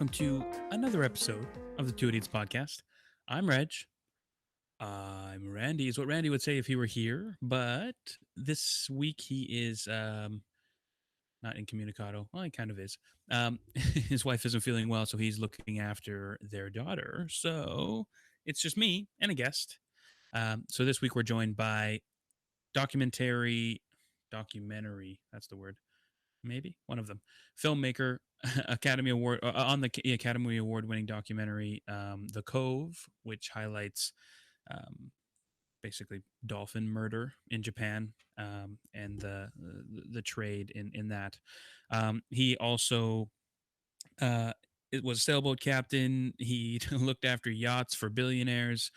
welcome to another episode of the Two Idiots podcast. I'm Reg. I'm Randy, is what Randy would say if he were here, but this week he is not incommunicado. Well, he kind of is. His wife isn't feeling well, so he's looking after their daughter. So it's just me and a guest. So this week we're joined by documentary, that's the word, maybe one of them, filmmaker, Academy Award on the Academy Award winning documentary, The Cove, which highlights um, basically dolphin murder in Japan, and the trade in that. He also it was a sailboat captain. He looked after yachts for billionaires.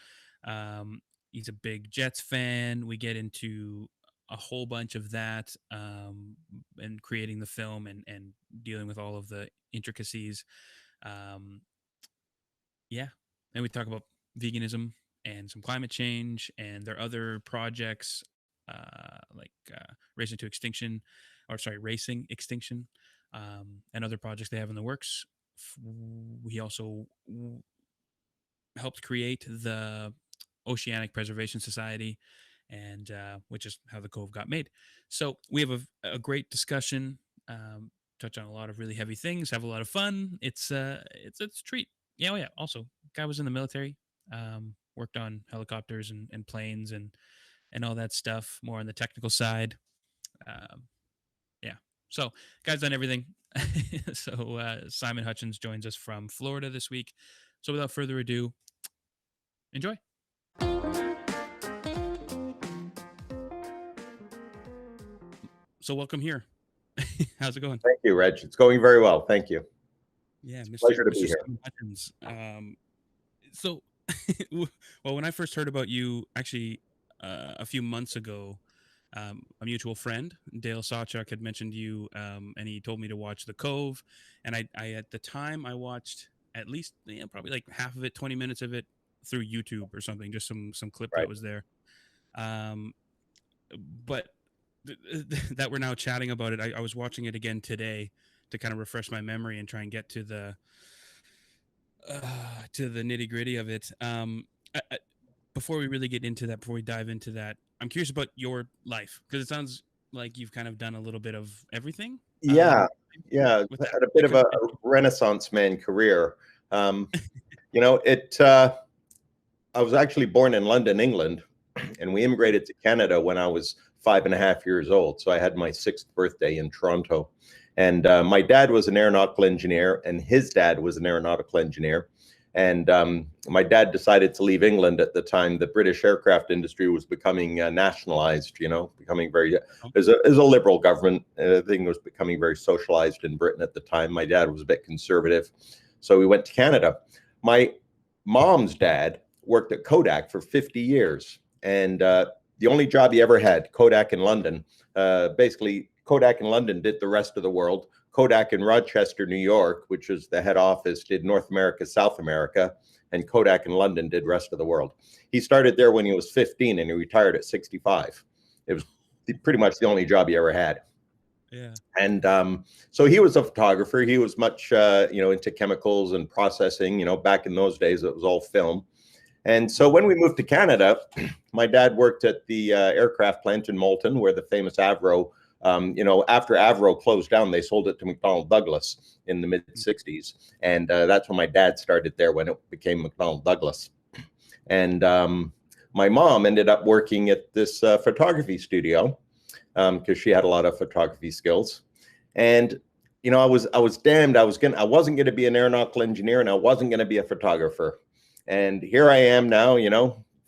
Um, he's a big Jets fan. We get into a whole bunch of that, and creating the film and dealing with all of the intricacies. Um, yeah. And we talk about veganism and some climate change and their other projects, like Racing to Extinction, or sorry, Racing Extinction, and other projects they have in the works. He also helped create the Oceanic Preservation Society, and which is how the Cove got made. So we have a great discussion. Touch on a lot of really heavy things, have a lot of fun. It's a treat. Yeah, oh yeah. Also, guy was in the military, worked on helicopters and planes and all that stuff. More on the technical side. Um, yeah. So, guy's done everything. So Simon Hutchins joins us from Florida this week. So without further ado, enjoy. So welcome here. How's it going? Thank you, Reg. It's going very well. Thank you. Yeah, It's a Mr. pleasure to be Mr. here. Simon Hutchins. So, well, when I first heard about you, actually, a few months ago, a mutual friend, Dale Sawchuk, had mentioned you, and he told me to watch The Cove. And I at the time, I watched at least, probably like half of it, 20 minutes of it through YouTube or something, just some clip Right. that was there. Um, but that we're now chatting about it, I was watching it again today to kind of refresh my memory and try and get to the nitty gritty of it. Before we really get into that, before we dive into that, I'm curious about your life, because it sounds like you've kind of done a little bit of everything. Yeah, yeah. With that, Had a bit it of could, a Renaissance man career. Um, you know, it. I was actually born in London, England, and we immigrated to Canada when I was 5.5 years old. So I had my 6th birthday in Toronto, and my dad was an aeronautical engineer, and his dad was an aeronautical engineer. And my dad decided to leave England at the time the British aircraft industry was becoming nationalized, becoming very, as a liberal government, thing was becoming very socialized in Britain at the time. My dad was a bit conservative. So we went to Canada. My mom's dad worked at Kodak for 50 years. And the only job he ever had, Kodak in London, basically Kodak in London did the rest of the world. Kodak in Rochester, New York, which is the head office, did North America, South America, and Kodak in London did rest of the world. He started there when he was 15 and he retired at 65. It was pretty much the only job he ever had. yeah. And so he was a photographer. He was much, into chemicals and processing. Back in those days, it was all film. And so when we moved to Canada, my dad worked at the aircraft plant in Moulton, where the famous Avro, after Avro closed down, they sold it to McDonnell Douglas in the mid 60s. And that's when my dad started there, when it became McDonnell Douglas. And my mom ended up working at this photography studio because she had a lot of photography skills. And I was damned. I wasn't going to be an aeronautical engineer, and I wasn't going to be a photographer. And here I am now,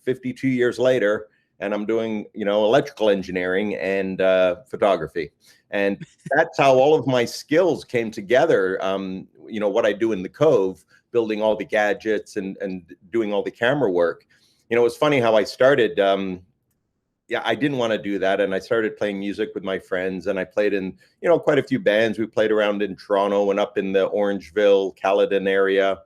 52 years later, and I'm doing, electrical engineering and photography. And that's how all of my skills came together. What I do in the Cove, building all the gadgets and doing all the camera work. It's funny how I started. I didn't want to do that. And I started playing music with my friends, and I played in, quite a few bands. We played around in Toronto and up in the Orangeville, Caledon area.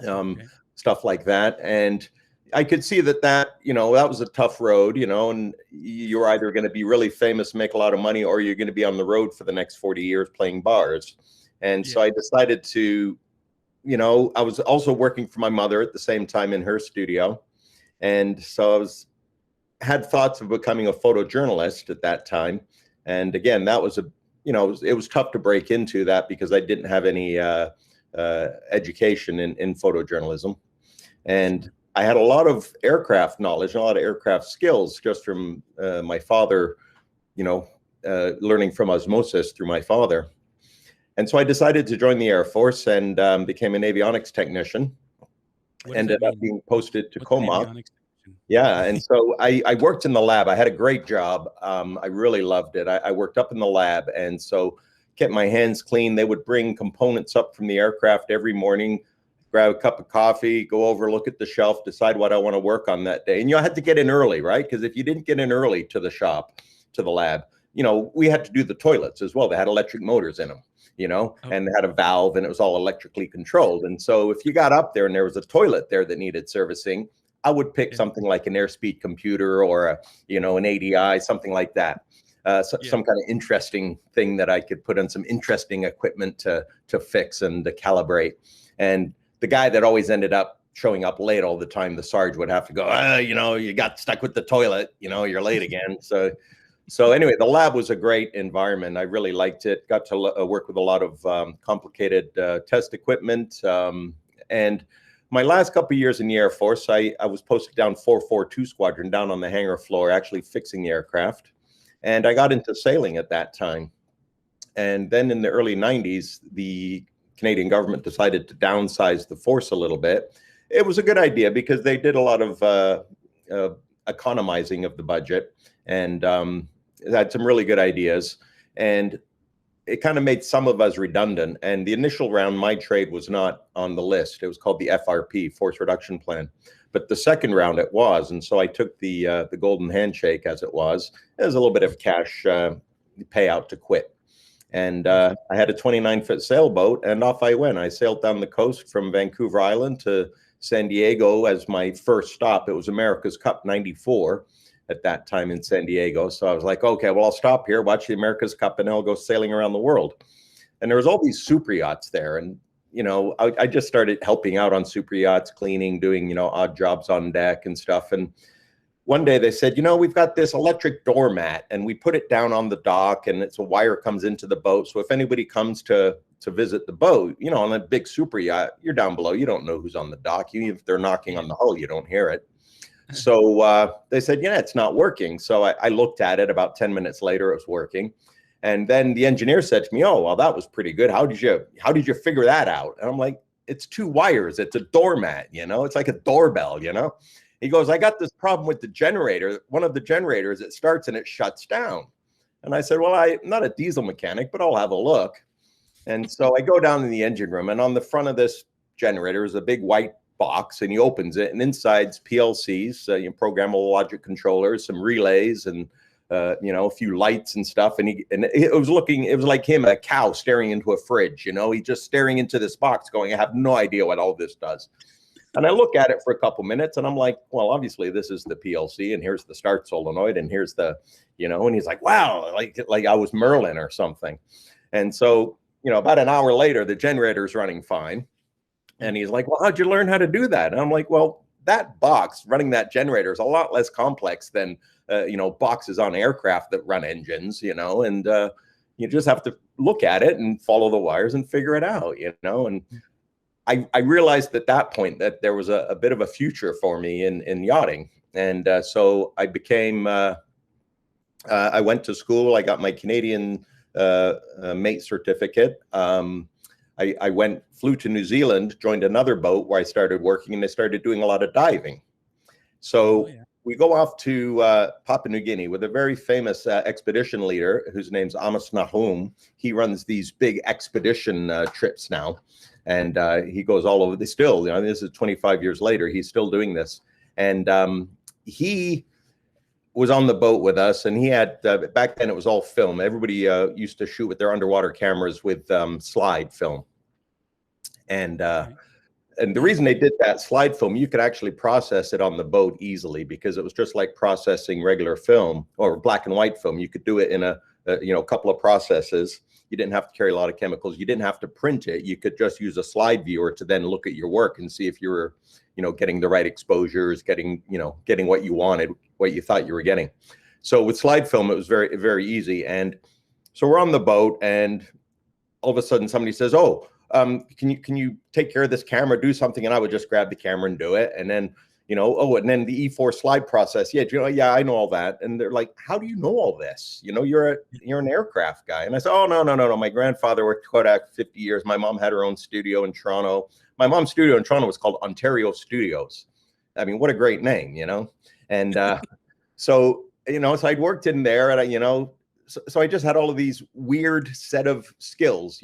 Okay. Stuff like that. And I could see that was a tough road, and you're either going to be really famous, make a lot of money, or you're going to be on the road for the next 40 years playing bars. And so I decided to I was also working for my mother at the same time in her studio. And so had thoughts of becoming a photojournalist at that time. And again, that was it was tough to break into that because I didn't have any education in photojournalism. And I had a lot of aircraft knowledge, a lot of aircraft skills just from my father, learning from osmosis through my father. And so I decided to join the Air Force and became an avionics technician. Ended up being posted to Comox. Yeah. And so I worked in the lab. I had a great job. I really loved it. I worked up in the lab. And so kept my hands clean. They would bring components up from the aircraft every morning, grab a cup of coffee, go over, look at the shelf, decide what I want to work on that day. And you had to get in early, right? Because if you didn't get in early to the shop, to the lab, we had to do the toilets as well. They had electric motors in them, and they had a valve and it was all electrically controlled. And so if you got up there and there was a toilet there that needed servicing, I would pick something like an airspeed computer or an ADI, something like that. Some kind of interesting thing that I could put on some interesting equipment to fix and to calibrate. And the guy that always ended up showing up late all the time, the Sarge would have to go, you got stuck with the toilet, you're late again. So anyway, the lab was a great environment. I really liked it. Got to work with a lot of complicated test equipment. And my last couple of years in the Air Force, I was posted down 442 Squadron down on the hangar floor, actually fixing the aircraft. And I got into sailing at that time. And then in the early 90s, the Canadian government decided to downsize the force a little bit. It was a good idea because they did a lot of economizing of the budget and had some really good ideas. And it kind of made some of us redundant. And the initial round, my trade was not on the list. It was called the FRP, Force Reduction Plan. But the second round it was. And so I took the golden handshake as it was. It was a little bit of cash payout to quit. And I had a 29-foot sailboat and off I went. I sailed down the coast from Vancouver Island to San Diego as my first stop. It was America's Cup 94 at that time in San Diego. So I was like, okay, well, I'll stop here, watch the America's Cup, and I'll go sailing around the world. And there was all these super yachts there. And, I just started helping out on super yachts, cleaning, doing, odd jobs on deck and stuff. And one day they said, we've got this electric doormat and we put it down on the dock and it's a wire comes into the boat. So if anybody comes to visit the boat, on a big super yacht, you're down below. You don't know who's on the dock. If they're knocking on the hull, you don't hear it. So they said, it's not working. So I looked at it. About 10 minutes later, it was working. And then the engineer said to me, oh, well, that was pretty good. How did you figure that out? And I'm like, it's two wires. It's a doormat, it's like a doorbell, He goes, I got this problem with the generator. One of the generators, it starts and it shuts down. And I said, well, I'm not a diesel mechanic, but I'll have a look. And so I go down in the engine room, and on the front of this generator is a big white box, and he opens it, and inside's PLCs, programmable logic controllers, some relays, and a few lights and stuff. And it was like him, a cow staring into a fridge. He's just staring into this box, going, I have no idea what all this does. And I look at it for a couple minutes, and I'm like, well, obviously this is the PLC, and here's the start solenoid, and here's the, and he's like, wow, like I was Merlin or something. And so, about an hour later, the generator's running fine. And he's like, well, how'd you learn how to do that? And I'm like, well, that box running that generator is a lot less complex than, boxes on aircraft that run engines, and you just have to look at it and follow the wires and figure it out, and I realized at that point that there was a bit of a future for me in yachting. And so I became, I went to school. I got my Canadian mate certificate. I flew to New Zealand, joined another boat where I started working, and I started doing a lot of diving. So we go off to Papua New Guinea with a very famous expedition leader whose name's Amos Nahum. He runs these big expedition trips now. And he goes all over. This is 25 years later. He's still doing this. And he was on the boat with us, and he had back then it was all film. Everybody used to shoot with their underwater cameras with slide film. And the reason they did that slide film, you could actually process it on the boat easily because it was just like processing regular film or black and white film. You could do it in a a couple of processes. You didn't have to carry a lot of chemicals. You didn't have to print it. You could just use a slide viewer to then look at your work and see if you were, getting the right exposures, getting what you wanted, what you thought you were getting. So with slide film, it was very, very easy. And so we're on the boat, and all of a sudden somebody says, "Oh, can you take care of this camera, do something?" And I would just grab the camera and do it. And then, and then the E4 slide process. Yeah, yeah, I know all that. And they're like, "How do you know all this? You're an aircraft guy." And I said, "Oh, no. My grandfather worked Kodak 50 years. My mom had her own studio in Toronto. My mom's studio in Toronto was called Ontario Studios. I mean, what a great name, And so, so I'd worked in there, and so I just had all of these weird set of skills,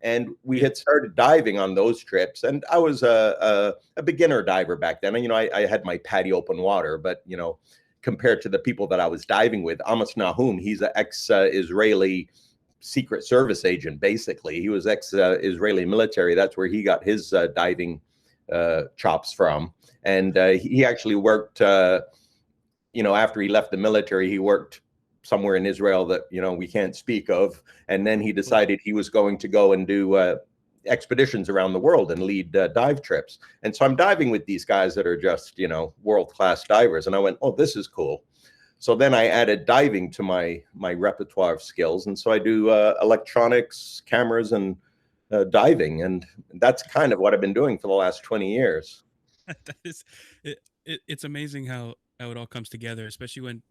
and we had started diving on those trips. And I was a beginner diver back then. And, I had my PADI open water, but, compared to the people that I was diving with, Amos Nahum, he's an ex-Israeli Secret Service agent, basically. He was ex-Israeli military. That's where he got his diving chops from. And he actually worked, after he left the military, he worked somewhere in Israel that, we can't speak of. And then he decided he was going to go and do expeditions around the world and lead dive trips. And so I'm diving with these guys that are just, world-class divers. And I went, "Oh, this is cool." So then I added diving to my repertoire of skills. And so I do electronics, cameras, and diving. And that's kind of what I've been doing for the last 20 years. That is, it's amazing how it all comes together, especially when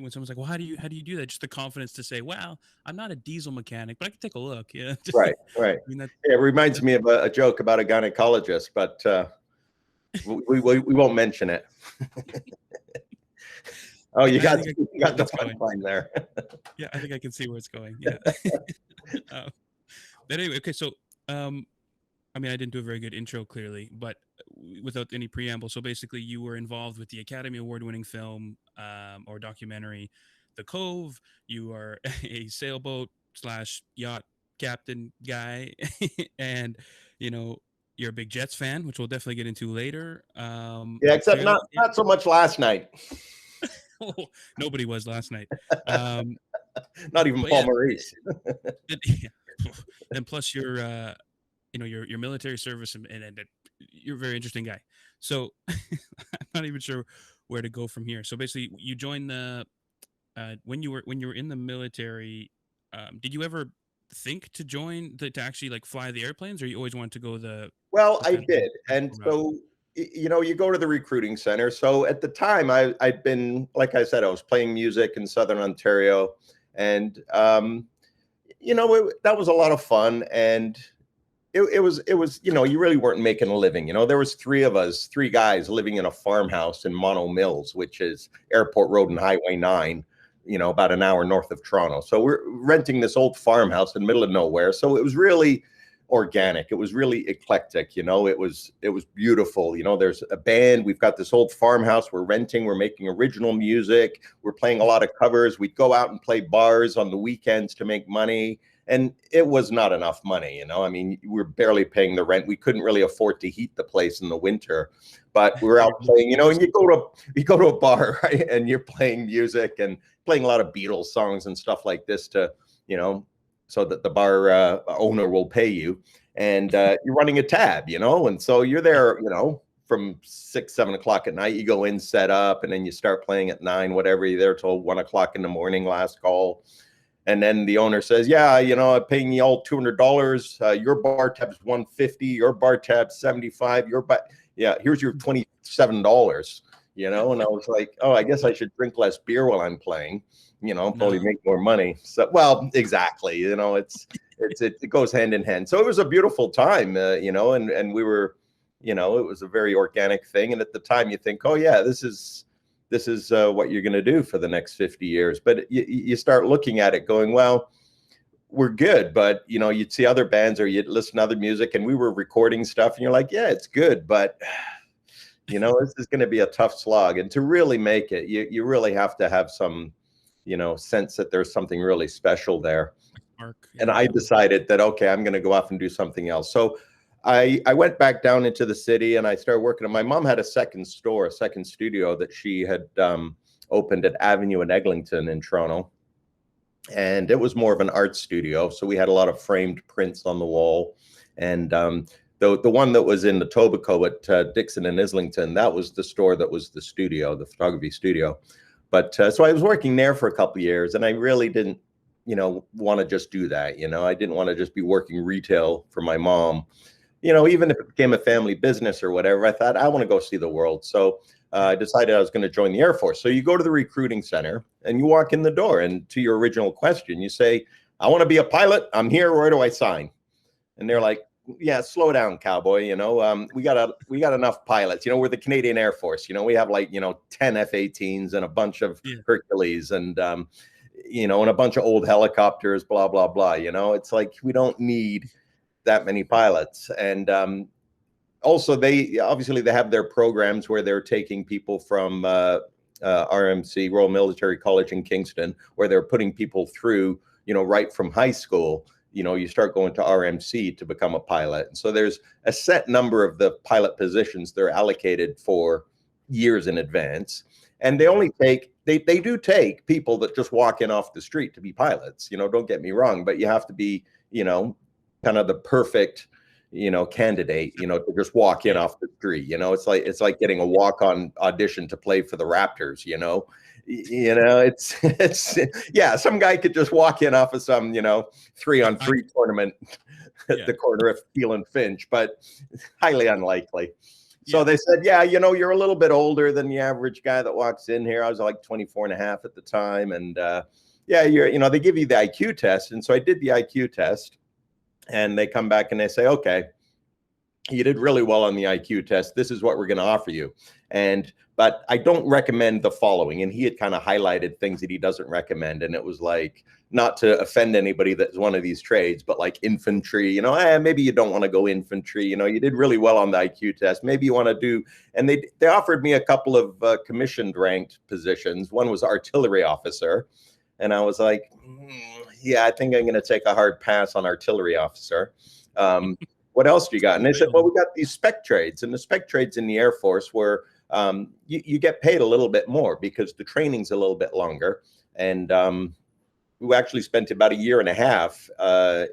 when someone's like, "Well, how do you do that?" Just the confidence to say, "Well, I'm not a diesel mechanic, but I can take a look." Yeah, Right. I mean, Yeah, it reminds me of a joke about a gynecologist, but we won't mention it. Oh, you got the punchline there. Yeah, I think I can see where it's going. Yeah. But anyway, okay, so I mean, I didn't do a very good intro, clearly, but without any preamble. So basically, you were involved with the Academy Award-winning film or documentary, The Cove. You are a sailboat slash yacht captain guy, and you're a big Jets fan, which we'll definitely get into later. Yeah, except not so much last night. Nobody was last night. Not even Paul Maurice. And plus, your military service, and you're a very interesting guy. So I'm not even sure where to go from here. So basically, you joined the when you were in the military. Did you ever think to join to actually like fly the airplanes, or you always wanted to go the? Well, I did, and so you go to the recruiting center. So at the time, I'd been, like I said, I was playing music in Southern Ontario, and that was a lot of fun. And it was you really weren't making a living. There was three guys living in a farmhouse in Mono Mills, which is Airport Road and Highway 9, about an hour north of Toronto. So we're renting this old farmhouse in the middle of nowhere. So it was really organic. It was really eclectic. It was beautiful. There's a band. We've got this old farmhouse we're renting. We're making original music. We're playing a lot of covers. We'd go out and play bars on the weekends to make money. And it was not enough money, I mean, we're barely paying the rent. We couldn't really afford to heat the place in the winter, but we were out playing, and you go to a bar, right? And you're playing music and playing a lot of Beatles songs and stuff like this to, so that the bar owner will pay you. And you're running a tab, and so you're there, from 6, 7 o'clock at night. You go in, set up, and then you start playing at 9, whatever. You're there till 1 o'clock in the morning, last call. And then the owner says, "Yeah, I'm paying you all $200. Your bar tab's $150. Your bar tab's $75. Here's your $27." And I was like, "Oh, I guess I should drink less beer while I'm playing. Probably make more money." So, well, exactly. It goes hand in hand. So it was a beautiful time, and we were, it was a very organic thing. And at the time, you think, "Oh yeah, this is what you're going to do for the next 50 years. But you start looking at it going, well, we're good. But, you'd see other bands or you'd listen to other music, and we were recording stuff, and you're like, yeah, it's good. But, this is going to be a tough slog. And to really make it, you really have to have some, sense that there's something really special there. And I decided that, okay, I'm going to go off and do something else. So I went back down into the city, and I started working. My mom had a second studio that she had opened at Avenue and Eglinton in Toronto. and it was more of an art studio. So we had a lot of framed prints on the wall, and the one that was in the Etobicoke at Dixon and Islington, that was the store that was the studio, the photography studio. But so I was working there for a couple of years, and I really didn't, want to just do that. I didn't want to just be working retail for my mom. Even if it became a family business or whatever, I thought I want to go see the world. So I decided I was going to join the Air Force. So you go to the recruiting center and you walk in the door, and to your original question, you say, I want to be a pilot. I'm here. Where do I sign? And they're like, yeah, slow down, cowboy. We got enough pilots. We're the Canadian Air Force. We have 10 F-18s and a bunch of Hercules and and a bunch of old helicopters, blah, blah, blah. It's like, we don't need that many pilots. And also, they have their programs where they're taking people from RMC, Royal Military College in Kingston, where they're putting people through, right from high school. You start going to RMC to become a pilot. And so there's a set number of the pilot positions they're allocated for years in advance. And they only take, they do take people that just walk in off the street to be pilots. Don't get me wrong, but you have to be, kind of the perfect, candidate, to just walk in off the street. It's like getting a walk-on audition to play for the Raptors. It's yeah, some guy could just walk in off of some 3-on-3 tournament at the corner of Peel and Finch, but highly unlikely. So they said, yeah, you're a little bit older than the average guy that walks in here. I was like 24 and a half at the time, and yeah, they give you the IQ test. And so I did the IQ test, and they come back and they say, okay, you did really well on the IQ test. This is what we're going to offer you. But I don't recommend the following. And he had kind of highlighted things that he doesn't recommend. And it was like, not to offend anybody that's one of these trades, but like infantry, maybe you don't want to go infantry. You did really well on the IQ test. Maybe you want to do, and they offered me a couple of commissioned ranked positions. One was artillery officer. And I was like, yeah, I think I'm going to take a hard pass on artillery officer. What else do you got? And they said, well, we got these spec trades, and the spec trades in the Air Force were you get paid a little bit more because the training's a little bit longer. And we actually spent about a year and a half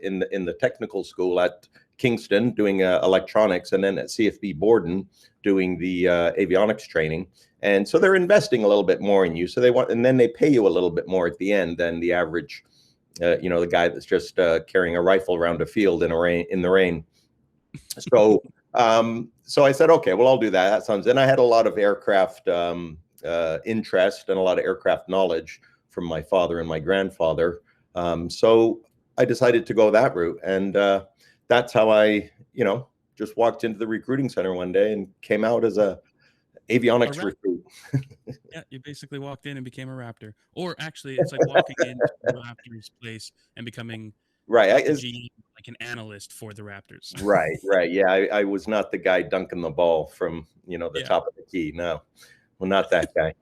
in the technical school at Kingston doing electronics, and then at CFB Borden doing the avionics training. And so they're investing a little bit more in you. So and then they pay you a little bit more at the end than the average, the guy that's just carrying a rifle around a field in the rain. So, so I said, okay, well, I'll do that. That sounds. And I had a lot of aircraft interest and a lot of aircraft knowledge from my father and my grandfather. So I decided to go that route, and that's how I, just walked into the recruiting center one day and came out as a avionics recruit. Yeah, you basically walked in and became a Raptor. Or actually, it's like walking into the Raptors place and becoming right, like an analyst for the Raptors. Right. Yeah, I was not the guy dunking the ball from the top of the key. No, well, not that guy.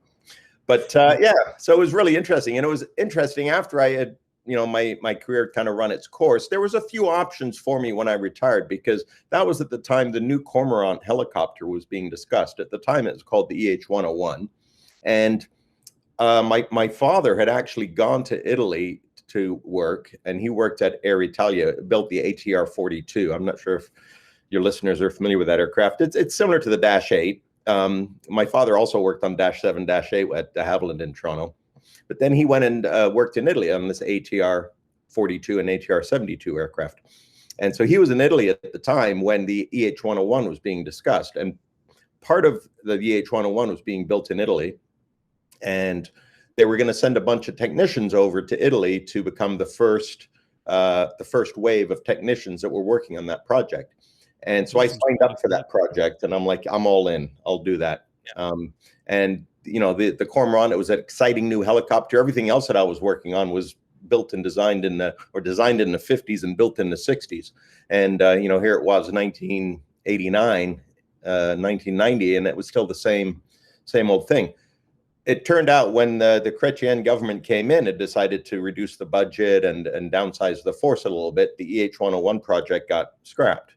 But yeah, so it was really interesting, and it was interesting after I had my career kind of run its course. There was a few options for me when I retired, because that was at the time the new Cormorant helicopter was being discussed. At the time, it was called the EH-101, and my father had actually gone to Italy to work, and he worked at Air Italia, built the ATR-42. I'm not sure if your listeners are familiar with that aircraft. It's similar to the Dash 8. My father also worked on Dash 7, Dash 8 at de Havilland in Toronto. But then he went and worked in Italy on this ATR-42 and ATR-72 aircraft. And so he was in Italy at the time when the EH-101 was being discussed. And part of the EH-101 was being built in Italy. And they were going to send a bunch of technicians over to Italy to become the first wave of technicians that were working on that project. And so I signed up for that project, and I'm like, I'm all in. I'll do that. Yeah. And the Cormorant, it was an exciting new helicopter. Everything else that I was working on was built and designed in the 50s and built in the 60s. And here it was 1989, 1990, and it was still the same old thing. It turned out when the Chrétien government came in, it decided to reduce the budget and downsize the force a little bit. The EH-101 project got scrapped.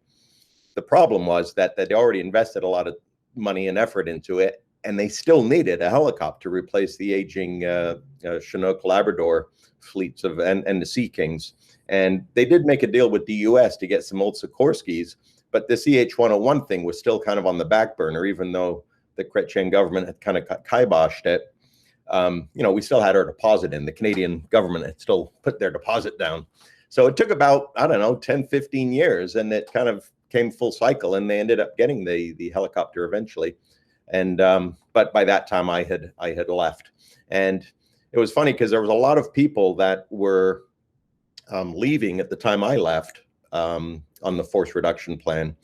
The problem was that they already invested a lot of money and effort into it, and they still needed a helicopter to replace the aging Chinook Labrador fleets and the Sea Kings. And they did make a deal with the U.S. to get some old Sikorskis, but the CH-101 thing was still kind of on the back burner, even though the Chrétien government had kind of kiboshed it. We still had our deposit in. The Canadian government had still put their deposit down. So it took about, 10, 15 years, and it kind of came full cycle, and they ended up getting the helicopter eventually. And but by that time I had left. And it was funny because there was a lot of people that were leaving at the time I left on the force reduction plan.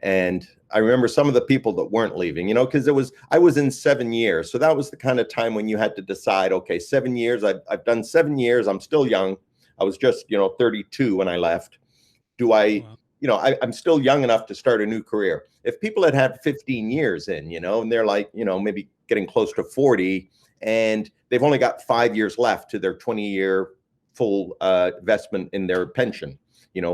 And I remember some of the people that weren't leaving, because I was in 7 years. So that was the kind of time when you had to decide, okay, 7 years, I've done 7 years. I'm still young. I was just, 32 when I left. Do I, wow. I'm still young enough to start a new career. If people had 15 years in, and they're like, maybe getting close to 40, and they've only got 5 years left to their 20-year full investment in their pension,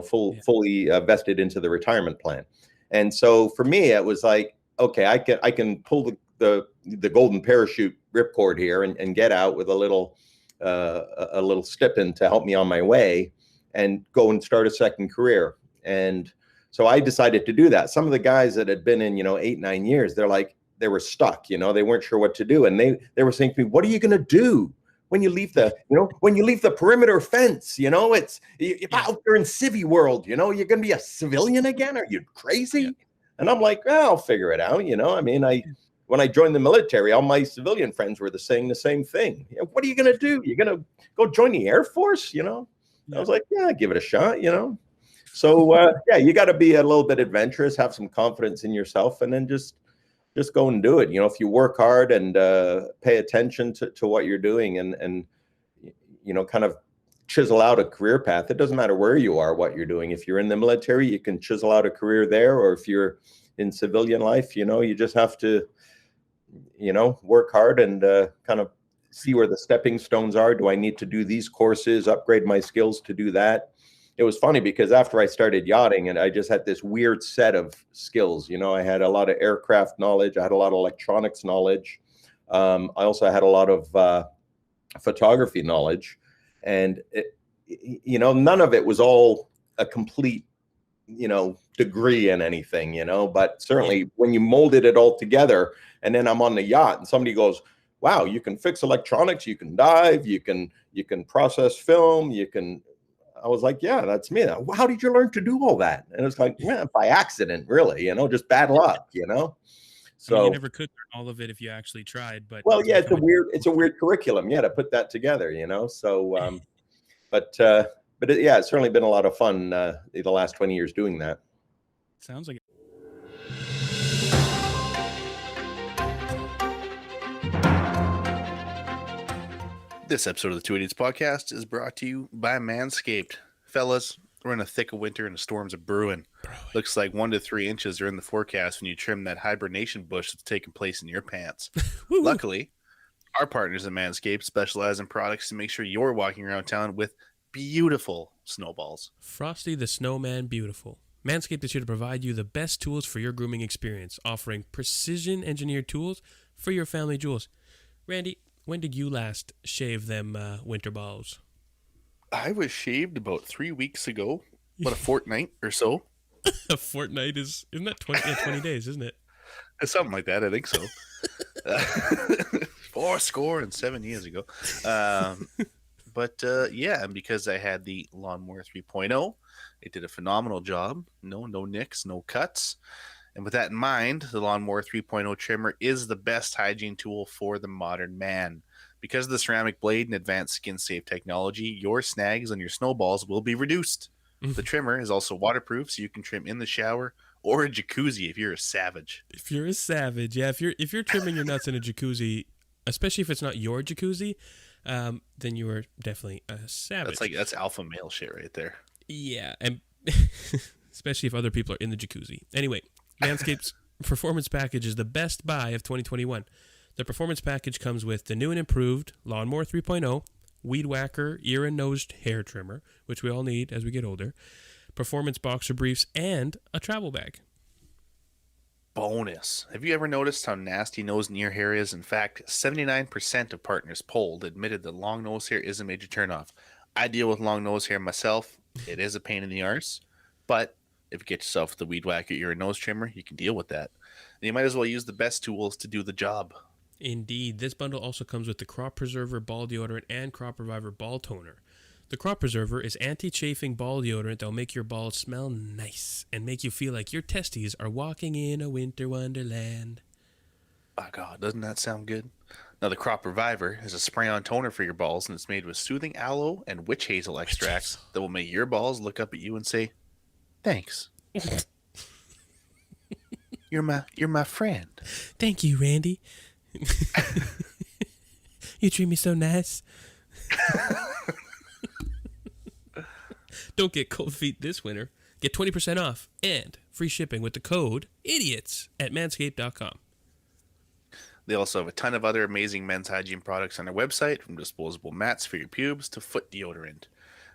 fully vested into the retirement plan. And so for me, it was like, okay, I can pull the golden parachute ripcord here and get out with a little stipend to help me on my way and go and start a second career. And so I decided to do that. Some of the guys that had been in, 8, 9 years, they were stuck, they weren't sure what to do. And they were saying to me, what are you going to do when you leave the perimeter fence? It's out there in civvy world, you're going to be a civilian again. Are you crazy? Yeah. And I'm like, well, I'll figure it out. When I joined the military, all my civilian friends were saying the same thing. What are you going to do? You're going to go join the Air Force? Yeah. I was like, yeah, give it a shot, So you got to be a little bit adventurous, have some confidence in yourself, and then just go and do it. If you work hard and pay attention to what you're doing and kind of chisel out a career path. It doesn't matter where you are, what you're doing. If you're in the military, you can chisel out a career there, or if you're in civilian life, you just have to, work hard and kind of see where the stepping stones are. Do I need to do these courses, upgrade my skills to do that? It was funny because after I started yachting, and I just had this weird set of skills. I had a lot of aircraft knowledge. I had a lot of electronics knowledge. I also had a lot of photography knowledge, and none of it was all a complete, degree in anything, but certainly when you molded it all together, and then I'm on the yacht and somebody goes, wow, you can fix electronics, you can dive, you can process film, I was like, yeah, that's me. How did you learn to do all that? And it's like, yeah, by accident, really, just bad luck, So you never could learn all of it if you actually tried. But well, yeah, it's a weird curriculum, to put that together, So, but it's certainly been a lot of fun the last 20 years doing that. Sounds like it. This episode of the Two Idiots Podcast is brought to you by Manscaped. Fellas, we're in a thick of winter and the storms are brewing. Looks like 1 to 3 inches are in the forecast when you trim that hibernation bush that's taking place in your pants. Luckily, our partners at Manscaped specialize in products to make sure you're walking around town with beautiful snowballs. Frosty the Snowman Beautiful. Manscaped is here to provide you the best tools for your grooming experience, offering precision-engineered tools for your family jewels. Randy, when did you last shave them winter balls? I was shaved about 3 weeks ago, about a fortnight or so. A fortnight isn't that 20 days, isn't it? Something like that, I think so. 4 years ago. But because I had the Lawnmower 3.0, it did a phenomenal job. No nicks, no cuts. And with that in mind, the Lawnmower 3.0 trimmer is the best hygiene tool for the modern man. Because of the ceramic blade and advanced skin-safe technology, your snags on your snowballs will be reduced. The trimmer is also waterproof, so you can trim in the shower or a jacuzzi if you're a savage. If you're a savage, yeah. If you're trimming your nuts in a jacuzzi, especially if it's not your jacuzzi, then you are definitely a savage. That's alpha male shit right there. Yeah, and especially if other people are in the jacuzzi. Anyway, Manscaped's Performance Package is the best buy of 2021. The Performance Package comes with the new and improved Lawnmower 3.0, Weed Whacker ear and nose hair trimmer, which we all need as we get older, Performance Boxer Briefs, and a travel bag. bonus. Have you ever noticed how nasty nose and ear hair is? In fact, 79% of partners polled admitted that long nose hair is a major turnoff. I deal with long nose hair myself. It is a pain in the arse, but if you get yourself the Weed Whacker ear and nose trimmer, you can deal with that. And you might as well use the best tools to do the job. Indeed. This bundle also comes with the Crop Preserver Ball Deodorant and Crop Reviver Ball Toner. The Crop Preserver is anti-chafing ball deodorant that will make your balls smell nice and make you feel like your testes are walking in a winter wonderland. Oh God, doesn't that sound good? Now the Crop Reviver is a spray-on toner for your balls, and it's made with soothing aloe and witch hazel extracts that will make your balls look up at you and say, "Thanks, you're my friend." Thank you, Randy. You treat me so nice. Don't get cold feet this winter. Get 20% off and free shipping with the code IDIOTS at manscaped.com. They also have a ton of other amazing men's hygiene products on their website, from disposable mats for your pubes to foot deodorant.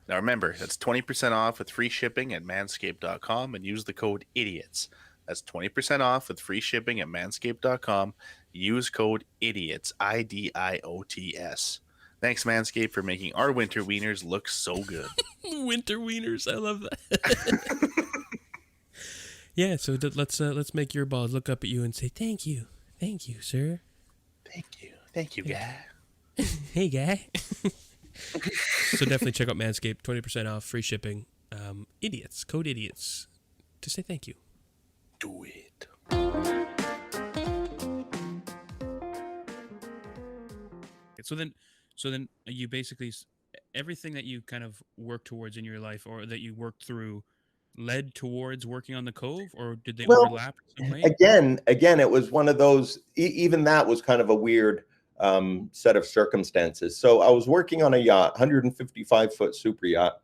Now remember, that's 20% off with free shipping at manscaped.com and use the code IDIOTS. That's 20% off with free shipping at manscaped.com. Use code IDIOTS, IDIOTS. Thanks, Manscaped, for making our winter wieners look so good. Winter wieners, I love that. Yeah, so let's make your balls look up at you and say thank you, sir. Thank you, guy. Hey, guy. So definitely check out Manscaped, 20% off, free shipping. Idiots, code idiots, to say thank you. Do it. So then you basically, everything that you kind of worked towards in your life, or that you worked through, led towards working on the Cove, or did they overlap in some way? Again, it was one of those. Even that was kind of a weird set of circumstances. So I was working on a yacht, 155-foot super yacht,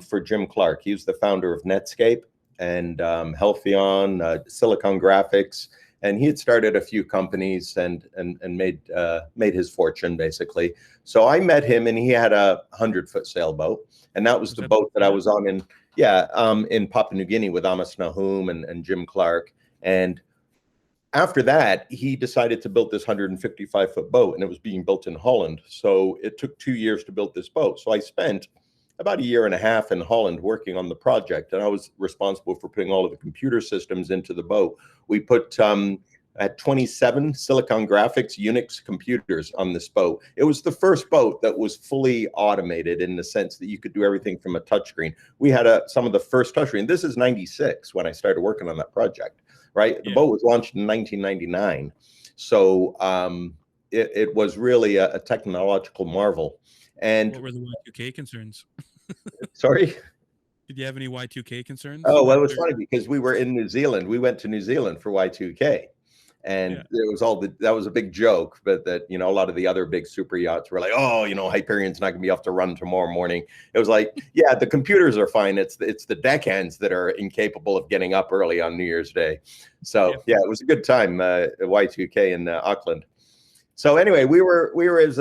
for Jim Clark. He's the founder of Netscape and Healthion, Silicon Graphics. And he had started a few companies and made his fortune, basically. So I met him, and he had a 100-foot sailboat, and that was the boat that I was on in Papua New Guinea with Amos Nahum and Jim Clark. And after that, he decided to build this 155-foot boat, and it was being built in Holland. So it took 2 years to build this boat. So I spent about a year and a half in Holland working on the project, and I was responsible for putting all of the computer systems into the boat. We put at 27 Silicon Graphics Unix computers on this boat. It was the first boat that was fully automated in the sense that you could do everything from a touchscreen. We had some of the first touchscreen. This is 96 when I started working on that project, right? The boat was launched in 1999. So it was really a technological marvel. And what were the Y2K concerns? Sorry? Did you have any Y2K concerns? Oh, well, it was funny because we were in New Zealand. We went to New Zealand for Y2K. And there was that was a big joke, but that, a lot of the other big super yachts were like, oh, Hyperion's not going to be off to run tomorrow morning. It was like, yeah, the computers are fine. It's the deckhands that are incapable of getting up early on New Year's Day. So, yeah, it was a good time at Y2K in Auckland. So anyway, we were as,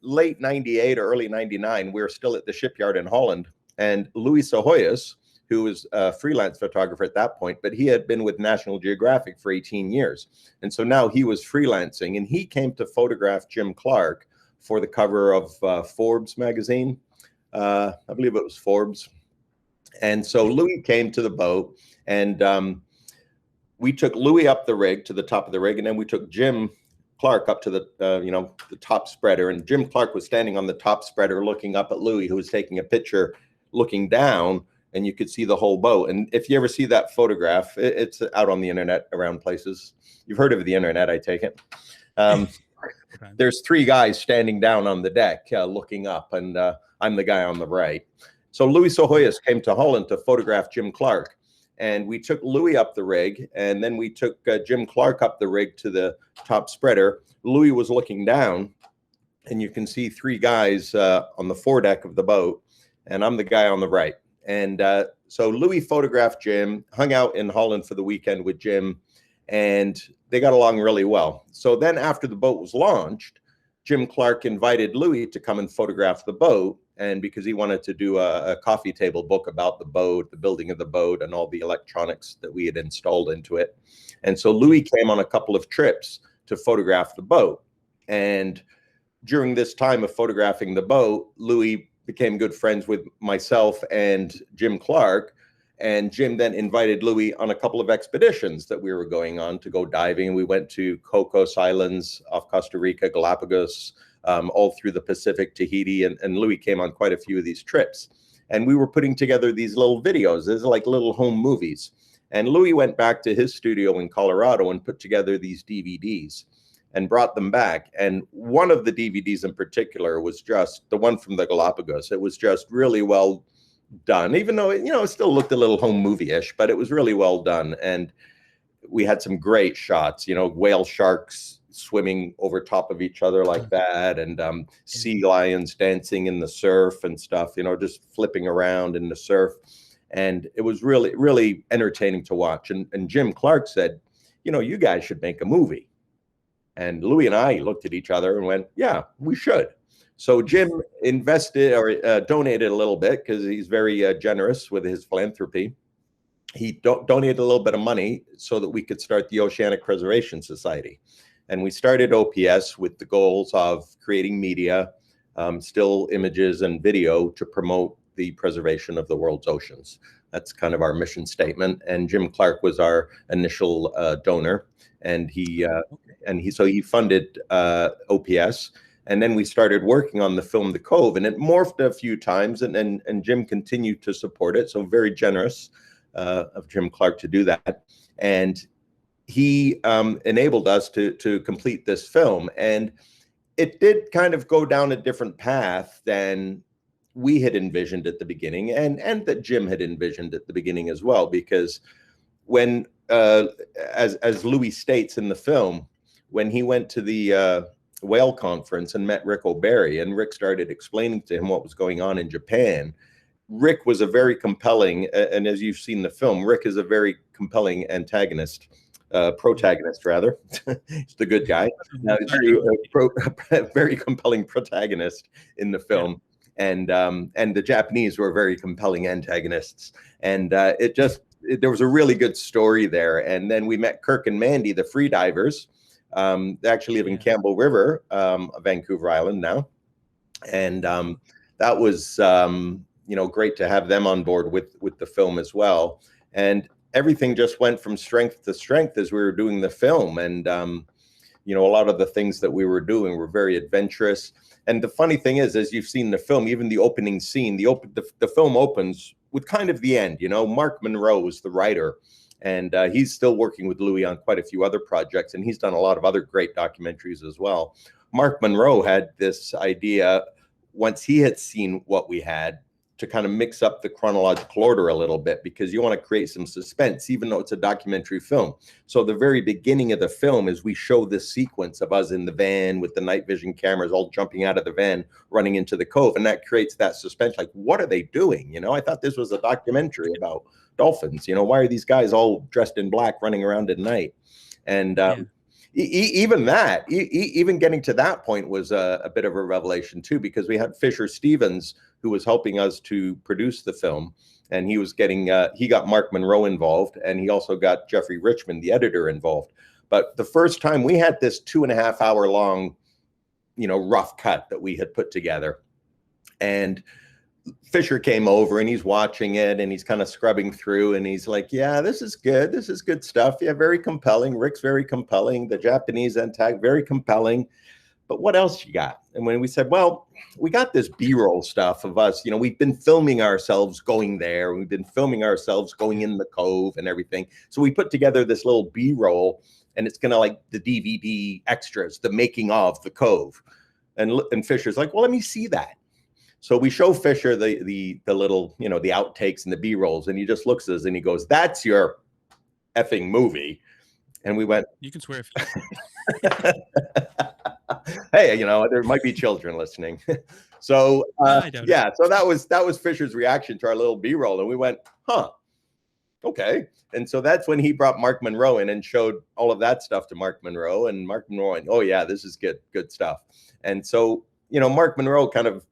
late 98 or early 99, we were still at the shipyard in Holland. And Louis Sahoyas, who was a freelance photographer at that point, but he had been with National Geographic for 18 years. And so now he was freelancing, and he came to photograph Jim Clark for the cover of Forbes magazine. I believe it was Forbes. And so Louis came to the boat, and we took Louis up the rig to the top of the rig, and then we took Jim Clark up to the the top spreader, and Jim Clark was standing on the top spreader looking up at Louis, who was taking a picture looking down, and you could see the whole boat. And if you ever see that photograph, it's out on the internet around places. You've heard of the internet, I take it. There's three guys standing down on the deck looking up, and I'm the guy on the right. So Louis Sahoyas came to Holland to photograph Jim Clark. And we took Louis up the rig, and then we took Jim Clark up the rig to the top spreader. Louis was looking down, and you can see three guys on the foredeck of the boat, and I'm the guy on the right. And so Louis photographed Jim, hung out in Holland for the weekend with Jim, and they got along really well. So then after the boat was launched, Jim Clark invited Louis to come and photograph the boat, and because he wanted to do a coffee table book about the boat, the building of the boat, and all the electronics that we had installed into it. And so Louis came on a couple of trips to photograph the boat. And during this time of photographing the boat, Louis became good friends with myself and Jim Clark. And Jim then invited Louis on a couple of expeditions that we were going on to go diving. We went to Cocos Islands off Costa Rica, Galapagos, all through the Pacific, Tahiti, and Louis came on quite a few of these trips. And we were putting together these little videos. These are like little home movies. And Louis went back to his studio in Colorado and put together these DVDs and brought them back. And one of the DVDs in particular was just the one from the Galapagos. It was just really well done, even though it still looked a little home movie-ish, but it was really well done. And we had some great shots, whale sharks swimming over top of each other like that, and sea lions dancing in the surf and stuff, just flipping around in the surf. And it was really, really entertaining to watch. And Jim Clark said, you guys should make a movie. And Louis and I looked at each other and went, yeah, we should. So Jim invested or donated a little bit because he's very generous with his philanthropy. He donated a little bit of money so that we could start the Oceanic Preservation Society. And we started OPS with the goals of creating media, still images and video to promote the preservation of the world's oceans. That's kind of our mission statement. And Jim Clark was our initial donor, and he funded OPS. And then we started working on the film The Cove, and it morphed a few times, and Jim continued to support it. So very generous of Jim Clark to do that. And he enabled us to complete this film. And it did kind of go down a different path than we had envisioned at the beginning, and that Jim had envisioned at the beginning as well, because when, as Louis states in the film, when he went to the whale conference and met Rick O'Barry, and Rick started explaining to him what was going on in Japan, Rick was a very compelling, and as you've seen the film, Rick is a very compelling protagonist rather. He's the good guy. Very compelling protagonist in the film. And the Japanese were very compelling antagonists. And there was a really good story there. And then we met Kirk and Mandy, the free divers. They actually live in Campbell River, Vancouver Island now. And that was, great to have them on board with the film as well. And everything just went from strength to strength as we were doing the film. And, a lot of the things that we were doing were very adventurous. And the funny thing is, as you've seen the film, even the opening scene, the film opens with kind of the end. Mark Monroe is the writer, and he's still working with Louis on quite a few other projects, and he's done a lot of other great documentaries as well. Mark Monroe had this idea, once he had seen what we had, to kind of mix up the chronological order a little bit, because you want to create some suspense, even though it's a documentary film. So the very beginning of the film is we show this sequence of us in the van with the night vision cameras all jumping out of the van, running into the cove. And that creates that suspense. Like, what are they doing? I thought this was a documentary about dolphins. Why are these guys all dressed in black running around at night? And even getting to that point was a bit of a revelation too, because we had Fisher Stevens, who was helping us to produce the film, and he was he got Mark Monroe involved, and he also got Jeffrey Richmond, the editor, involved. But the first time we had this 2.5 hour long, rough cut that we had put together, and Fisher came over and he's watching it and he's kind of scrubbing through and he's like, yeah, this is good. This is good stuff. Yeah, very compelling. Rick's very compelling. The Japanese antag, very compelling. But what else you got? And when we said, well, we got this B-roll stuff of us, we've been filming ourselves going there. We've been filming ourselves going in the cove and everything. So we put together this little B-roll, and it's going to like the DVD extras, the making of the cove. And Fisher's like, well, let me see that. So we show Fisher the little, the outtakes and the B-rolls, and he just looks at us and he goes, that's your effing movie. And we went, you can swear if you hey, there might be children listening. So so that was Fisher's reaction to our little B-roll, and we went, huh, okay. And so that's when he brought Mark Monroe in and showed all of that stuff to Mark Monroe, and Mark Monroe went, oh yeah, this is good stuff. And so Mark Monroe kind of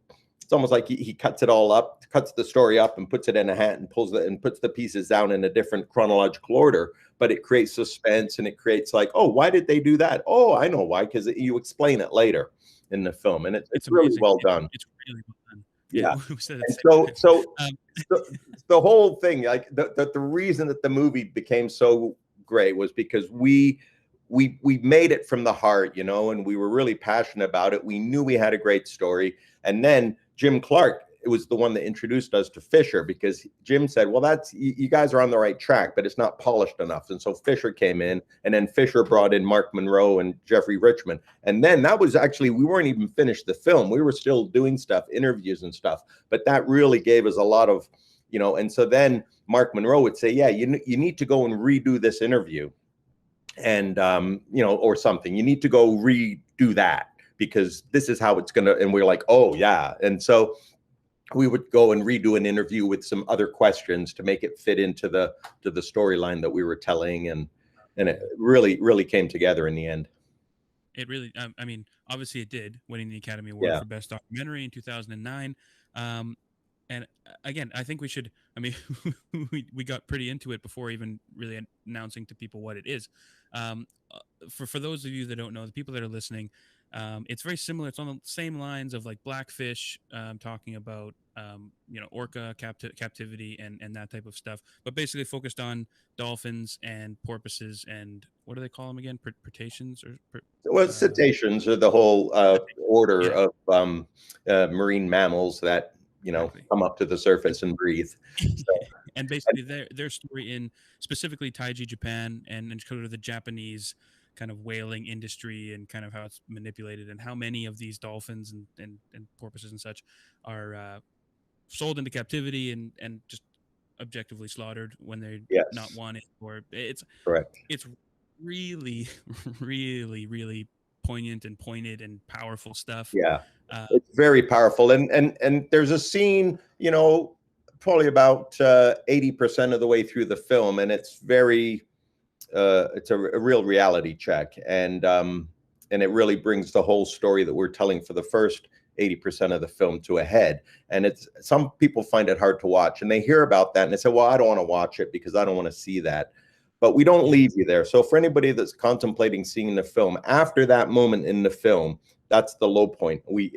it's almost like he cuts it all up, cuts the story up, and puts it in a hat and puts the pieces down in a different chronological order. But it creates suspense, and it creates like, oh, why did they do that? Oh, I know why, because you explain it later in the film, and it's really amazing. well done. It's really well done. Yeah. We said And it the whole thing, like the reason that the movie became so great was because we made it from the heart, and we were really passionate about it. We knew we had a great story. And then Jim Clark, it was the one that introduced us to Fisher, because Jim said, well, that's, you guys are on the right track, but it's not polished enough. And so Fisher came in, and then Fisher brought in Mark Monroe and Jeffrey Richmond. And then that was actually, we weren't even finished the film. We were still doing stuff, interviews and stuff, but that really gave us a lot of, and so then Mark Monroe would say, yeah, you need to go and redo this interview. And, or something, you need to go redo that, because this is how it's going to, and we're like, oh yeah. And so we would go and redo an interview with some other questions to make it fit into the storyline that we were telling, and it really came together in the end. It really, I mean, obviously it did, winning the Academy Award for Best Documentary in 2009. And again, I think we should, I mean, we got pretty into it before even really announcing to people what it is. For those of you that don't know, the people that are listening, it's very similar. It's on the same lines of like Blackfish, talking about, orca captivity and that type of stuff, but basically focused on dolphins and porpoises and what do they call them again? Cetaceans Cetaceans are the whole order of marine mammals that come up to the surface and breathe. So, and basically their story in specifically Taiji, Japan, and kind of the Japanese kind of whaling industry, and kind of how it's manipulated, and how many of these dolphins and porpoises and such are sold into captivity and just objectively slaughtered when they're not wanted. Or it's correct. It's really, really poignant and pointed and powerful stuff. Yeah. It's very powerful. And there's a scene, probably about 80% of the way through the film, and it's very it's a real reality check, and it really brings the whole story that we're telling for the first 80% of the film to a head. And it's, some people find it hard to watch, and they hear about that and they say, well, I don't want to watch it because I don't want to see that. But we don't leave you there. So for anybody that's contemplating seeing the film, after that moment in the film, that's the low point. We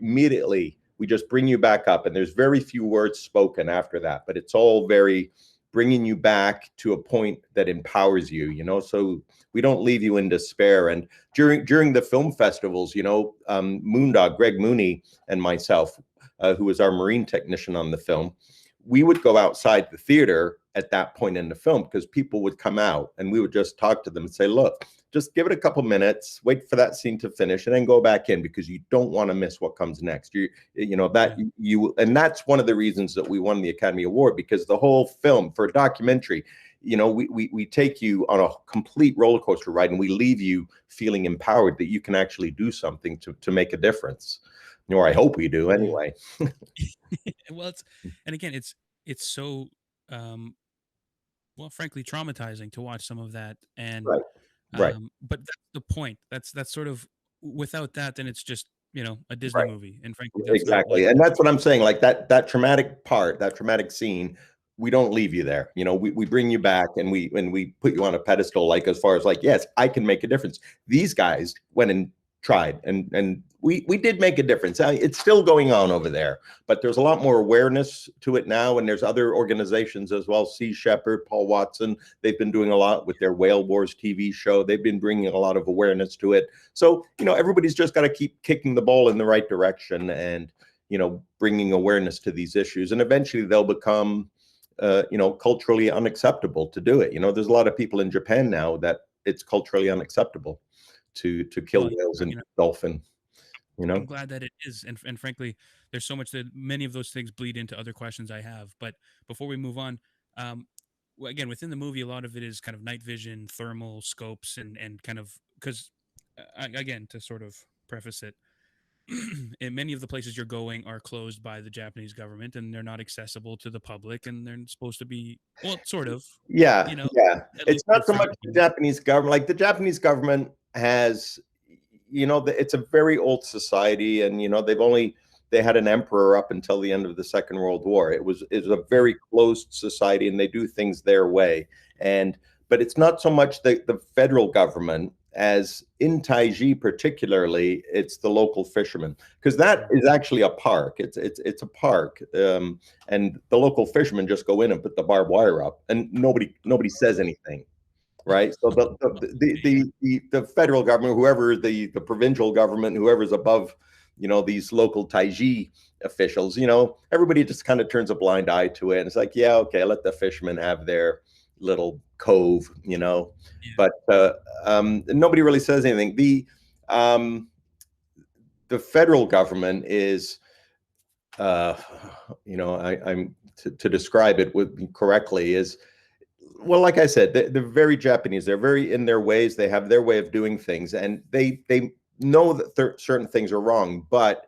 just bring you back up, and there's very few words spoken after that, but it's all very bringing you back to a point that empowers you, so we don't leave you in despair. And during the film festivals, Moondog, Greg Mooney, and myself, who was our marine technician on the film, we would go outside the theater at that point in the film, because people would come out and we would just talk to them and say, look, just give it a couple minutes, wait for that scene to finish, and then go back in, because you don't want to miss what comes next. And that's one of the reasons that we won the Academy Award, because the whole film, for a documentary, we take you on a complete roller coaster ride, and we leave you feeling empowered that you can actually do something to make a difference. Or I hope we do anyway. Well, it's so frankly traumatizing to watch some of that, and right. But that's the point. That's sort of, without that, then it's just a Disney movie, and frankly, exactly. And that's what I'm saying. Like that traumatic part, that traumatic scene, we don't leave you there. We bring you back, and we put you on a pedestal. Like, as far as like, yes, I can make a difference. These guys went and tried, and we did make a difference. It's still going on over there, but there's a lot more awareness to it now, and there's other organizations as well. Sea Shepherd, Paul Watson, they've been doing a lot with their Whale Wars TV show. They've been bringing a lot of awareness to it. So everybody's just got to keep kicking the ball in the right direction, and bringing awareness to these issues, and eventually they'll become culturally unacceptable to do it. There's a lot of people in Japan now that it's culturally unacceptable to kill whales and dolphin. I'm glad that it is, and frankly, there's so much that many of those things bleed into other questions I have. But before we move on, again, within the movie, a lot of it is kind of night vision, thermal scopes, and kind of, because again, to sort of preface it, in many of the places you're going are closed by the Japanese government, and they're not accessible to the public, and they're supposed to be, well, sort of. Yeah. It's not so much the Japanese government. Like, the Japanese government has, it's a very old society, and they've only they had an emperor up until the end of the Second World War. It was a Yeah. very closed society, and they do things their way. And but it's not so much the federal government as in Taiji particularly, it's the local fishermen, because that Mm. is actually a park. It's a park, and the local fishermen just go in and put the barbed wire up, and nobody says anything, right? So Yeah. the federal government, whoever the provincial government, whoever's above, these local Taiji officials, everybody just kind of turns a blind eye to it, and it's like, yeah, okay, let the fishermen have their little cove, Yeah. but nobody really says anything. Um, the federal government is, uh, I'm to describe it correctly is, well, like I said, they're very Japanese. They're very in their ways. They have their way of doing things, and they know that certain things are wrong, but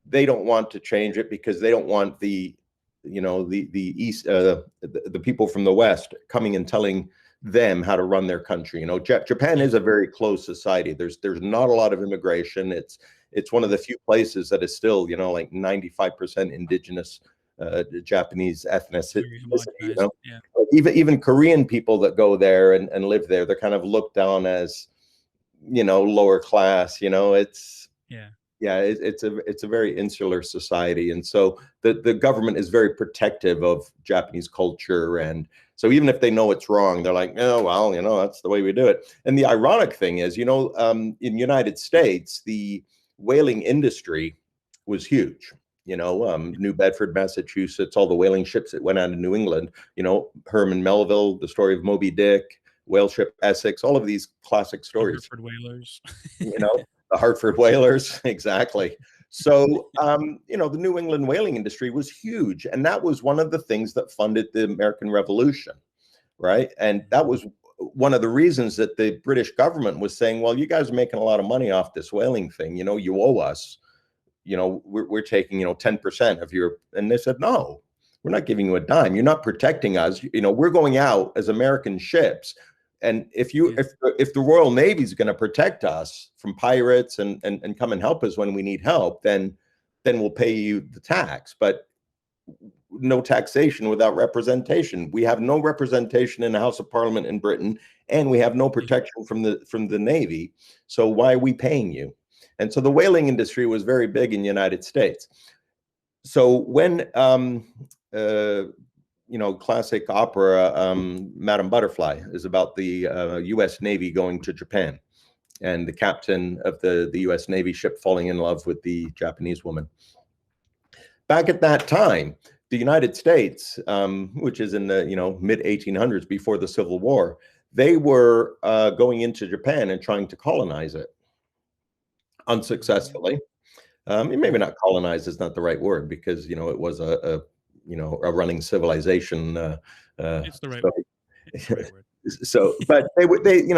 they don't want to change it because they don't want the east, the people from the west coming and telling them how to run their country. Japan Yeah. is a very closed society. There's not a lot of immigration. It's one of the few places that is still, like 95% indigenous Japanese ethnicity. Very You homogenized. know, Yeah. like even Korean people that go there and live there, they're kind of looked down as, lower class. It's Yeah. yeah, it's a very insular society, and so the government is very protective of Japanese culture, and so even if they know it's wrong, they're like, oh well, that's the way we do it. And the ironic thing is, in United States, the whaling industry was huge. New Bedford, Massachusetts, all the whaling ships that went out of New England. Herman Melville, the story of Moby Dick, whale ship Essex, all of these classic The stories. Hartford Whalers. You know, the Hartford Whalers, exactly. So, the New England whaling industry was huge, and that was one of the things that funded the American Revolution, right? And that was one of the reasons that the British government was saying, "Well, you guys are making a lot of money off this whaling thing. You owe us. We're taking 10% of your." And they said, "No, we're not giving you a dime. You're not protecting us. We're going out as American ships." And if you Yeah. if the Royal Navy is going to protect us from pirates and come and help us when we need help, then we'll pay you the tax. But no taxation without representation. We have no representation in the House of Parliament in Britain, and we have no Yeah. protection from the Navy. So why are we paying you? And so the whaling industry was very big in the United States. So when uh, classic opera, Madame Butterfly, is about the U.S. Navy going to Japan and the captain of the U.S. Navy ship falling in love with the Japanese woman. Back at that time, the United States, which is in the mid 1800s, before the Civil War, they were going into Japan and trying to colonize it unsuccessfully. Maybe not colonize is not the right word, because it was a running civilization. It's the right. So, It's the right word. but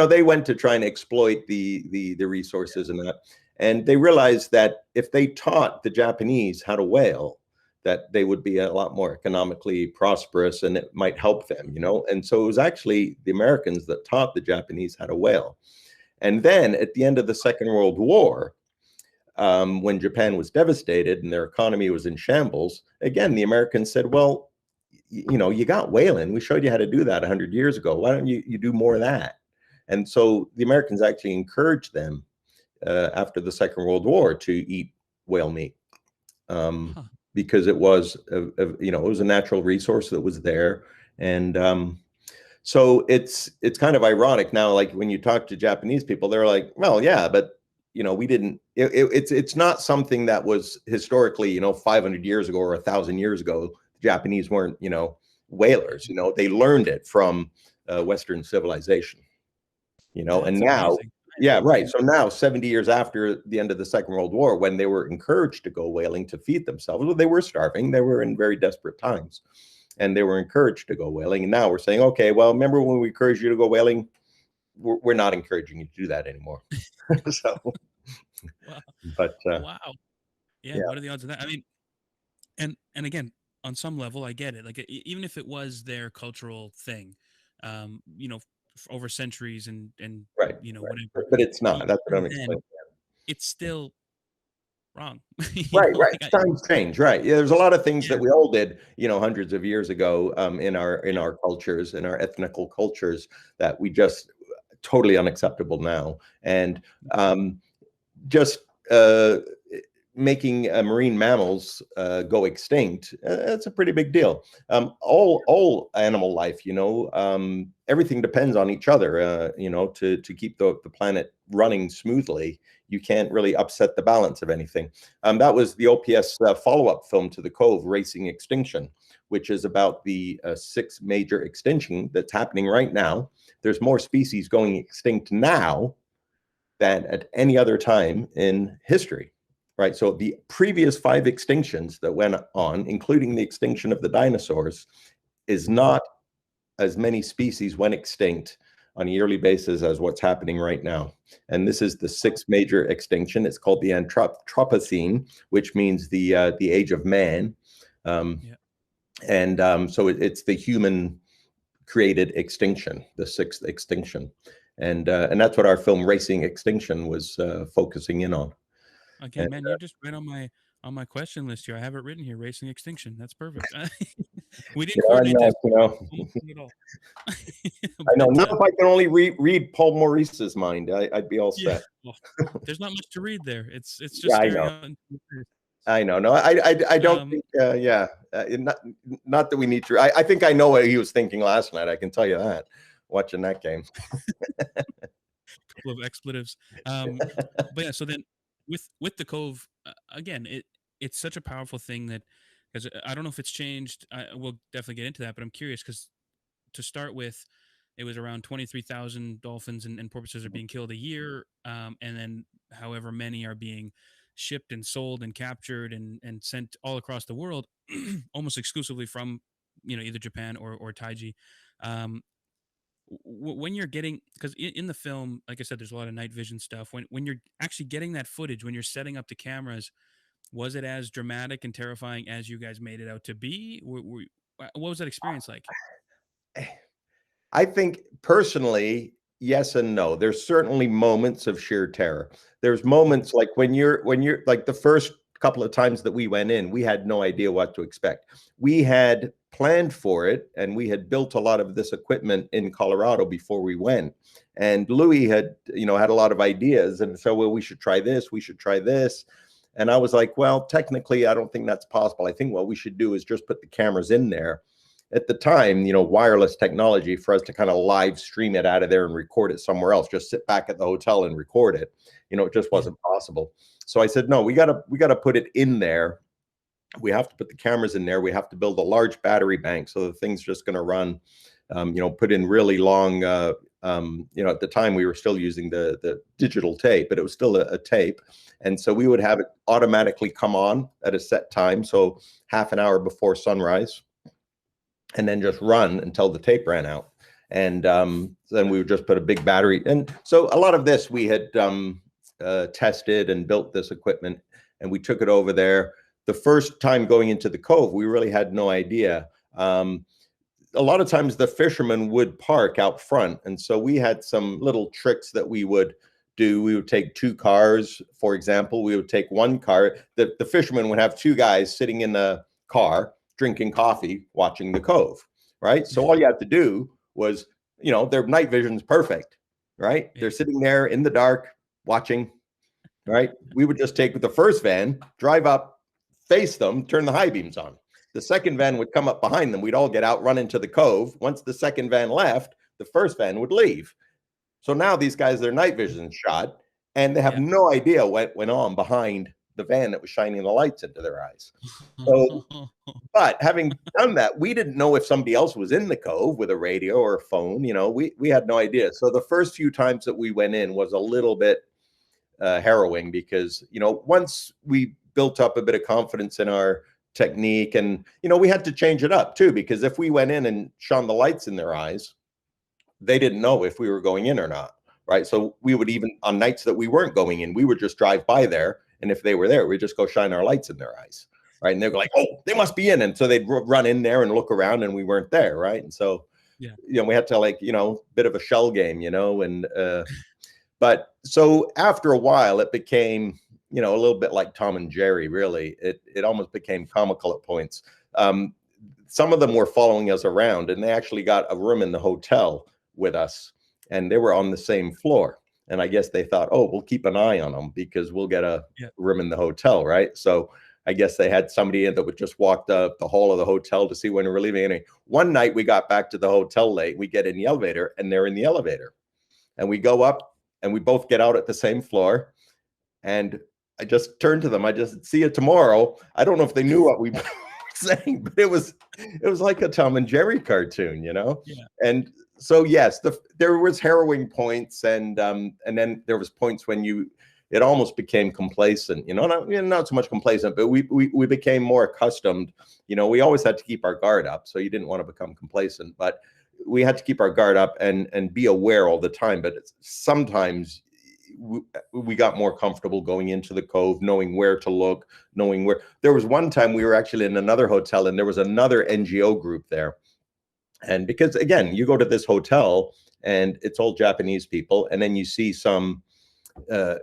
they went to try and exploit the resources and that, and they realized that if they taught the Japanese how to whale, that they would be a lot more economically prosperous, and it might help them. And so it was actually the Americans that taught the Japanese how to whale. And then at the end of the Second World War, when Japan was devastated and their economy was in shambles, again, the Americans said, well, you got whaling. We showed you how to do that 100 years ago. Why don't you do more of that? And so the Americans actually encouraged them after the Second World War to eat whale meat, Huh. because it was it was a natural resource that was there. And so it's kind of ironic now, like when you talk to Japanese people, they're like, well, yeah, but we didn't. It's not something that was historically, 500 years ago or 1,000 years ago. The Japanese weren't, whalers. They learned it from Western civilization. And That's now, amazing. yeah, right. So now, 70 years after the end of the Second World War, when they were encouraged to go whaling to feed themselves, well, they were starving. They were in very desperate times, and they were encouraged to go whaling. And now we're saying, okay, well, remember when we encouraged you to go whaling? We're not encouraging you to do that anymore. So, Wow. but Wow. Yeah. yeah, What are the odds of that? I mean, and again, on some level, I get it. Like even if it was their cultural thing, over centuries and right, right. whatever. But it's not. That's what I'm Even then, explaining. it's still wrong. Right, right. Like Times change, right? Yeah, there's a lot of things yeah, that we all did, hundreds of years ago, in our cultures, in our ethnical cultures, that we just totally unacceptable now, and just making marine mammals go extinct. That's a pretty big deal. All animal life, everything depends on each other. To keep the planet running smoothly. You can't really upset the balance of anything. That was the OPS follow-up film to the Cove, Racing Extinction, which is about the 6 major extinction that's happening right now. There's more species going extinct now than at any other time in history, right? So the previous 5 extinctions that went on, including the extinction of the dinosaurs, is not as many species went extinct on a yearly basis as what's happening right now. And this is the 6th major extinction. It's called the Anthropocene, which means the age of man. yeah. And so it's the human created extinction, the 6th extinction. And that's what our film Racing Extinction was focusing in on. Again, And man, you're just right on my question list here. I have it written here, Racing Extinction. That's perfect. We didn't I coordinate know, this almost at all. I know. But Now, if I can only read Paul Maurice's mind, I'd be all yeah, set. well, there's not much to read there. It's just Yeah, I staring know. out into the earth. I know. No, I don't Um, think. Yeah, not that we need to. I think I know what he was thinking last night. I can tell you that, watching that game. couple of expletives. But yeah, so then with the Cove again, it's such a powerful thing that because I don't know if it's changed. We'll definitely get into that, but I'm curious because to start with, it was around 23,000 dolphins and porpoises are being killed a year, and then however many are being shipped and sold and captured and sent all across the world, almost exclusively from either Japan or Taiji. Um, when you're getting because in the film, like I said, there's a lot of night vision stuff. When you're actually getting that footage, when you're setting up the cameras, was it as dramatic and terrifying as you guys made it out to be? What was that experience like? I think personally, yes and no. There's certainly moments of sheer terror. There's moments like when you're like the first couple of times that we went in, we had no idea what to expect. We had planned for it and we had built a lot of this equipment in Colorado before we went. And Louis had a lot of ideas and so, well, we should try this, we should try this. And I was like, well, technically, I don't think that's possible. I think what we should do is just put the cameras in there. At the time, wireless technology for us to kind of live stream it out of there and record it somewhere else, just sit back at the hotel and record it. It just Yeah. wasn't possible. So I said, no, we gotta put it in there. We have to put the cameras in there. We have to build a large battery bank so the thing's just going to run. Put in really long. At the time we were still using the digital tape, but it was still a tape, and so we would have it automatically come on at a set time, so half an hour before sunrise, and then just run until the tape ran out. And then we would just put a big battery. And so a lot of this we had tested and built this equipment, and we took it over there. The first time going into the Cove, we really had no idea. A lot of times the fishermen would park out front. And so we had some little tricks that we would do. We would take 2 cars, for example. We would take 1 car. The fishermen would have 2 guys sitting in the car drinking coffee, watching the Cove, right? So all you had to do was, their night vision's perfect, right? Yeah. They're sitting there in the dark watching, right? We would just take the first van, drive up, face them, turn the high beams on. The second van would come up behind them. We'd all get out, run into the Cove. Once the second van left, the first van would leave. So now these guys, their night vision's shot, and they have no idea what went on behind the van that was shining the lights into their eyes. So, but having done that, we didn't know if somebody else was in the Cove with a radio or a phone. We had no idea. So the first few times that we went in was a little bit harrowing because, once we built up a bit of confidence in our technique, and, we had to change it up too, because if we went in and shone the lights in their eyes, they didn't know if we were going in or not. Right. So we would, even on nights that we weren't going in, we would just drive by there. And if they were there, we'd just go shine our lights in their eyes. Right. And they'd go like, oh, they must be in. And so they'd run in there and look around and we weren't there. Right. And so, we had to bit of a shell game, but so after a while it became, a little bit like Tom and Jerry, really. It almost became comical at points. Some of them were following us around, and they actually got a room in the hotel with us, and they were on the same floor. And I guess they thought, oh, we'll keep an eye on them because we'll get a room in the hotel, right? So I guess they had somebody in that would just walk the hall of the hotel to see when we were leaving. Anyway, one night we got back to the hotel late. We get in the elevator, and they're in the elevator. And we go up, and we both get out at the same floor. And I just turned to them. I just, see you tomorrow. I don't know if they knew what we were saying, but it was like a Tom and Jerry cartoon, Yeah. And so, yes, there was harrowing points, and then there was points when it almost became complacent, not so much complacent, but we became more accustomed. We always had to keep our guard up, so you didn't want to become complacent, but we had to keep our guard up and be aware all the time. But sometimes we got more comfortable going into the Cove, knowing where to look, knowing where. There was one time we were actually in another hotel, and there was another NGO group there. And because, again, you go to this hotel and it's all Japanese people, and then you see some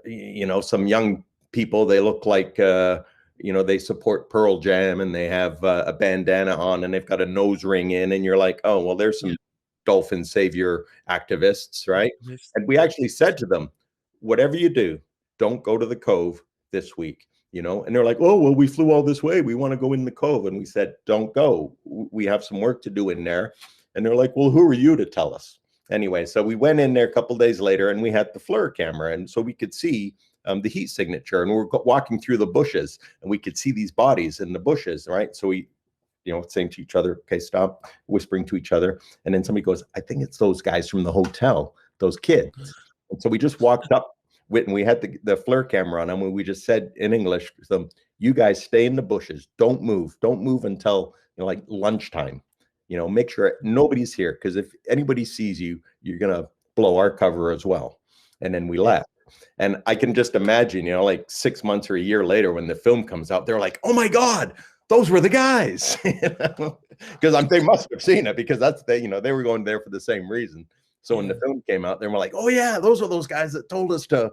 young people. They look like, they support Pearl Jam, and they have a bandana on, and they've got a nose ring in, and you're like, oh, well, there's some dolphin savior activists, right? And we actually said to them, whatever you do, don't go to the Cove this week. And they're like, oh, well, we flew all this way. We want to go in the Cove. And we said, don't go. We have some work to do in there. And they're like, well, who are you to tell us? Anyway, so we went in there a couple of days later, and we had the FLIR camera. And so we could see the heat signature, and we were walking through the bushes, and we could see these bodies in the bushes, right? So we, saying to each other, okay, stop, whispering to each other. And then somebody goes, I think it's those guys from the hotel, those kids. And so we just walked up and we had the FLIR camera on them, and we just said in English to them, you guys stay in the bushes. Don't move until like lunchtime. Make sure nobody's here, because if anybody sees you, you're gonna blow our cover as well. And then we left. And I can just imagine, like 6 months or a year later, when the film comes out, they're like, oh my God, those were the guys. Because they must have seen it, because they were going there for the same reason. So when the film came out, they were like, oh yeah, those are those guys that told us to,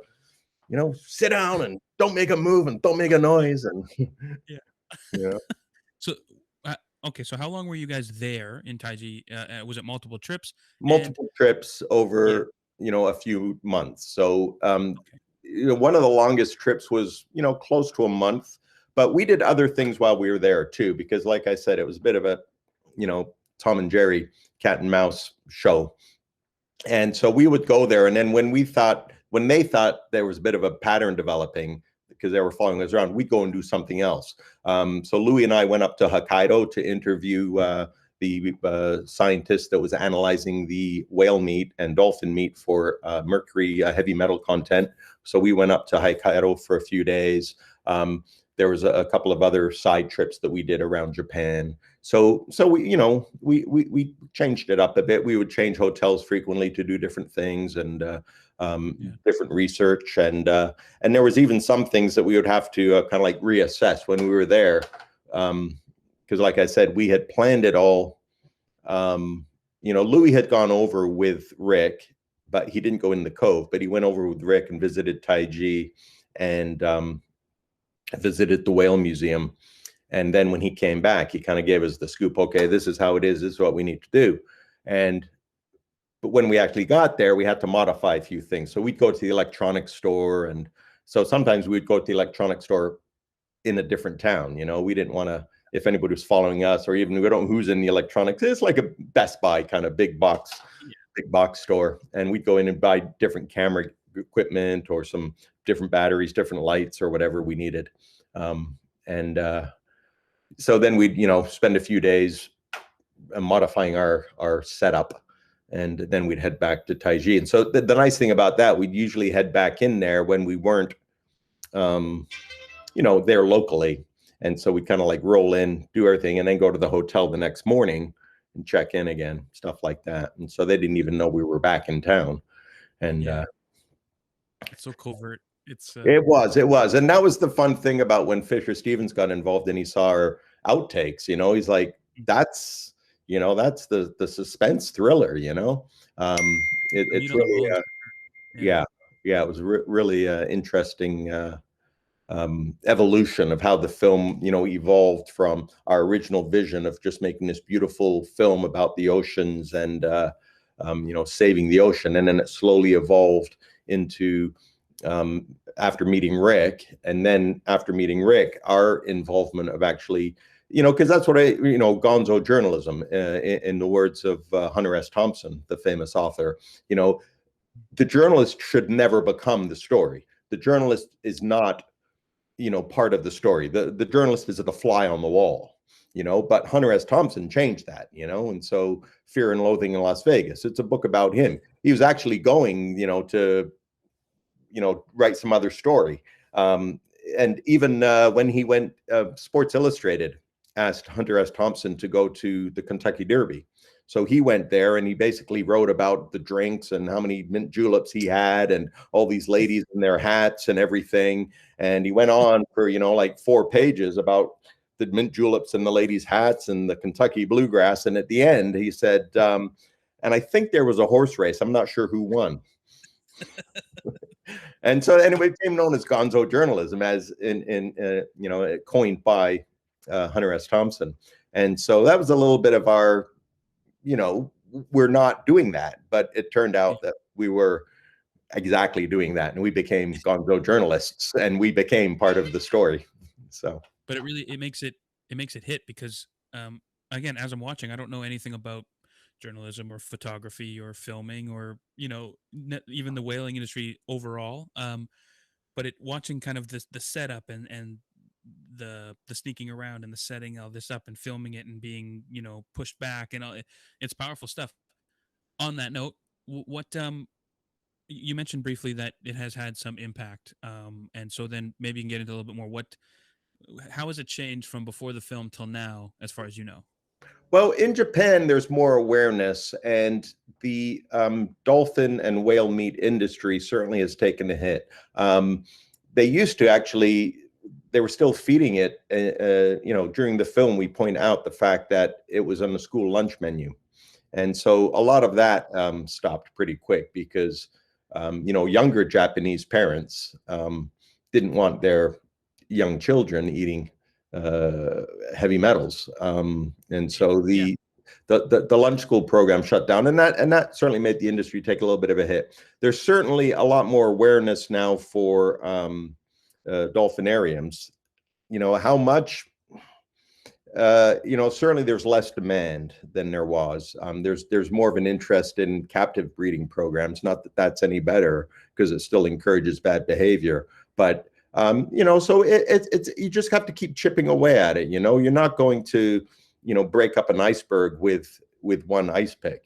sit down and don't make a move and don't make a noise. And So okay, so how long were you guys there in Taiji? Was it multiple trips? Multiple trips over a few months. So one of the longest trips was close to a month, but we did other things while we were there too, because like I said, it was a bit of a Tom and Jerry cat and mouse show. And so we would go there, and then when they thought there was a bit of a pattern developing, because they were following us around, we'd go and do something else. So Louis and I went up to Hokkaido to interview the scientist that was analyzing the whale meat and dolphin meat for mercury heavy metal content. So we went up to Hokkaido for a few days. There was a couple of other side trips that we did around Japan. So we changed it up a bit. We would change hotels frequently to do different things and different research. And there was even some things that we would have to kind of like reassess when we were there. Because like I said, we had planned it all. Louis had gone over with Rick, but he didn't go in the Cove, but he went over with Rick and visited Taiji and visited the whale museum. And then when he came back, he kind of gave us the scoop. Okay, this is how it is. This is what we need to do. But when we actually got there, we had to modify a few things. So we'd go to the electronics store. And so sometimes we'd go to the electronics store in a different town. We didn't want to, if anybody was following us, or even we don't know who's in the electronics, it's like a Best Buy kind of big box store. And we'd go in and buy different camera equipment or some different batteries, different lights, or whatever we needed. So then we'd, spend a few days modifying our setup, and then we'd head back to Taiji. And so the nice thing about that, we'd usually head back in there when we weren't, there locally. And so we kind of like roll in, do everything, and then go to the hotel the next morning and check in again, stuff like that. And so they didn't even know we were back in town. And it's so covert. It was. And that was the fun thing about when Fisher Stevens got involved and he saw our outtakes, he's like, that's the suspense thriller, it's really, it was really interesting evolution of how the film, evolved from our original vision of just making this beautiful film about the oceans and, saving the ocean. And then it slowly evolved into, after meeting Rick, and then after meeting Rick, our involvement of actually, because that's what gonzo journalism, in the words of Hunter S. Thompson, the famous author, the journalist should never become the story. The journalist is not, part of the story. The journalist is the fly on the wall, but Hunter S. Thompson changed that, and so Fear and Loathing in Las Vegas, it's a book about him. He was actually going, to, write some other story. And even when he went, Sports Illustrated asked Hunter S. Thompson to go to the Kentucky Derby. So he went there and he basically wrote about the drinks and how many mint juleps he had and all these ladies in their hats and everything. And he went on for, like 4 pages about the mint juleps and the ladies' hats and the Kentucky bluegrass. And at the end, he said, and I think there was a horse race. I'm not sure who won. And so anyway, it became known as gonzo journalism, as coined by Hunter S. Thompson. And so that was a little bit of our, we're not doing that, but it turned out that we were exactly doing that, and we became gonzo journalists, and we became part of the story. So, but it makes it hit because, again, as I'm watching, I don't know anything about journalism or photography or filming or even the whaling industry overall. But watching kind of the setup and the sneaking around and the setting all this up and filming it and being pushed back and all, it's powerful stuff. On that note, what you mentioned briefly that it has had some impact, and so then maybe you can get into a little bit more. How has it changed from before the film till now, as far as you know? Well, in Japan, there's more awareness, and the dolphin and whale meat industry certainly has taken a hit. They used to actually, they were still feeding it. During the film, we point out the fact that it was on the school lunch menu. And so a lot of that stopped pretty quick because, younger Japanese parents didn't want their young children eating heavy metals, and so the lunch school program shut down, and that certainly made the industry take a little bit of a hit. There's certainly a lot more awareness now for dolphinariums. How much? Certainly there's less demand than there was. There's more of an interest in captive breeding programs. Not that that's any better, because it still encourages bad behavior, but so it's you just have to keep chipping away at it. You're not going to, break up an iceberg with one ice pick.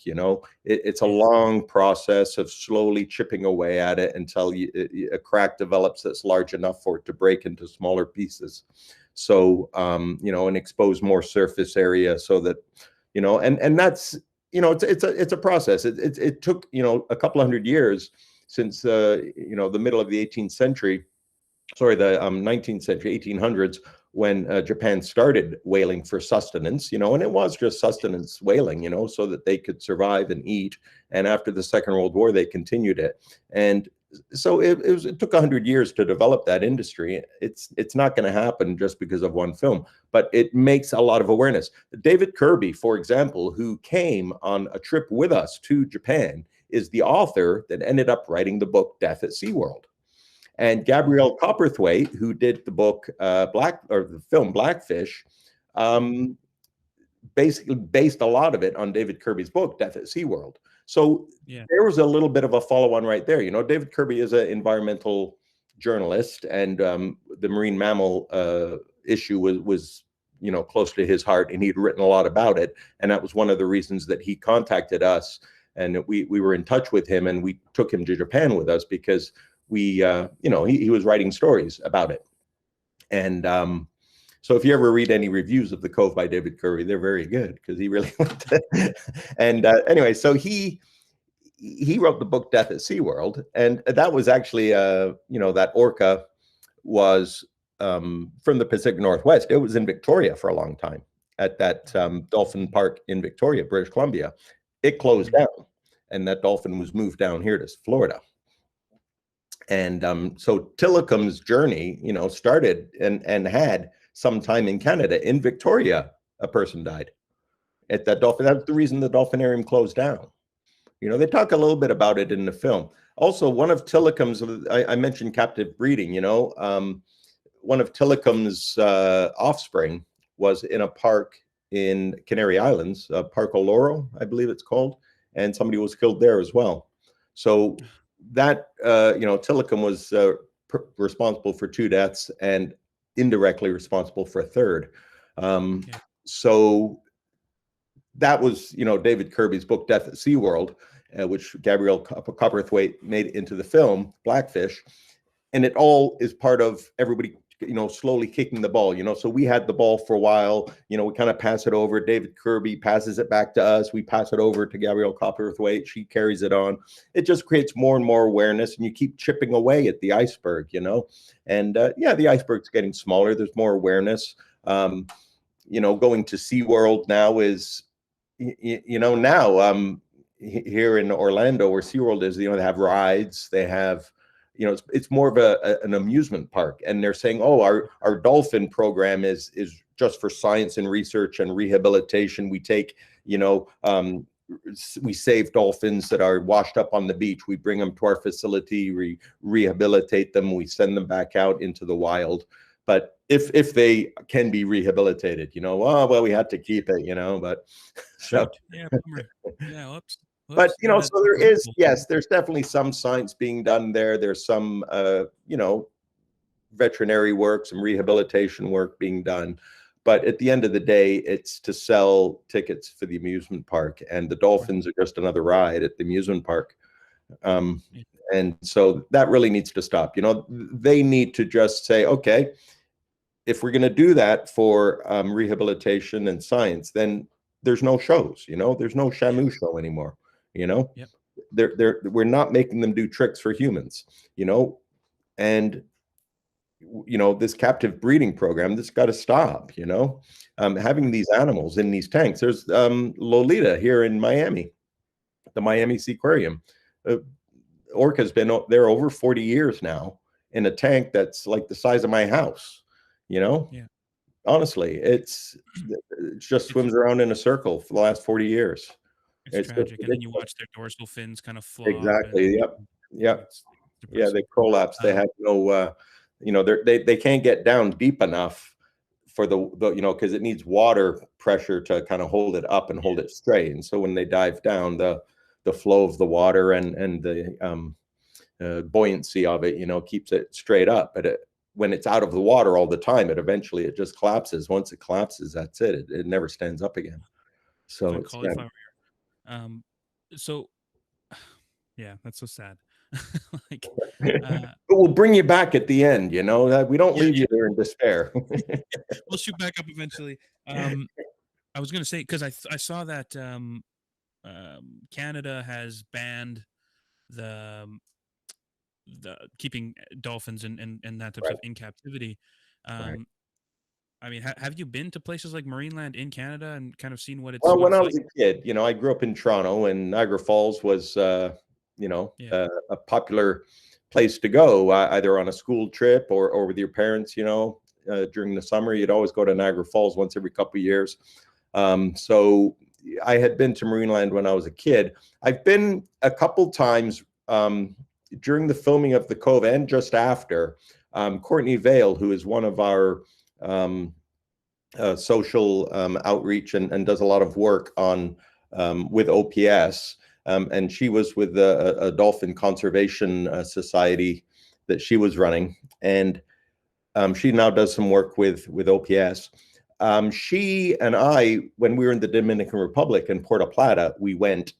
It's a long process of slowly chipping away at it until a crack develops that's large enough for it to break into smaller pieces. So, and expose more surface area so that, and that's, it's a process. It took, a couple hundred years since, the middle of the 18th century, the 19th century, 1800s, when Japan started whaling for sustenance, and it was just sustenance whaling, so that they could survive and eat. And after the Second World War, they continued it. And so it took 100 years to develop that industry. It's not going to happen just because of one film, but it makes a lot of awareness. David Kirby, for example, who came on a trip with us to Japan, is the author that ended up writing the book Death at SeaWorld. And Gabrielle Copperthwaite, who did the book the film Blackfish, basically based a lot of it on David Kirby's book Death at SeaWorld. So there was a little bit of a follow-on right there. David Kirby is an environmental journalist, and the marine mammal issue was close to his heart, and he'd written a lot about it. And that was one of the reasons that he contacted us, and we were in touch with him, and we took him to Japan with us because he was writing stories about it. And so if you ever read any reviews of The Cove by David Kirby, they're very good, because he really went to, and anyway, so he wrote the book Death at SeaWorld, and that was actually that orca was from the Pacific Northwest. It was in Victoria for a long time, at that dolphin park in Victoria, British Columbia. It closed down, and that dolphin was moved down here to Florida. And so Tillicum's journey, started and had some time in Canada. In Victoria, a person died at that dolphin. That's the reason the dolphinarium closed down. They talk a little bit about it in the film. Also, one of Tillicum's, I mentioned captive breeding, one of Tillicum's offspring was in a park in Canary Islands, Park Oloro, I believe it's called, and somebody was killed there as well. So that, Tillicum was responsible for 2 deaths and indirectly responsible for a third. Yeah. So that was, David Kirby's book, Death at SeaWorld, which Gabrielle Copperthwaite made into the film, Blackfish. And it all is part of everybody, slowly kicking the ball, So we had the ball for a while, we kind of pass it over. David Kirby passes it back to us. We pass it over to Gabrielle Copperthwaite. She carries it on. It just creates more and more awareness, and you keep chipping away at the iceberg, And the iceberg's getting smaller. There's more awareness. Going to SeaWorld now is, now here in Orlando where SeaWorld is, they have rides, they have, it's more of an amusement park, and they're saying, oh, our dolphin program is just for science and research and rehabilitation. We take, we save dolphins that are washed up on the beach. We bring them to our facility, rehabilitate them. We send them back out into the wild. But if they can be rehabilitated, oh, well, we had to keep it, but so. Right. Yeah, bummer. Yeah, whoops. But Yeah, so there is, yes, there's definitely some science being done there. There's some veterinary work, some rehabilitation work being done. But at the end of the day, it's to sell tickets for the amusement park, and the dolphins are just another ride at the amusement park. And so that really needs to stop. They need to just say, okay, if we're going to do that for rehabilitation and science, then there's no shows. There's no Shamu show anymore. Yep. We're not making them do tricks for humans. And this captive breeding program, this got to stop. Having these animals in these tanks. There's Lolita here in Miami, the Miami Seaquarium. Orca's been there over 40 years now in a tank that's like the size of my house. Yeah. Honestly, it just swims around in a circle for the last 40 years. It's tragic. And then you watch their dorsal fins kind of flop. Exactly. Yep. Yeah, they prolapse. They have no, they can't get down deep enough for the because it needs water pressure to kind of hold it up and hold it straight. And so when they dive down, the flow of the water and the buoyancy of it, keeps it straight up. But when it's out of the water all the time, it just collapses. Once it collapses, that's it. It never stands up again. So it's cauliflower. So yeah, that's so sad. But we'll bring you back at the end, that we don't leave you there in despair. We'll shoot back up eventually. I was going to say, because I saw that Canada has banned the keeping dolphins and that type of stuff in captivity. I mean, have you been to places like Marineland in Canada and kind of seen what it's well? When I like? was a kid, I grew up in Toronto, and Niagara Falls was, a popular place to go, either on a school trip or with your parents. During the summer, you'd always go to Niagara Falls once every couple of years. So I had been to Marineland when I was a kid. I've been a couple times during the filming of The Cove and just after. Courtney Vale, who is one of our social outreach and does a lot of work on with OPS, and she was with a dolphin conservation society that she was running, and she now does some work with OPS. She and I, when we were in the Dominican Republic in Puerto Plata, we went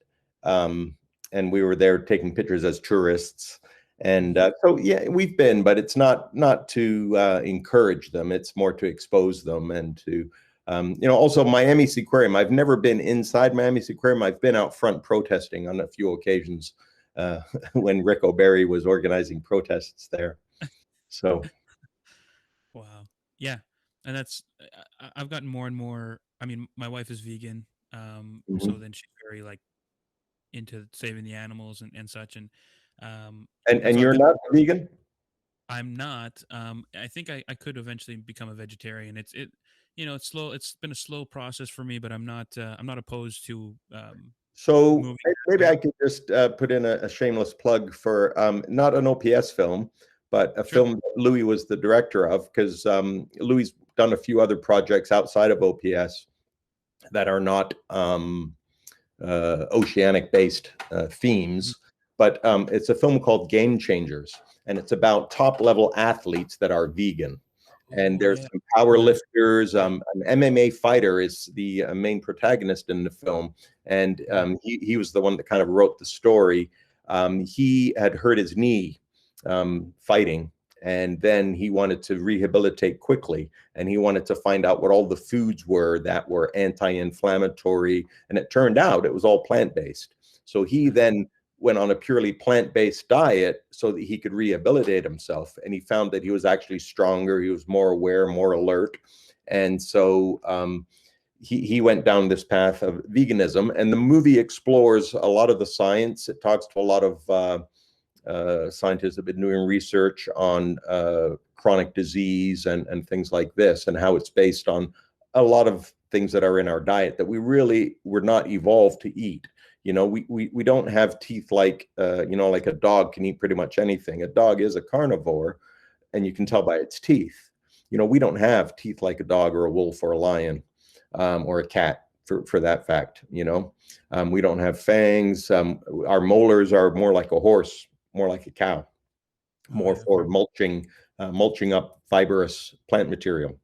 and we were there taking pictures as tourists. And so, yeah, we've been, but it's not to encourage them. It's more to expose them and to, also Miami Seaquarium. I've never been inside Miami Seaquarium. I've been out front protesting on a few occasions when Rick O'Barry was organizing protests there. So. Wow. Yeah. And that's, I've gotten more and more. I mean, my wife is vegan. So then she's very like into saving the animals and such. And And so I've you're been not vegan? I'm not. I think I could eventually become a vegetarian. It's slow. It's been a slow process for me, but I'm not opposed to So moving maybe that I way. could just put in a shameless plug for not an OPS film, but a Sure. film that Louis was the director of, because Louis done a few other projects outside of OPS that are not oceanic based Mhm. themes. But it's a film called Game Changers, and it's about top level athletes that are vegan. And Oh there's yeah. some power That. lifters. Yeah. An MMA fighter is the main protagonist in the film, and Mhm. he was the one that kind of wrote the story. He had hurt his knee fighting, and then he wanted to rehabilitate quickly, and he wanted to find out what all the foods were that were anti-inflammatory, and it turned out it was all plant-based. So he Nice. then went on a purely plant-based diet so that he could rehabilitate himself, and he found that he was actually stronger, he was more aware, more alert. And so he went down this path of veganism, and the movie explores a lot of the science. It talks to a lot of scientists have been doing research on chronic disease and things like this, and how it's based on a lot of things that are in our diet that we really were not evolved to eat. We don't have teeth like like a dog can eat pretty much anything. A dog is a carnivore, and you can tell by its teeth. We don't have teeth like a dog or a wolf or a lion, or a cat for that fact. We don't have fangs. Our molars are more like a horse, more like a cow, Oh more yeah. for mulching up fibrous plant material.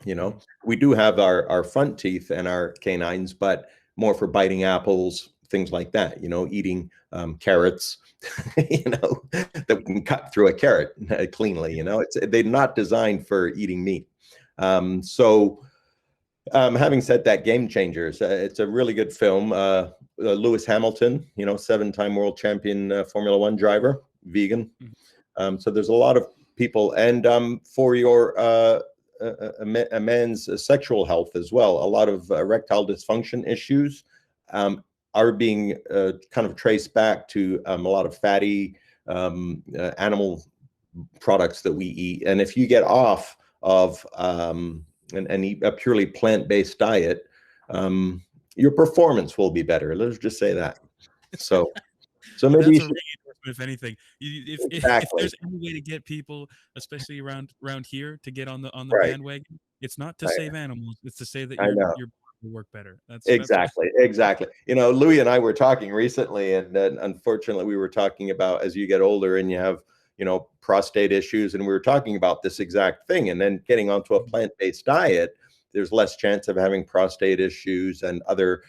You know, Mhm. we do have our front teeth and our canines, but more for biting apples, things like that. Eating carrots, that we can cut through a carrot cleanly. They're not designed for eating meat. So having said that, Game Changers, it's a really good film. Lewis Hamilton, 7-time world champion Formula One driver, vegan. Mhm. So there's a lot of people, and for your a man's sexual health as well, a lot of erectile dysfunction issues are being kind of traced back to a lot of fatty animal products that we eat. And if you get off of and eat a purely plant-based diet, your performance will be better. Let's just say that. So, so Well, maybe you that's a should, ring endorsement, if anything. If exactly, there's any way to get people, especially around here, to get on the right. bandwagon, it's not to I, save animals. It's to say that I know. your body will work better. That's Exactly, exactly. Louis and I were talking recently, and then unfortunately, we were talking about as you get older and you have, prostate issues, and we were talking about this exact thing. And then getting onto a plant-based diet, there's less chance of having prostate issues and other,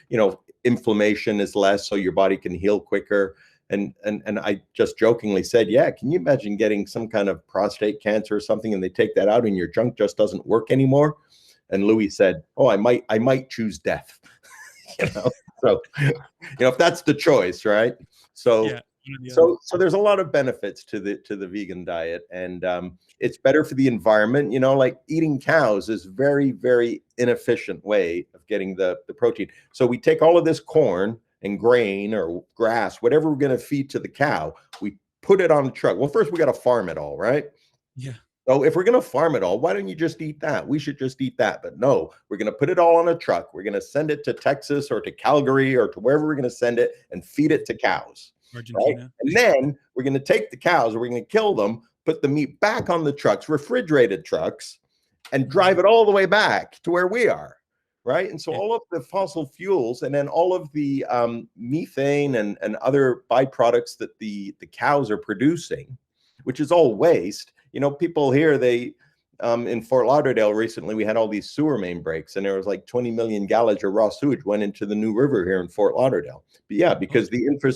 inflammation is less, so your body can heal quicker. And I just jokingly said, yeah, can you imagine getting some kind of prostate cancer or something, and they take that out, and your junk just doesn't work anymore? And Louis said, "Oh, I might choose death." you know so if that's the choice, right? so yeah, one or the other. so there's a lot of benefits to the vegan diet, and it's better for the environment. Like eating cows is very, very inefficient way of getting the protein. So we take all of this corn and grain or grass, whatever we're going to feed to the cow, we put it on the truck. Well, first we got to farm it all, right? Yeah, So if we're going to farm it all, why don't you just eat that? We should just eat that. But no, we're going to put it all on a truck. We're going to send it to Texas or to Calgary or to wherever we're going to send it and feed it to cows, right? Argentina. And then we're going to take the cows, we're going to kill them, put the meat back on the trucks, refrigerated trucks, and drive it all the way back to where we are, right? And so Yeah, all of the fossil fuels and then all of the methane and other byproducts that the cows are producing, which is all waste. People here, they in Fort Lauderdale recently, we had all these sewer main breaks, and there was like 20 million gallons of raw sewage went into the New River here in Fort Lauderdale. But yeah, oh, because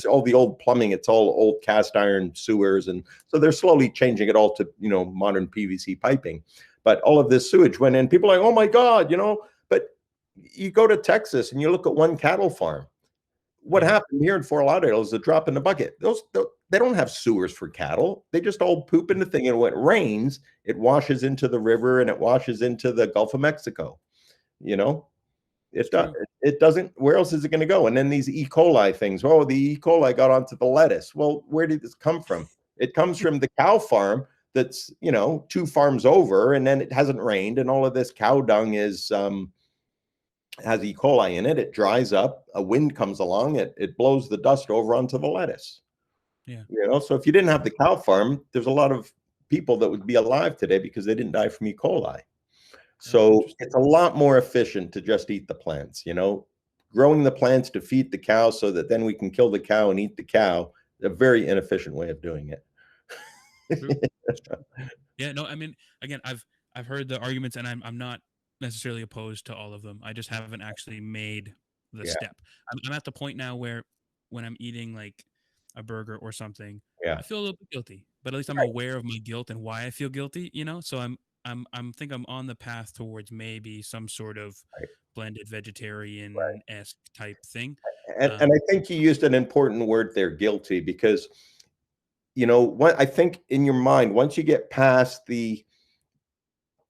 all the old plumbing, it's all old cast iron sewers, and so they're slowly changing it all to modern PVC piping. But all of this sewage went in. People are like, oh my God, But you go to Texas and you look at one cattle farm. What yeah. happened here in Fort Lauderdale is a drop in the bucket. They don't have sewers for cattle. They just all poop in the thing, and when it rains, it washes into the river and it washes into the Gulf of Mexico. You know, It doesn't. Where else is it going to go? And then these E. coli things. Oh, the E. coli got onto the lettuce. Well, where did this come from? It comes from the cow farm that's 2 farms over, and then it hasn't rained, and all of this cow dung is has E. coli in it. It dries up. A wind comes along. It blows the dust over onto the lettuce. Yeah. So if you didn't have the cow farm, there's a lot of people that would be alive today because they didn't die from E. coli. So it's a lot more efficient to just eat the plants, growing the plants to feed the cow so that then we can kill the cow and eat the cow. A very inefficient way of doing it. Yeah, no, I mean, again, I've heard the arguments, and I'm not necessarily opposed to all of them. I just haven't actually made the step. I'm at the point now where when I'm eating like a burger or something, I feel a little bit guilty, but at least I'm aware of my guilt and why I feel guilty, so I'm think I'm on the path towards maybe some sort of blended vegetarian-esque type thing. And I think you used an important word there, guilty, because what I think in your mind, once you get past the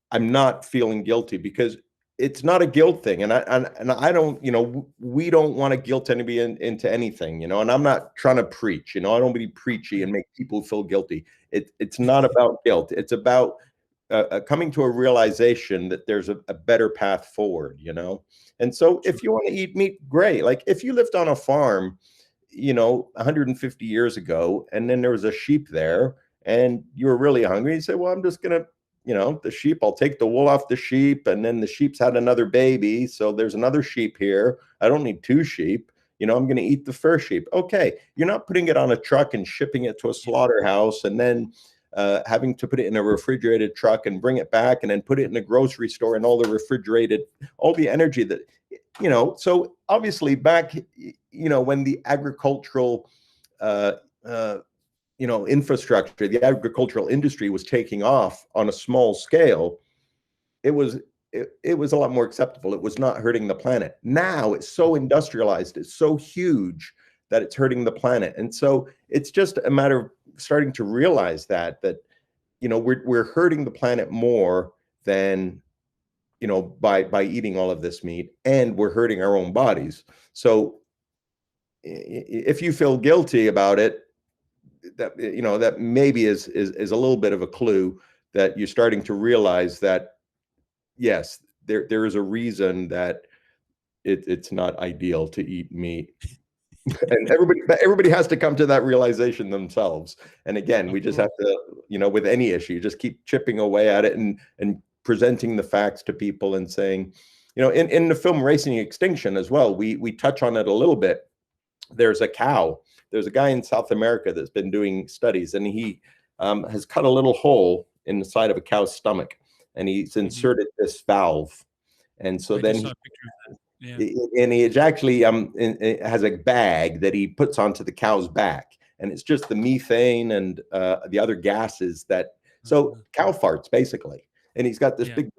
I'm not feeling guilty, because it's not a guilt thing, and I don't, we don't want to guilt anybody into anything, and I'm not trying to preach, I don't be preachy and make people feel guilty. It's not about guilt. It's about coming to a realization that there's a better path forward, and so if you want to eat meat, great. Like if you lived on a farm 150 years ago, and then there was a sheep there and you were really hungry, you say, well, I'm just gonna the sheep, I'll take the wool off the sheep, and then the sheep's had another baby, so there's another sheep here. I don't need 2 sheep. I'm going to eat the first sheep. Okay, you're not putting it on a truck and shipping it to a slaughterhouse, and then having to put it in a refrigerated truck and bring it back, and then put it in a grocery store, and all the energy that So obviously back, when the agricultural infrastructure, the agricultural industry was taking off on a small scale, it was a lot more acceptable. It was not hurting the planet. Now it's so industrialized, it's so huge that it's hurting the planet. And so it's just a matter of starting to realize that we're hurting the planet more than by eating all of this meat, and we're hurting our own bodies. So if you feel guilty about it, that maybe is a little bit of a clue that you're starting to realize that yes, there is a reason that it's not ideal to eat meat. And everybody has to come to that realization themselves. And again, we just have to, with any issue, just keep chipping away at it and presenting the facts to people and saying, in the film Racing Extinction as well, we touch on it a little bit. There's a guy in South America that's been doing studies, and he has cut a little hole in the side of a cow's stomach, and he's inserted this valve. And so then he actually has a bag that he puts onto the cow's back, and it's just the methane and the other gases so cow farts basically. And he's got this big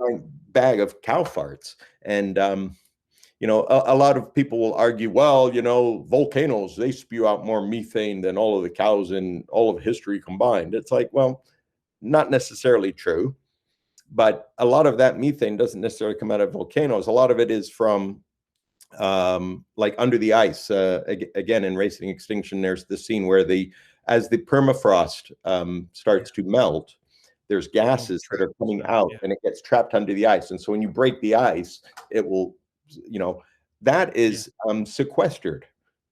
bag of cow farts. And a lot of people will argue, well, volcanoes, they spew out more methane than all of the cows in all of history combined. It's like, well, not necessarily true, but a lot of that methane doesn't necessarily come out of volcanoes. A lot of it is from like under the ice. Again, in Racing Extinction, there's the scene where as the permafrost starts to melt, there's gases that are coming out, and it gets trapped under the ice. And so when you break the ice, it will, that is sequestered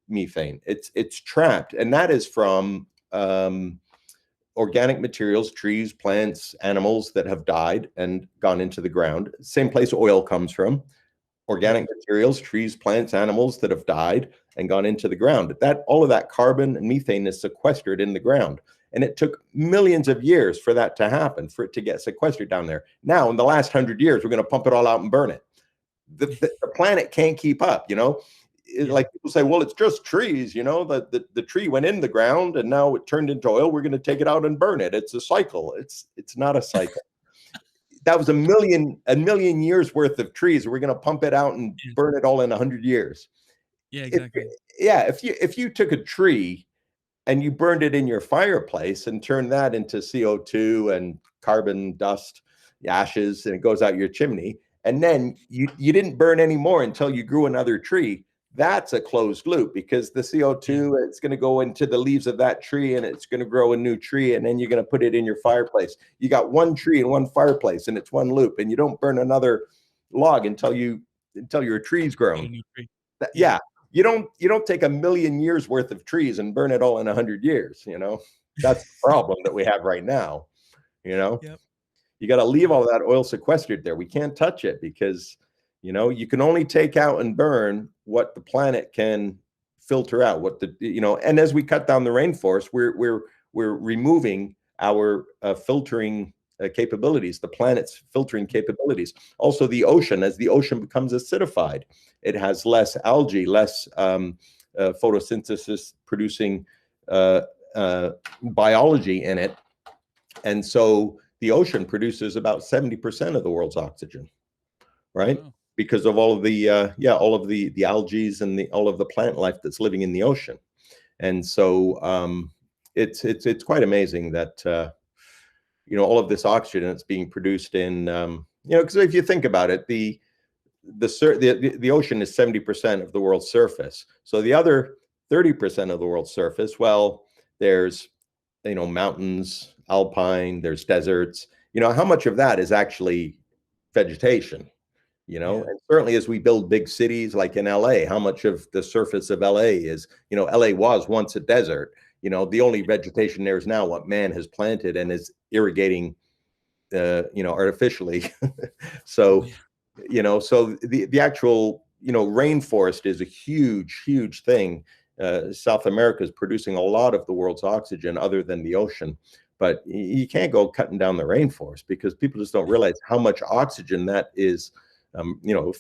methane. It's trapped, and that is from organic materials, trees, plants, animals that have died and gone into the ground. Same place oil comes from. Organic materials, trees, plants, animals that have died and gone into the ground. All of that carbon and methane is sequestered in the ground. And it took millions of years for that to happen, for it to get sequestered down there. Now, in the last 100 years, we're going to pump it all out and burn it. The planet can't keep up, Like people say, well, it's just trees, the tree went in the ground and now it turned into oil. We're going to take it out and burn it. It's a cycle. It's not a cycle. That was a million years worth of trees. We're going to pump it out and burn it all in 100 years. Yeah, exactly. If you took a tree and you burned it in your fireplace and turned that into CO2 and carbon dust, ashes, and it goes out your chimney, and then you didn't burn any more until you grew another tree. That's a closed loop, because the CO2, it's going to go into the leaves of that tree and it's going to grow a new tree, and then you're going to put it in your fireplace. You got one tree and one fireplace, and it's one loop, and you don't burn another log until your tree's grown. Yeah, you don't take 1,000,000 years worth of trees and burn it all in 100 years. That's the problem that we have right now. Yep. You got to leave all that oil sequestered there. We can't touch it, because you can only take out and burn what the planet can filter out. And as we cut down the rainforest, we're removing our filtering capabilities, the planet's filtering capabilities. Also, the ocean, as the ocean becomes acidified, it has less algae, less photosynthesis producing biology in it, and so the ocean produces about 70% of the world's oxygen, right? Wow. Because of all of the algae and all of the plant life that's living in the ocean. And so it's quite amazing that all of this oxygen that's being produced in because if you think about it, the ocean is 70% of the world's surface. So the other 30% of the world's surface, well, there's mountains, alpine, there's deserts. How much of that is actually vegetation? And certainly as we build big cities like in LA, how much of the surface of LA is, LA was once a desert. The only vegetation there is now what man has planted and is irrigating, artificially. So, so the actual, rainforest is a huge, huge thing. South America is producing a lot of the world's oxygen other than the ocean. But you can't go cutting down the rainforest, because people just don't realize how much oxygen that is,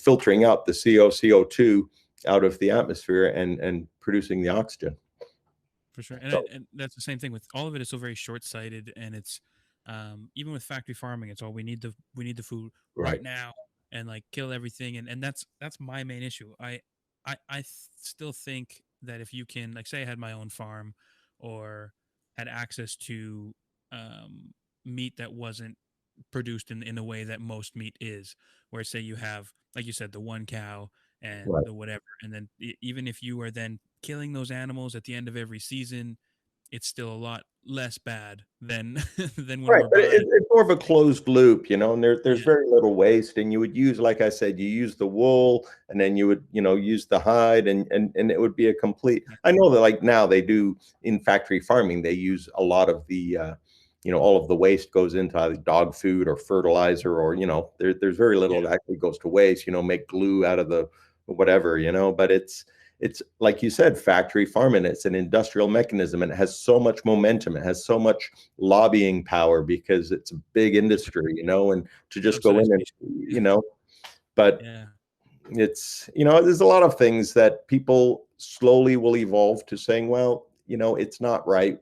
filtering out the CO2 out of the atmosphere and producing the oxygen. For sure. And that's the same thing with all of it. Is so very short-sighted, and it's even with factory farming, it's all we need the food right now, and like kill everything. And that's my main issue. I still think that if you can, like, say I had my own farm or had access to meat that wasn't produced in the way that most meat is, where say you have, like you said, the one cow and the whatever, and then even if you are then killing those animals at the end of every season, it's still a lot less bad than than when we're But buying. it's more of a closed loop, and there's very little waste, and you would use, like I said, you use the wool, and then you would use the hide, and it would be a complete. I know that like now they do in factory farming, they use a lot of the all of the waste goes into either dog food or fertilizer, or there's very little that actually goes to waste. Make glue out of the whatever, but it's like you said, factory farming. It's an industrial mechanism, and it has so much momentum. It has so much lobbying power, because it's a big industry, and to just go in and, but it's, there's a lot of things that people slowly will evolve to saying, well, it's not right.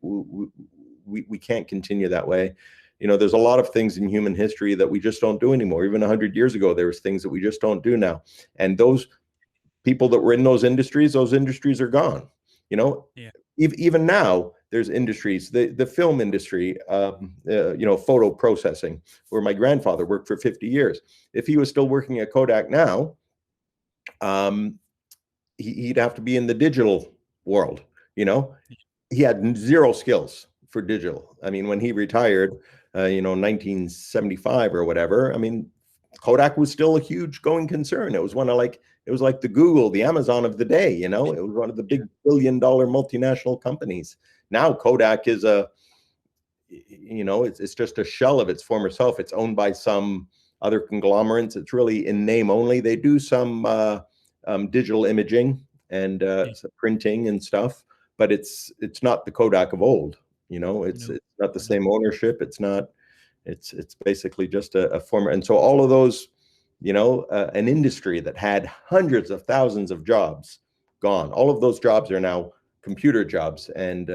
We can't continue that way. There's a lot of things in human history that we just don't do anymore. Even 100 years ago, there was things that we just don't do now. And those people that were in those industries are gone. Even now, there's industries, the film industry, photo processing, where my grandfather worked for 50 years. If he was still working at Kodak now, he'd have to be in the digital world. He had zero skills for digital. I mean, when he retired, 1975 or whatever, I mean, Kodak was still a huge going concern. It was like the Google, the Amazon of the day. It was one of the big billion-dollar multinational companies. Now Kodak is it's just a shell of its former self. It's owned by some other conglomerates. It's really in name only. They do some digital imaging and printing and stuff, but it's not the Kodak of old. It's not the same ownership. It's not. It's basically just a former. And so all of those, an industry that had hundreds of thousands of jobs gone. All of those jobs are now computer jobs and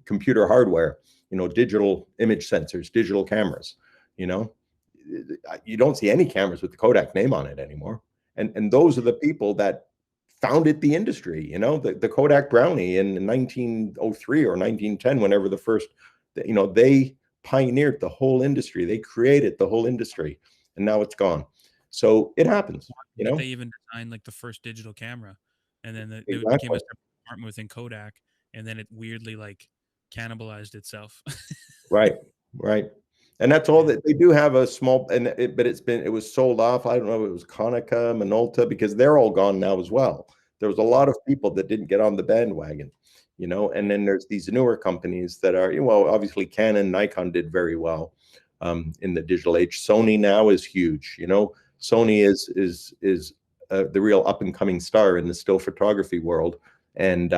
computer hardware. Digital image sensors, digital cameras. You don't see any cameras with the Kodak name on it anymore. And those are the people that founded the industry. The Kodak Brownie in 1903 or 1910, whenever the first, they pioneered the whole industry. They created the whole industry. and now it's gone. So it happens, you That know. they even designed like the first digital camera, and then it became a Exactly. separate department within Kodak, and then it weirdly like cannibalized itself. Right, right. And that's all Yeah. that they do have a small, but it was sold off. I don't know if it was Konica, Minolta, because they're all gone now as well. There was a lot of people that didn't get on the bandwagon, you know, and then there's these newer companies that are, well, obviously Canon, Nikon did very well in the digital age. Sony now is huge, you know. Sony is the real up and coming star in the still photography world, and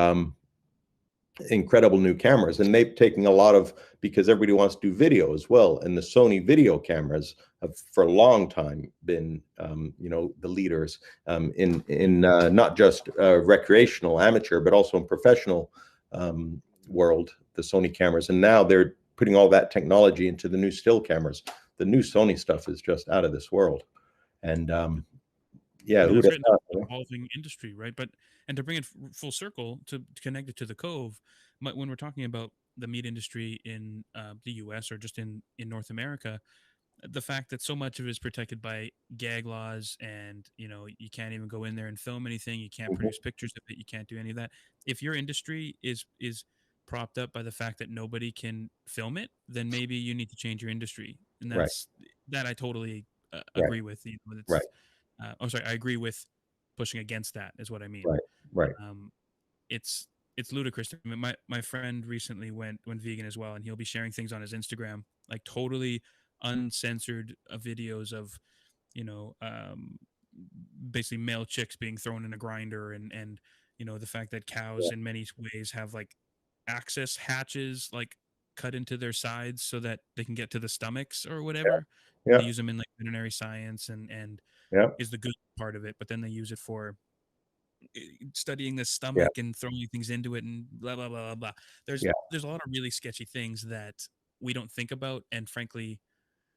incredible new cameras, and they've taken a lot of, because everybody wants to do video as well, and the Sony video cameras have for a long time been you know, the leaders in not just recreational amateur but also in professional world, the Sony cameras. And now they're putting all that technology into the new still cameras. The new Sony stuff is just out of this world. And yeah, Yeah, who would that's have right. thought, That's an evolving industry, right? But and to bring it full circle to connect it to the Cove, when we're talking about the meat industry in the U.S. or just in North America, the fact that so much of it is protected by gag laws, and you can't even go in there and film anything, you can't Mhm. produce pictures of it, you can't do any of that. If your industry is propped up by the fact that nobody can film it, then maybe you need to change your industry, and Right, that I totally right, agree with. right, It's I'm sorry, I agree with pushing against that is what I mean. right, right. um it's ludicrous. I mean, my friend recently went vegan as well, and he'll be sharing things on his Instagram, like totally uncensored videos of you know um basically male chicks being thrown in a grinder, and the fact that Yeah, cows in many ways have like access hatches like cut into their sides so that they can get to the stomachs or whatever, and yeah, they use them in like veterinary science, and yeah, is the good part of it, but then they use it for studying the yeah, stomach and throwing things into it and blah blah blah blah blah. yeah. There's a lot of really sketchy things that we don't think about, and frankly,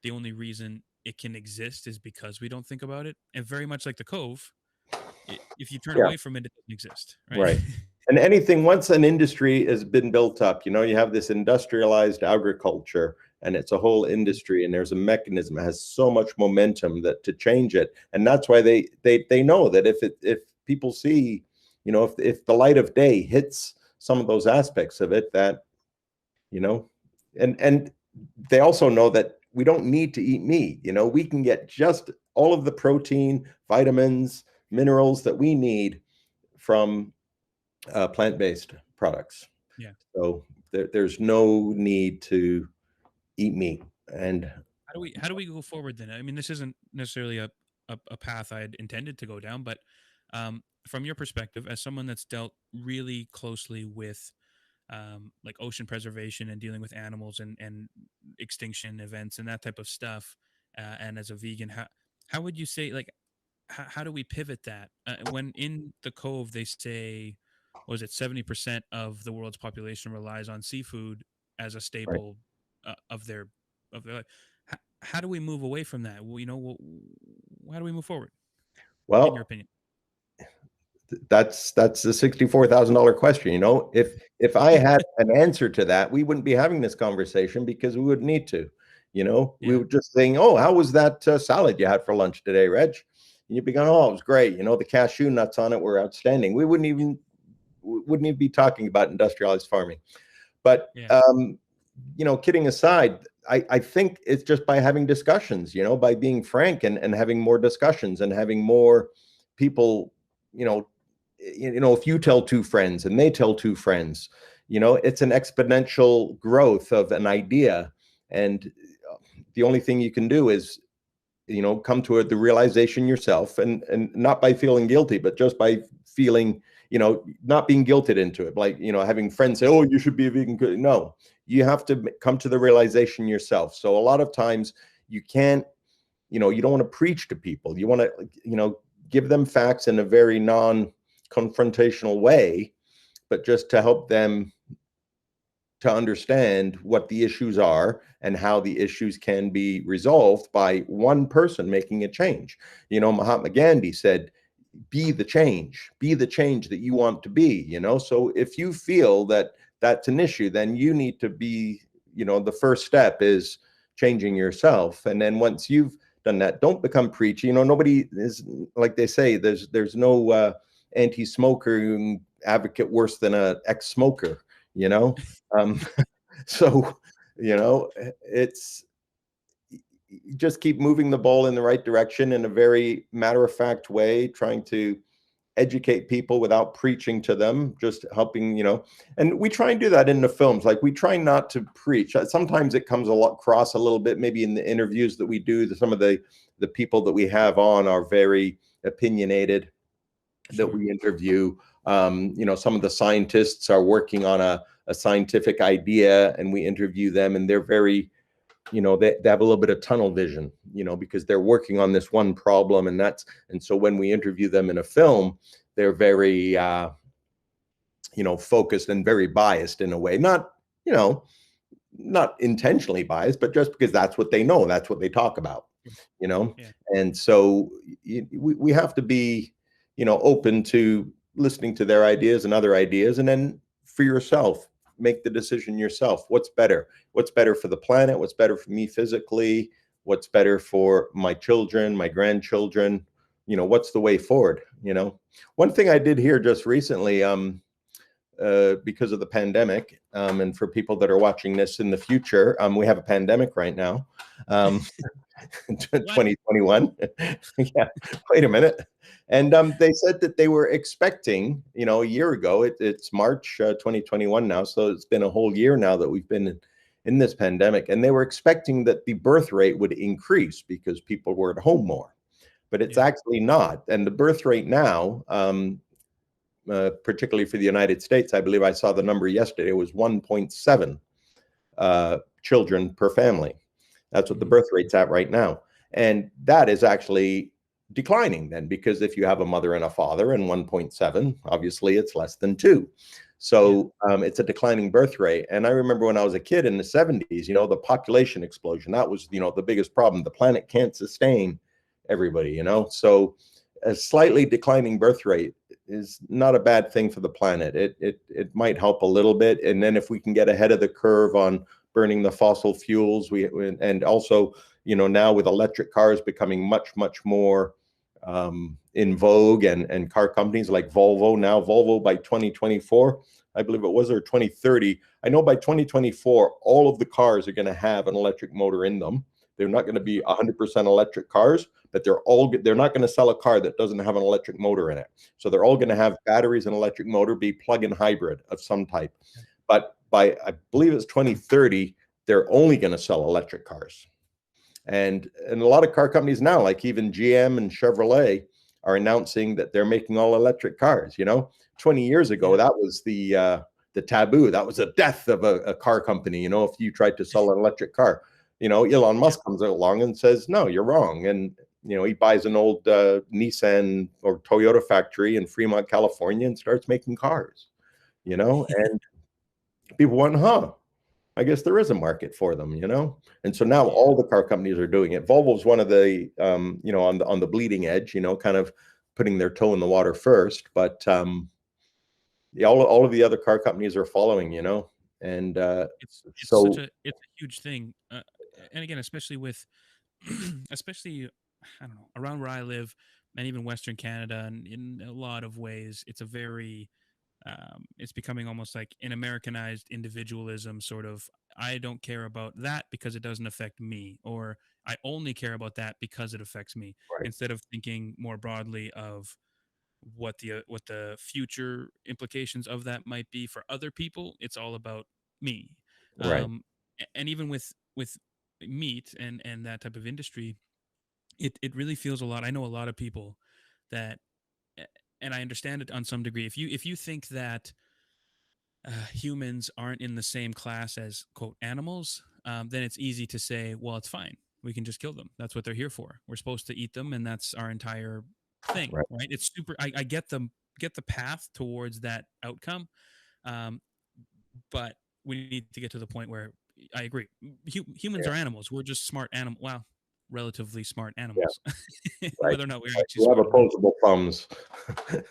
the only reason it can exist is because we don't think about it. And very much like the Cove, if you turn Yeah. away from it, it doesn't exist, right? Right. And anything, once an industry has been built up, you know, you have this industrialized agriculture, and it's a whole industry, and there's a mechanism, it has so much momentum that to change it. And that's why they know that if people see, you know, if the light of day hits some of those aspects of it, that, you know, and they also know that we don't need to eat meat, you know, we can get just all of the protein, vitamins, minerals that we need from plant-based products. Yeah. So there's no need to eat meat. And How do we go forward then? I mean, this isn't necessarily a path I'd intended to go down, but from your perspective, as someone that's dealt really closely with like ocean preservation and dealing with animals and extinction events and that type of stuff, and as a vegan, how would you say, like, how do we pivot that when in the Cove they say, what was it, 70% of the world's population relies on seafood as a right. staple of their life. How do we move away from that? Well, how do we move forward, in your Well, opinion? that's the $64,000 question. You know, if I had an answer to that, we wouldn't be having this conversation because we wouldn't need to. You know, we Yeah. would just saying, "Oh, how was that salad you had for lunch today, Reg?" And you'd be going, "Oh, it was great. You know, the cashew nuts on it were outstanding." We wouldn't even be talking about industrialized farming. But Yeah. you know, kidding aside, I think it's just by having discussions, you know, by being frank and having more discussions and having more people, you know, if you tell two friends and they tell two friends, you know, it's an exponential growth of an idea. And the only thing you can do is, you know, come to the realization yourself, and not by feeling guilty, but just by feeling, you know, not being guilted into it, like, you know, having friends say, oh, you should be a vegan. No, you have to come to the realization yourself. So a lot of times you can't, you know, you don't want to preach to people, you want to, you know, give them facts in a very non-confrontational way, but just to help them to understand what the issues are and how the issues can be resolved by one person making a change. You know, Mahatma Gandhi said, be the change that you want to be, you know. So if you feel that that's an issue, then you need to be, you know, the first step is changing yourself. And then once you've done that. Don't become preachy. Nobody is, like they say, there's no anti-smoker advocate worse than a ex-smoker, um, so it's just keep moving the ball in the right direction in a very matter-of-fact way, trying to educate people without preaching to them, just helping, and we try and do that in the films. Like, we try not to preach. Sometimes it comes across a little bit, maybe in the interviews that we do. Some of the people that we have on are very opinionated, that we interview. Some of the scientists are working on a scientific idea, and we interview them, and they're very, they have a little bit of tunnel vision, because they're working on this one problem, and so when we interview them in a film, they're very, focused and very biased in a way, not intentionally biased, but just because that's what they know, that's what they talk about, Yeah. and so we have to be, open to listening to their ideas and other ideas, and then for yourself, make the decision yourself. What's better for the planet? What's better for me physically? What's better for my children, my grandchildren? What's the way forward? One thing I did hear just recently, because of the pandemic, and for people that are watching this in the future, we have a pandemic right now, 2021. Yeah, wait a minute. And they said that they were expecting, a year ago, it's March 2021 now, so it's been a whole year now that we've been in this pandemic, and they were expecting that the birth rate would increase because people were at home more, but it's actually not. And the birth rate now, particularly for the United States, I believe I saw the number yesterday, was 1.7 children per family. That's what the birth rate's at right now. And that is actually declining then, because if you have a mother and a father and 1.7, obviously it's less than 2. So it's a declining birth rate. And I remember when I was a kid in the 70s, the population explosion, that was, the biggest problem. The planet can't sustain everybody, so a slightly declining birth rate is not a bad thing for the planet. It might help a little bit. And then if we can get ahead of the curve on burning the fossil fuels, and also, now with electric cars becoming much, much more in vogue, and car companies like Volvo by 2024, I believe it was, or 2030. I know by 2024, all of the cars are going to have an electric motor in them. They're not going to be 100% electric cars, but they're not going to sell a car that doesn't have an electric motor in it. So they're all going to have batteries and electric motor, be plug-in hybrid of some type. But by, I believe it's 2030, they're only going to sell electric cars. And a lot of car companies now, like even GM and Chevrolet, are announcing that they're making all electric cars. 20 years ago, that was the taboo. That was the death of a car company. If you tried to sell an electric car, Elon Musk comes along and says, no, you're wrong. And, he buys an old Nissan or Toyota factory in Fremont, California, and starts making cars, and people went, I guess there is a market for them, and so now all the car companies are doing it. Volvo's one of the, on the bleeding edge, kind of putting their toe in the water first, but all of the other car companies are following, and it's so such a huge thing, and again, especially with, especially, I don't know, around where I live, and even Western Canada, and in a lot of ways, it's a very it's becoming almost like an Americanized individualism sort of. I don't care about that because it doesn't affect me, or I only care about that because it affects me, right, instead of thinking more broadly of what the future implications of that might be for other people. It's all about me. right, And even with meat and that type of industry, it really feels a lot. I know a lot of people that, and I understand it on some degree. If you think that humans aren't in the same class as quote animals, then it's easy to say, well, it's fine. We can just kill them. That's what they're here for. We're supposed to eat them, and that's our entire thing, right. right? It's super. I get the path towards that outcome, um, but we need to get to the point where I agree. Humans Yeah, are animals. We're just smart animal. Well, relatively smart yeah, animals, right. whether or not we're Right. actually We have smart or not. opposable thumbs.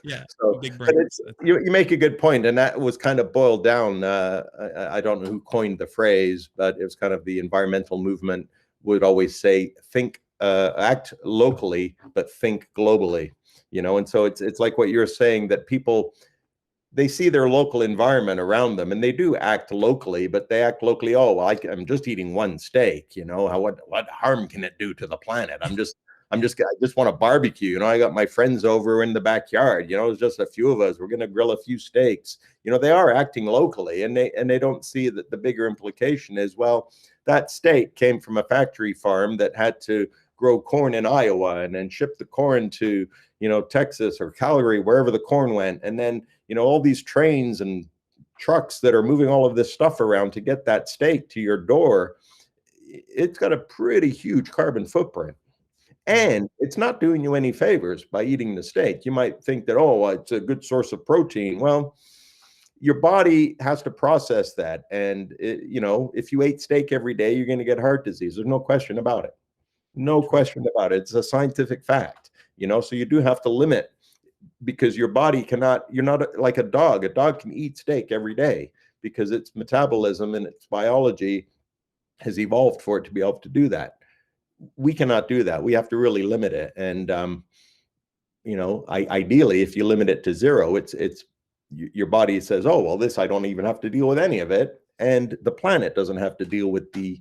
Yeah, So, big but brains. you make a good point, and that was kind of boiled down. I don't know who coined the phrase, but it was kind of the environmental movement would always say, think act locally but think globally, and so it's like what you're saying, that people, they see their local environment around them and they do act locally, but they act locally. Oh, well, I'm just eating one steak. What harm can it do to the planet? I just want to barbecue. I got my friends over in the backyard. It's just a few of us. We're going to grill a few steaks. They are acting locally, and they don't see that the bigger implication is, well, that steak came from a factory farm that had to grow corn in Iowa and then ship the corn to, Texas or Calgary, wherever the corn went. And then, all these trains and trucks that are moving all of this stuff around to get that steak to your door. It's got a pretty huge carbon footprint. And it's not doing you any favors by eating the steak. You might think that, oh, it's a good source of protein. Well, your body has to process that. And, if you ate steak every day, you're going to get heart disease. There's no question about it. No question about it. It's a scientific fact, so you do have to limit, because your body cannot, you're not like a dog. A dog can eat steak every day because its metabolism and its biology has evolved for it to be able to do that. We cannot do that. We have to really limit it. And, ideally, if you limit it to zero, it's your body says, oh, well, this, I don't even have to deal with any of it. And the planet doesn't have to deal with the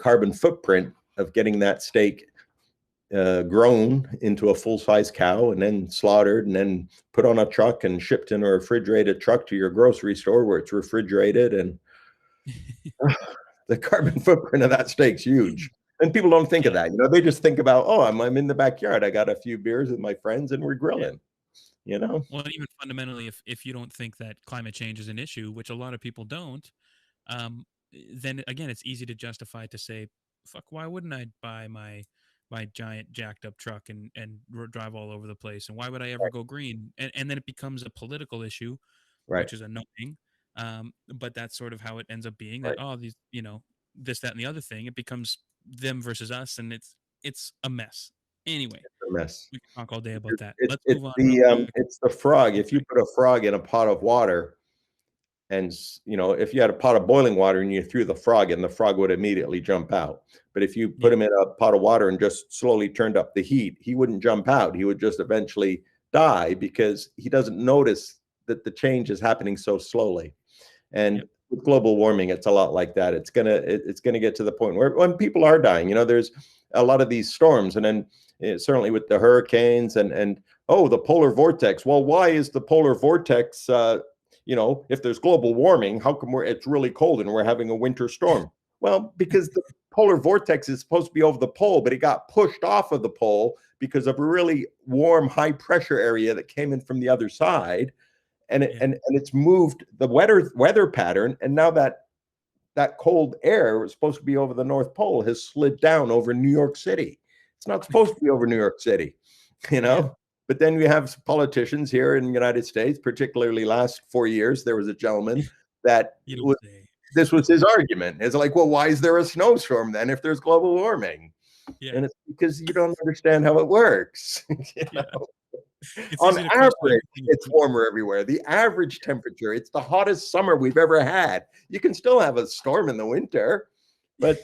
carbon footprint of getting that steak grown into a full-size cow and then slaughtered and then put on a truck and shipped in a refrigerated truck to your grocery store where it's refrigerated. And the carbon footprint of that steak's huge. And people don't think of that. They just think about, oh, I'm in the backyard. I got a few beers with my friends and we're grilling, Well, even fundamentally, if you don't think that climate change is an issue, which a lot of people don't, then again, it's easy to justify to say, fuck, why wouldn't I buy my giant jacked up truck and drive all over the place? And why would I ever go green? And then it becomes a political issue, right? Which is annoying. But that's sort of how it ends up being, that, Right. oh, these, this, that, and the other thing, it becomes them versus us, and it's a mess. Anyway, It's a mess. we can talk all day about that. It's Let's move on real quick. it's the frog. If you put a frog in a pot of water, and if you had a pot of boiling water and you threw the frog in, the frog would immediately jump out. But if you put him in a pot of water and just slowly turned up the heat, he wouldn't jump out. He would just eventually die, because he doesn't notice that the change is happening so slowly. And with global warming, it's a lot like that. It's gonna get to the point where, when people are dying, there's a lot of these storms, and then certainly with the hurricanes and oh, the polar vortex. Well, why is the polar vortex? If there's global warming, how come it's really cold and we're having a winter storm? Well, because the polar vortex is supposed to be over the pole, but it got pushed off of the pole because of a really warm, high pressure area that came in from the other side. And it's moved the weather pattern, and now that cold air was supposed to be over the North Pole has slid down over New York City. It's not supposed to be over New York City, But then we have politicians here in the United States, particularly last 4 years. There was a gentleman that this was his argument. It's like, well, why is there a snowstorm then if there's global warming? Yeah. And it's because you don't understand how it works. On average, it's warmer everywhere. The average temperature, it's the hottest summer we've ever had. You can still have a storm in the winter, but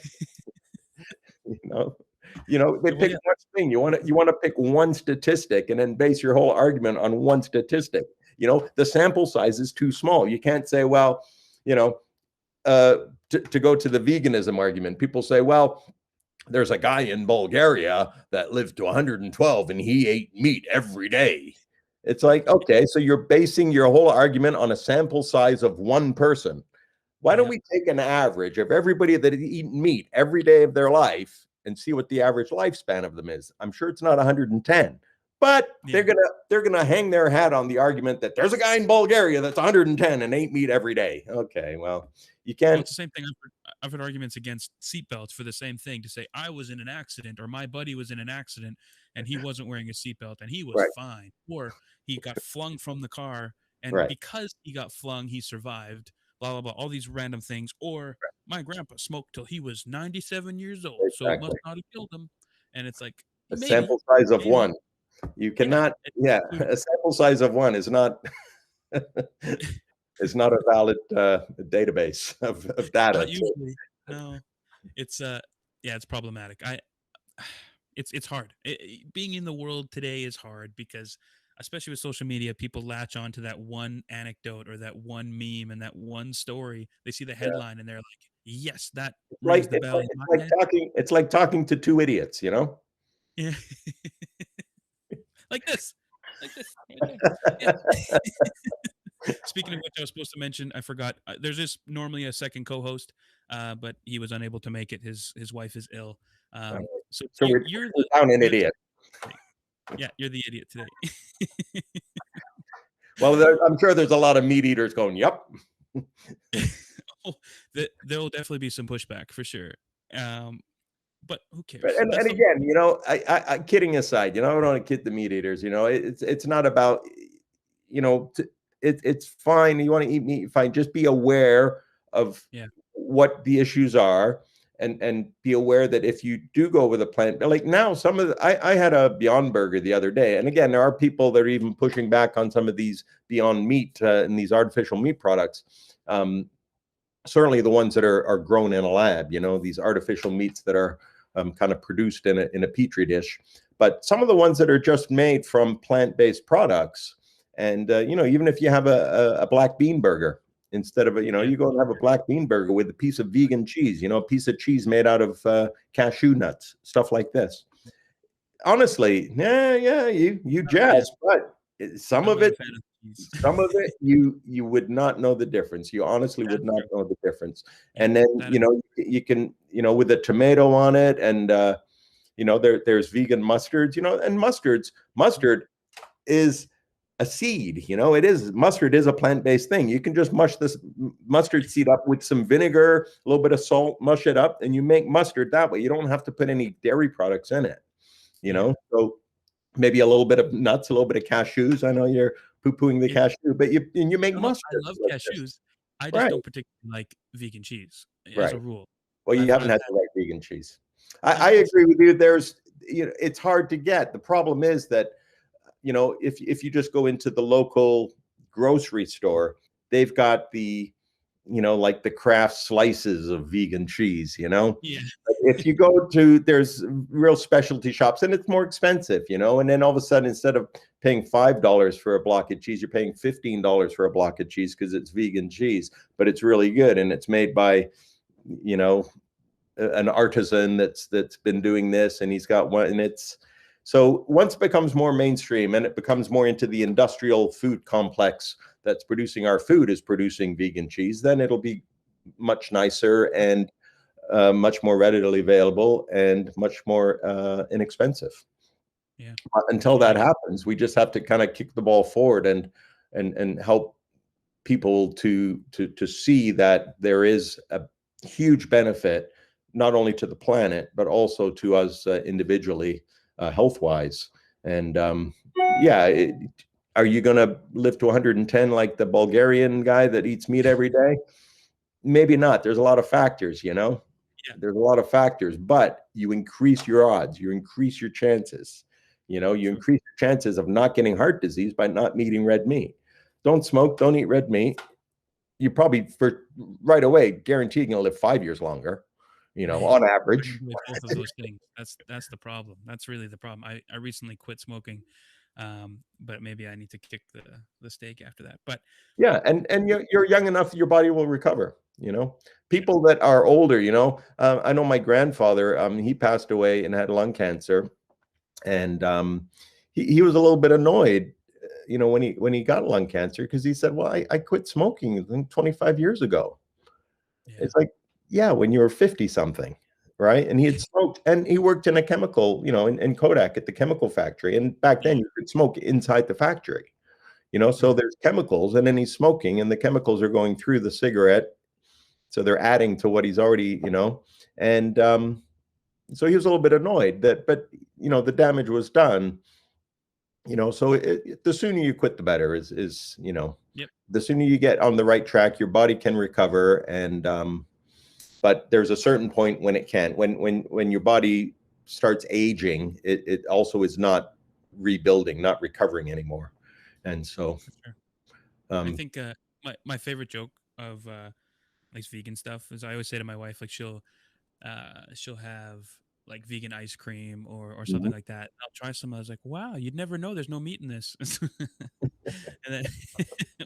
they pick one thing. You want to pick one statistic and then base your whole argument on one statistic. The sample size is too small. You can't say, well, to go to the veganism argument, people say, well, there's a guy in Bulgaria that lived to 112 and he ate meat every day. It's like, okay, so you're basing your whole argument on a sample size of one person. Why don't we take an average of everybody that eat meat every day of their life and see what the average lifespan of them is? I'm sure it's not 110, but they're gonna hang their hat on the argument that there's a guy in Bulgaria that's 110 and ate meat every day. Okay, well, you can't. Well, it's the same thing. I've heard arguments against seatbelts for the same thing, to say I was in an accident, or my buddy was in an accident and he wasn't wearing a seatbelt and he was fine, or he got flung from the car and because he got flung, he survived. Blah blah blah. All these random things. Or my grandpa smoked till he was 97 years old, so it must not have killed him. And it's like a sample size of one. You cannot. A sample size of one is not. It's not a valid database of data. Not usually, no. It's it's problematic. it's hard. Being in the world today is hard because, especially with social media, people latch on to that one anecdote or that one meme and that one story. They see the Yeah. headline and they're like, "Yes, that Like rings the bell in it's my like head." talking to two idiots, you know? Yeah, like this, like this right there. Yeah. Speaking of which, I was supposed to mention, I forgot. There's just normally a second co-host, but he was unable to make it. His wife is ill. So So we're down an you're the idiot. today. Yeah, you're the idiot today. Well, I'm sure there's a lot of meat eaters going, "Yep." Oh, there will definitely be some pushback for sure. Um, but who But cares? That's and the whole again, point. you know, kidding aside, you know, I don't want to kid the meat eaters. You know, it's not about, you know, it's fine. You want to eat meat, fine. Just be aware of Yeah, what the issues are, and be aware that if you do go with a plant, like now, some of I had a Beyond Burger the other day, and again, there are people that are even pushing back on some of these Beyond Meat and these artificial meat products. Um, Certainly the ones that are grown in a lab, you know, these artificial meats that are kind of produced in a petri dish. But some of the ones that are just made from plant-based products, and you know, even if you have a black bean burger instead of a, you know, yeah, you go and have a black bean burger with a piece of vegan cheese, you know, a piece of cheese made out of cashew nuts, stuff like this. Honestly, yeah, you jazz, but some I'm of not it a fan of cheese. you would not know the difference. You honestly would That's not true. know the difference. Yeah, And then, that you know, you can, you know, with a tomato on it, and you know, there's vegan mustards, you know, and mustard is a seed, you know, mustard is a plant-based thing. You can just mush this mustard seed up with some vinegar, a little bit of salt, mush it up, and you make mustard that way. You don't have to put any dairy products in it, you yeah, know. So maybe a little bit of nuts, a little bit of cashews. I know you're poo-pooing the yeah. cashew, but you make No, no, I mustard love like this. cashews. I just Right, don't particularly like vegan cheese as a right. rule. Well, you haven't I've had had the right vegan cheese. I it's agree with you. There's, you know, it's hard to get. The problem is that, you know, if you just go into the local grocery store, they've got the, you know, like the Kraft slices of vegan cheese, you know. yeah, But if you go to, there's real specialty shops, and it's more expensive, you know, and then all of a sudden, instead of paying $5 for a block of cheese, you're paying $15 for a block of cheese because it's vegan cheese, but it's really good and it's made by, you know, an artisan that's been doing this, and he's got one, and it's, so once it becomes more mainstream and it becomes more into the industrial food complex that's producing our food is producing vegan cheese, then it'll be much nicer and much more readily available and much more inexpensive. yeah. But until I that happens, we just have to kind of kick the ball forward and help people to see that there is a huge benefit not only to the planet but also to us individually, health wise. And yeah, are you going to live to 110 like the Bulgarian guy that eats meat every day? Maybe not. There's a lot of factors, you know. yeah, There's a lot of factors, but you increase your odds, you increase your chances. You know, you true. increase your chances of not getting heart disease by not eating red meat. Don't smoke, don't eat red meat. You probably for right away guarantee you're going to live 5 years longer, you know, on Try to average. avoid both of those things. That's the problem. That's really the problem. I recently quit smoking, but maybe I need to kick the steak after that. But Yeah, and you're young enough, your body will recover. You know, yeah, people that are older, you know, I know my grandfather. He passed away and had lung cancer, and he was a little bit annoyed, you know, when he got lung cancer because he said, "Well, I quit smoking 25 years ago." yeah, It's like, yeah, when you were 50 something, right? And he had smoked, and he worked in a chemical, you know, in Kodak at the chemical factory, and back yeah, then you could smoke inside the factory, you know. So yeah, there's chemicals, and then he's smoking, and the chemicals are going through the cigarette, so they're adding to what he's already, you know. And so he was a little bit annoyed that, but you know, the damage was done, you know. So the sooner you quit the better, is you know, yep, the sooner you get on the right track, your body can recover. And but there's a certain point when it can't, when your body starts aging, it also is not rebuilding, not recovering anymore. And so for sure. I um think my favorite joke of like vegan stuff is I always say to my wife, like she'll have like vegan ice cream or something like that. I'll try some. I was like, wow, you'd never know there's no meat in this. And then,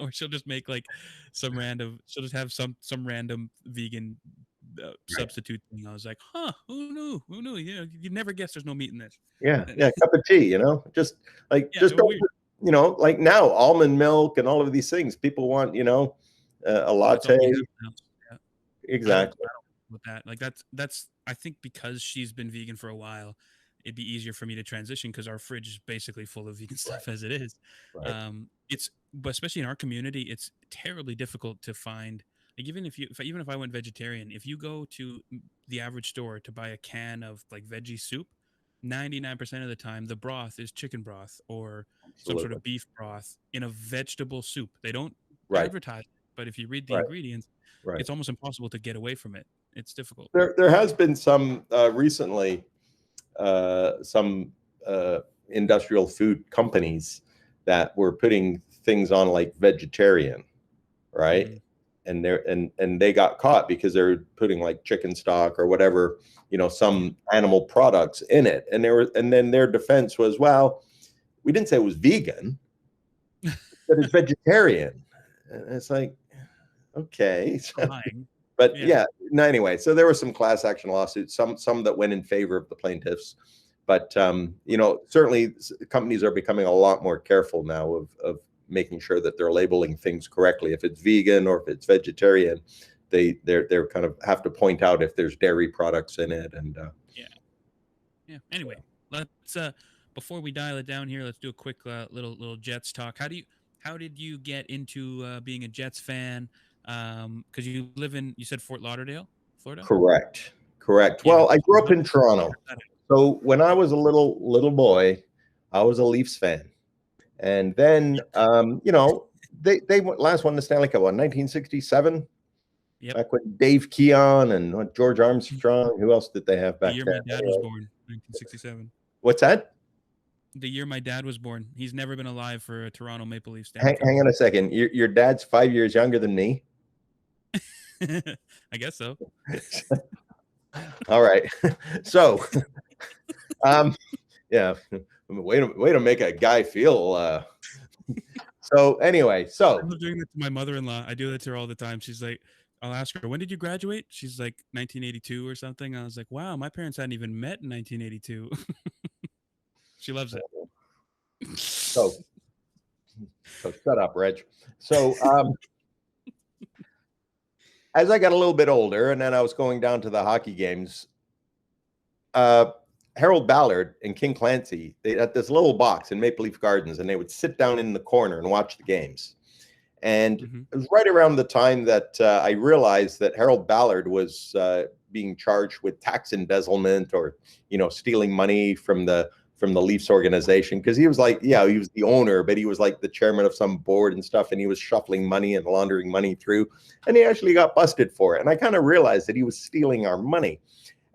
or she'll just make like she'll just have some random vegan substitute thing. I was like, huh, who knew? Who knew? You know, you'd never guess there's no meat in this. Yeah, cup of tea, you know, just like Yeah, just don't, weird. you know, like now almond milk and all of these things. People want, you know, a That's all latte. we have now. Yeah. Exactly. I don't with that. Like that's I think because she's been vegan for a while, it'd be easier for me to transition because our fridge is basically full of vegan stuff as it is. Right. But especially in our community, it's terribly difficult to find. Like even if I went vegetarian, if you go to the average store to buy a can of like veggie soup, 99% of the time the broth is chicken broth or some sort Absolutely. of beef broth in a vegetable soup. They don't Right. advertise it, but if you read the Right. ingredients, Right. it's almost impossible to get away from it. It's difficult. There has been some recently some industrial food companies that were putting things on like vegetarian, right? Mm. And they got caught because they're putting like chicken stock or whatever, you know, some animal products in it. And then their defense was, well, we didn't say it was vegan, but it's vegetarian. And it's like, okay. But yeah, no, anyway, so there were some class action lawsuits, some that went in favor of the plaintiffs. But you know, certainly companies are becoming a lot more careful now of making sure that they're labeling things correctly. If it's vegan or if it's vegetarian, they're kind of have to point out if there's dairy products in it. And yeah. Anyway, let's before we dial it down here, let's do a quick little Jets talk. How did you get into being a Jets fan? Because you live in, you said Fort Lauderdale, Florida. Correct. Yeah. Well, I grew up in Toronto, so when I was a little boy, I was a Leafs fan. And then, you know, they last won the Stanley Cup in 1967. Yep. Back when Dave Keon and George Armstrong. Who else did they have back the year then? my dad was born, 1967. What's that? The year my dad was born. He's never been alive for a Toronto Maple Leafs. Hang on a second. Your dad's 5 years younger than me. I guess so. All right. So, yeah. Way to make a guy feel. So anyway, I'm doing that to my mother-in-law. I do that to her all the time. She's like, I'll ask her, when did you graduate? She's like 1982 or something. I was like, wow, my parents hadn't even met in 1982. She loves it. So shut up, Reg. So as I got a little bit older, and then I was going down to the hockey games, Harold Ballard and King Clancy, they had this little box in Maple Leaf Gardens, and they would sit down in the corner and watch the games. And it was right around the time that I realized that Harold Ballard was being charged with tax embezzlement or, you know, stealing money from the Leafs organization, because he was like, yeah, he was the owner, but he was like the chairman of some board and stuff, and he was shuffling money and laundering money through, and he actually got busted for it. And I kind of realized that he was stealing our money.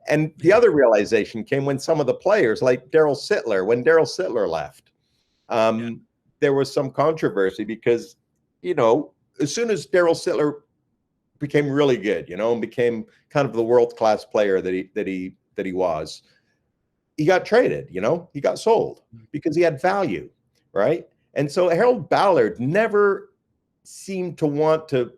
And the other realization came when some of the players, like Daryl Sittler, when Daryl Sittler left, there was some controversy because, you know, as soon as Daryl Sittler became really good, you know, and became kind of the world-class player that he was, he got traded, you know, he got sold because he had value, right? And so Harold Ballard never seemed to want to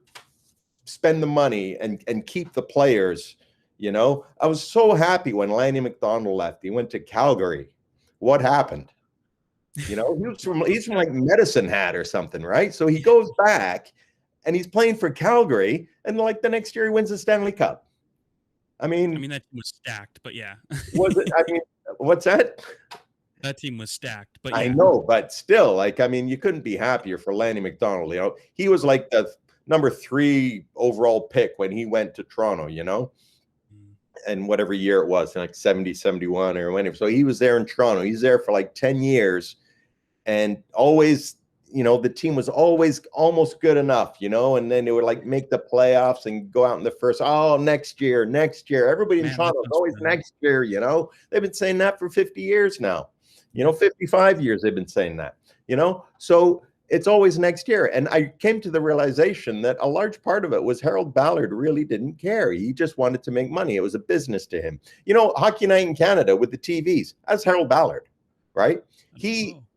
spend the money and keep the players, you know. I was so happy when Lanny McDonald left. He went to Calgary. What happened? You know, he's from like Medicine Hat or something, right? So he goes back and he's playing for Calgary, and like the next year he wins the Stanley Cup. I mean that team was stacked, but yeah. Was it? I mean, what's that? That team was stacked, but yeah. I know, but still, like, I mean, you couldn't be happier for Lanny McDonald. You know, he was like the number 3 overall pick when he went to Toronto, you know, and whatever year it was, like 70, 71 or whenever. So he was there in Toronto. He's there for like 10 years, and always, you know, the team was always almost good enough, you know, and then they would like make the playoffs and go out in the first, next year. Everybody in Toronto is always next year, you know. They've been saying that for 50 years now, you know, 55 years they've been saying that, you know. So it's always next year. And I came to the realization that a large part of it was Harold Ballard really didn't care. He just wanted to make money. It was a business to him. You know, Hockey Night in Canada with the TVs, that's Harold Ballard, right?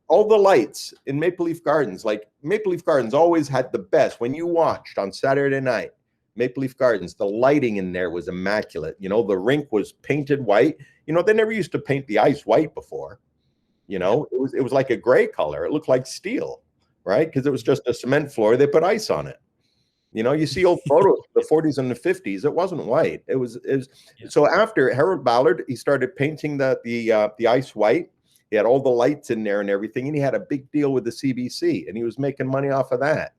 All the lights in Maple Leaf Gardens, like Maple Leaf Gardens always had the best. When you watched on Saturday night, Maple Leaf Gardens, the lighting in there was immaculate. You know, the rink was painted white. You know, they never used to paint the ice white before. You know, it was like a gray color. It looked like steel, right? Because it was just a cement floor. They put ice on it. You know, you see old photos of the 40s and the 50s. It wasn't white. It was. So after Harold Ballard, he started painting the ice white. He had all the lights in there and everything, and he had a big deal with the CBC, and he was making money off of that.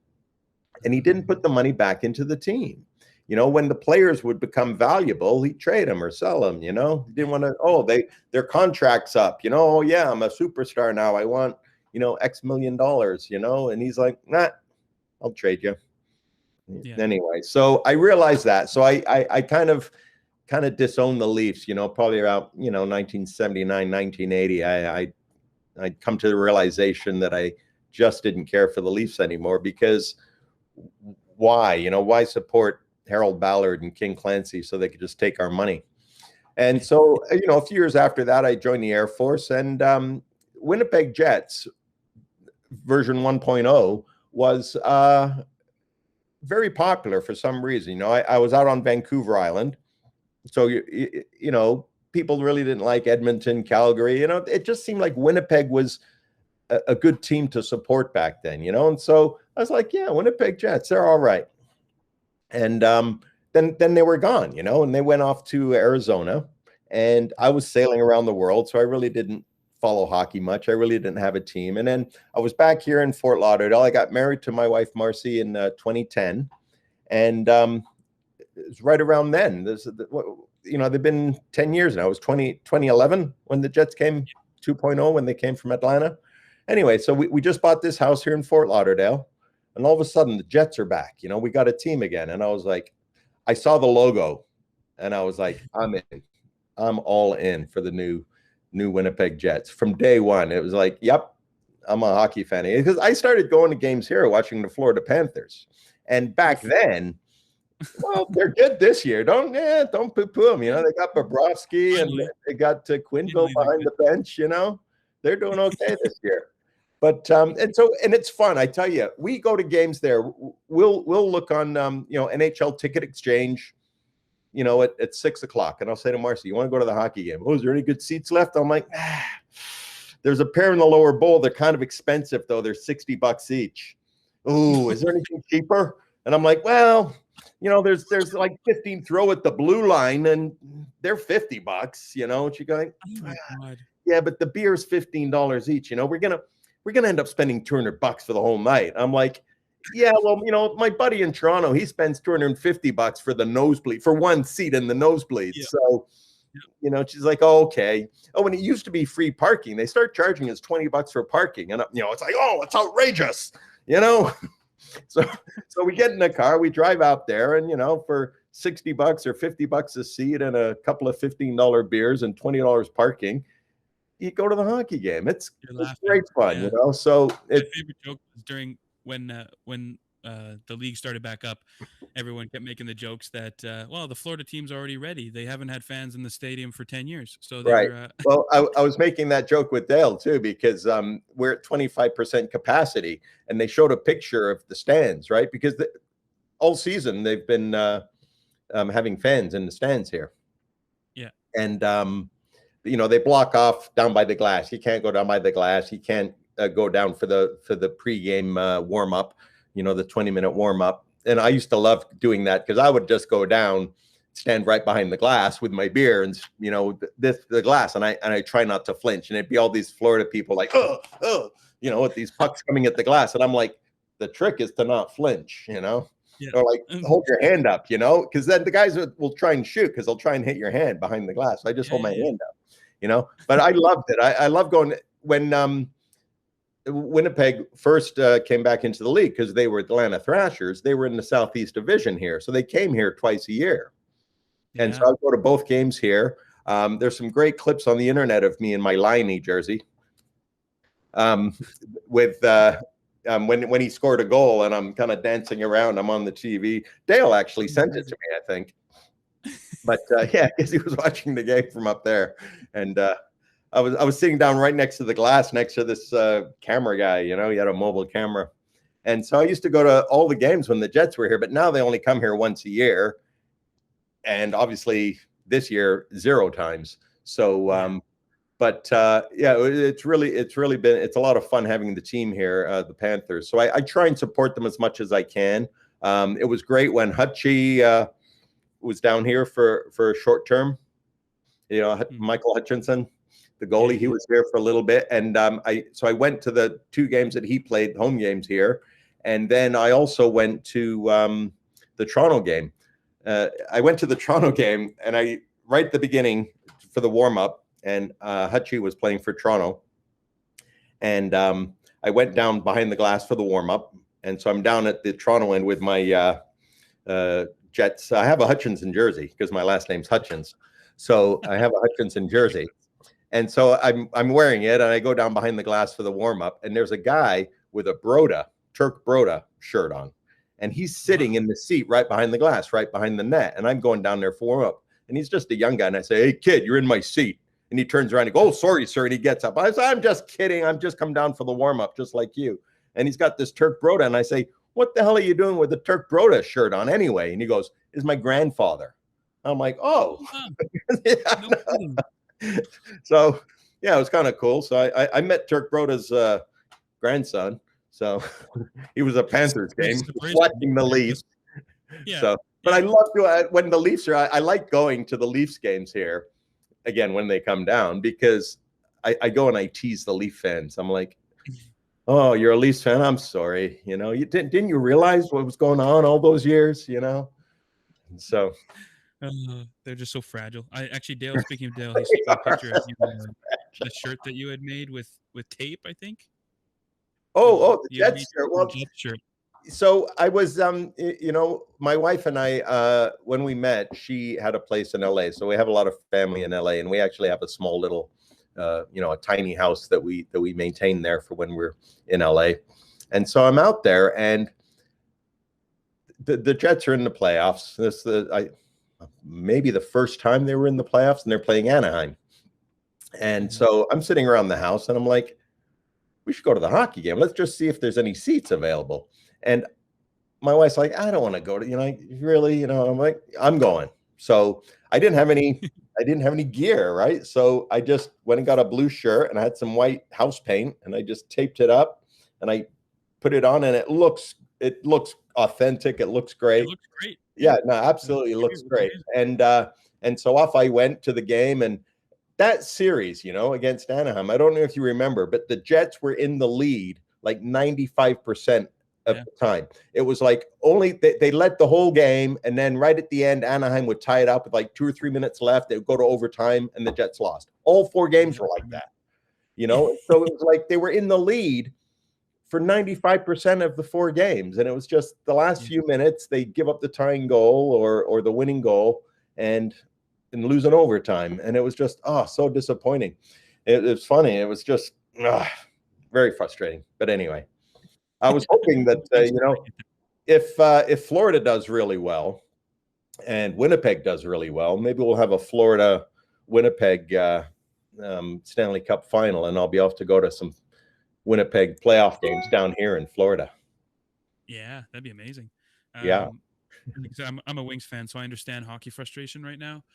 And he didn't put the money back into the team. You know, when the players would become valuable, he'd trade them or sell them. You know, he didn't want to. Their contract's up. You know, oh yeah, I'm a superstar now. I want, you know, X million dollars. You know, and he's like, nah, I'll trade you. Yeah. Anyway, so I realized that. So I kind of disowned the Leafs. You know, probably around 1979, 1980. I'd come to the realization that I just didn't care for the Leafs anymore, because why support Harold Ballard and King Clancy so they could just take our money? And so, a few years after that, I joined the Air Force, and Winnipeg Jets version 1.0 was very popular for some reason. You know, I was out on Vancouver Island, so people really didn't like Edmonton, Calgary. You know, it just seemed like Winnipeg was a good team to support back then, and so I was like, yeah, Winnipeg Jets, they're all right. And then they were gone, and they went off to Arizona, and I was sailing around the world, so I really didn't follow hockey much. I really didn't have a team. And then I was back here in Fort Lauderdale. I got married to my wife, Marcy, in 2010. And it was right around then. They've been 10 years now. It was 2011 when the Jets came 2.0, when they came from Atlanta. Anyway, so we just bought this house here in Fort Lauderdale, and all of a sudden the Jets are back. We got a team again. And I was like, I saw the logo and I was like, I'm in. I'm all in for the new Winnipeg Jets. From day one, it was like, yep, I'm a hockey fan. Because I started going to games here watching the Florida Panthers. And back then, well, they're good this year. Don't poo-poo them. They got Bobrovsky and they got Quinville behind the bench. They're doing okay this year. But and it's fun. I tell you, we go to games there. We'll look on NHL Ticket Exchange, at 6:00, and I'll say to Marcy, "You want to go to the hockey game? Oh, is there any good seats left?" I'm like, there's a pair in the lower bowl. They're kind of expensive though. They're $60 each. Oh, is there anything cheaper? And I'm like, well, there's like 15 throw at the blue line, and they're $50. What you going? Oh my God. Yeah, but the beer's $15 each. We're gonna end up spending $200 for the whole night. I'm like, yeah, well, my buddy in Toronto, he spends $250 for the nosebleed, for one seat in the nosebleed. Yeah. So, she's like, oh, okay. Oh, when it used to be free parking, they start charging us $20 for parking, and it's like, oh, it's outrageous, So we get in the car, we drive out there, and for $60 or $50 a seat and a couple of $15 beers and $20 parking, you go to the hockey game. It's great fun, yeah. So my favorite joke was during when the league started back up. Everyone kept making the jokes that the Florida team's already ready. They haven't had fans in the stadium for 10 years. So right. Well, I was making that joke with Dale too, because we're at 25% capacity, and they showed a picture of the stands, right? Because all season they've been having fans in the stands here. Yeah. And they block off down by the glass. You can't go down by the glass. You can't go down for the pregame warm up, the 20-minute warm up. And I used to love doing that, because I would just go down, stand right behind the glass with my beer and the glass, and I try not to flinch. And it'd be all these Florida people like, with these pucks coming at the glass, and I'm like, the trick is to not flinch, Yeah. Or like hold your hand up, because then the guys will try and shoot, because they'll try and hit your hand behind the glass. So I just hold my hand up, But I loved it. I love going when Winnipeg first came back into the league, because they were Atlanta Thrashers. They were in the Southeast Division here, so they came here twice a year. Yeah. And so I go to both games here. There's some great clips on the internet of me in my Liney jersey, with when he scored a goal, and I'm kind of dancing around. I'm on the TV. Dale actually sent it to me, I think. But yeah, because he was watching the game from up there, and I was sitting down right next to the glass, next to this camera guy. He had a mobile camera, and so I used to go to all the games when the Jets were here. But now they only come here once a year, and obviously this year 0 times. So, but yeah, it's a lot of fun having the team here, the Panthers. So I try and support them as much as I can. It was great when Hutchie was down here for a short term. Michael Hutchinson, the goalie, he was here for a little bit, and I went to the 2 games that he played, home games here, and then I also went to the Toronto game. I went to the Toronto game, and right at the beginning for the warm up, and Hutchie was playing for Toronto, and I went down behind the glass for the warm up, and so I'm down at the Toronto end with my Jets. I have a Hutchinson jersey because my last name's Hutchins. So I have a Hutchinson jersey. And so I'm wearing it, and I go down behind the glass for the warm-up, and there's a guy with a Turk Broda shirt on. And he's sitting in the seat right behind the glass, right behind the net. And I'm going down there for warm-up. And he's just a young guy. And I say, "Hey, kid, you're in my seat." And he turns around and goes, "Oh, sorry, sir." And he gets up. I say, "I'm just kidding. I'm just come down for the warm-up, just like you." And he's got this Turk Broda. And I say, "What the hell are you doing with the Turk Broda shirt on anyway?" And he goes, "Is my grandfather." I'm like, "Oh." Yeah, so yeah, it was kind of cool. So I met Turk Broda's grandson. So he was a Panthers game, watching the Leafs. Yeah. So, but I love to when the Leafs are. I like going to the Leafs games here again when they come down, because I go and I tease the Leaf fans. I'm like, "Oh, you're a Leafs fan? I'm sorry. You didn't you realize what was going on all those years? And so they're just so fragile. Dale. Speaking of Dale, he sent me a picture of you, the shirt that you had made with tape, I think. the Jets shirt. Well, Jets shirt. So I was, my wife and I, when we met, she had a place in LA. So we have a lot of family in LA, and we actually have a small little, a tiny house that we maintain there for when we're in LA. And so I'm out there, and the Jets are in the playoffs. Maybe the first time they were in the playoffs, and they're playing Anaheim. And so I'm sitting around the house, and I'm like, we should go to the hockey game. Let's just see if there's any seats available. And my wife's like, "I don't want to go to, really, I'm like, I'm going." So I didn't have any gear, right? So I just went and got a blue shirt, and I had some white house paint, and I just taped it up, and I put it on, and it looks authentic. It looks great. It looks great. Yeah, no, absolutely looks great. And so off I went to the game, and that series, against Anaheim, I don't know if you remember, but the Jets were in the lead like 95% of the time. It was like only they led the whole game, and then right at the end, Anaheim would tie it up with like 2 or 3 minutes left. They would go to overtime, and the Jets lost. All 4 games were like that, So it was like they were in the lead for 95% of the 4 games, and it was just the last few minutes they give up the tying goal or the winning goal and lose in overtime, and it was just so disappointing. It's funny. It was just very frustrating. But anyway, I was hoping that if Florida does really well and Winnipeg does really well, maybe we'll have a Florida Winnipeg Stanley Cup final, and I'll be off to go to some Winnipeg playoff games down here in Florida. Yeah, that'd be amazing. Yeah. I'm a Wings fan, so I understand hockey frustration right now.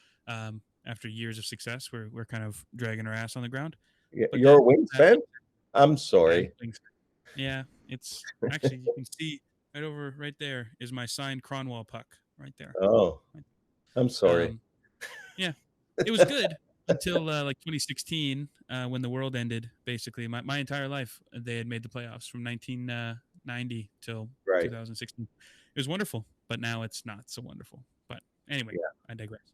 After years of success, we're kind of dragging our ass on the ground. But you're a Wings fan? I'm sorry. Yeah, it's actually, you can see right there is my signed Cronwall puck right there. Oh, I'm sorry. Yeah, it was good until like 2016 when the world ended. Basically, my entire life they had made the playoffs from 1990 till 2016. It was wonderful, but now it's not so wonderful. But anyway, I digress.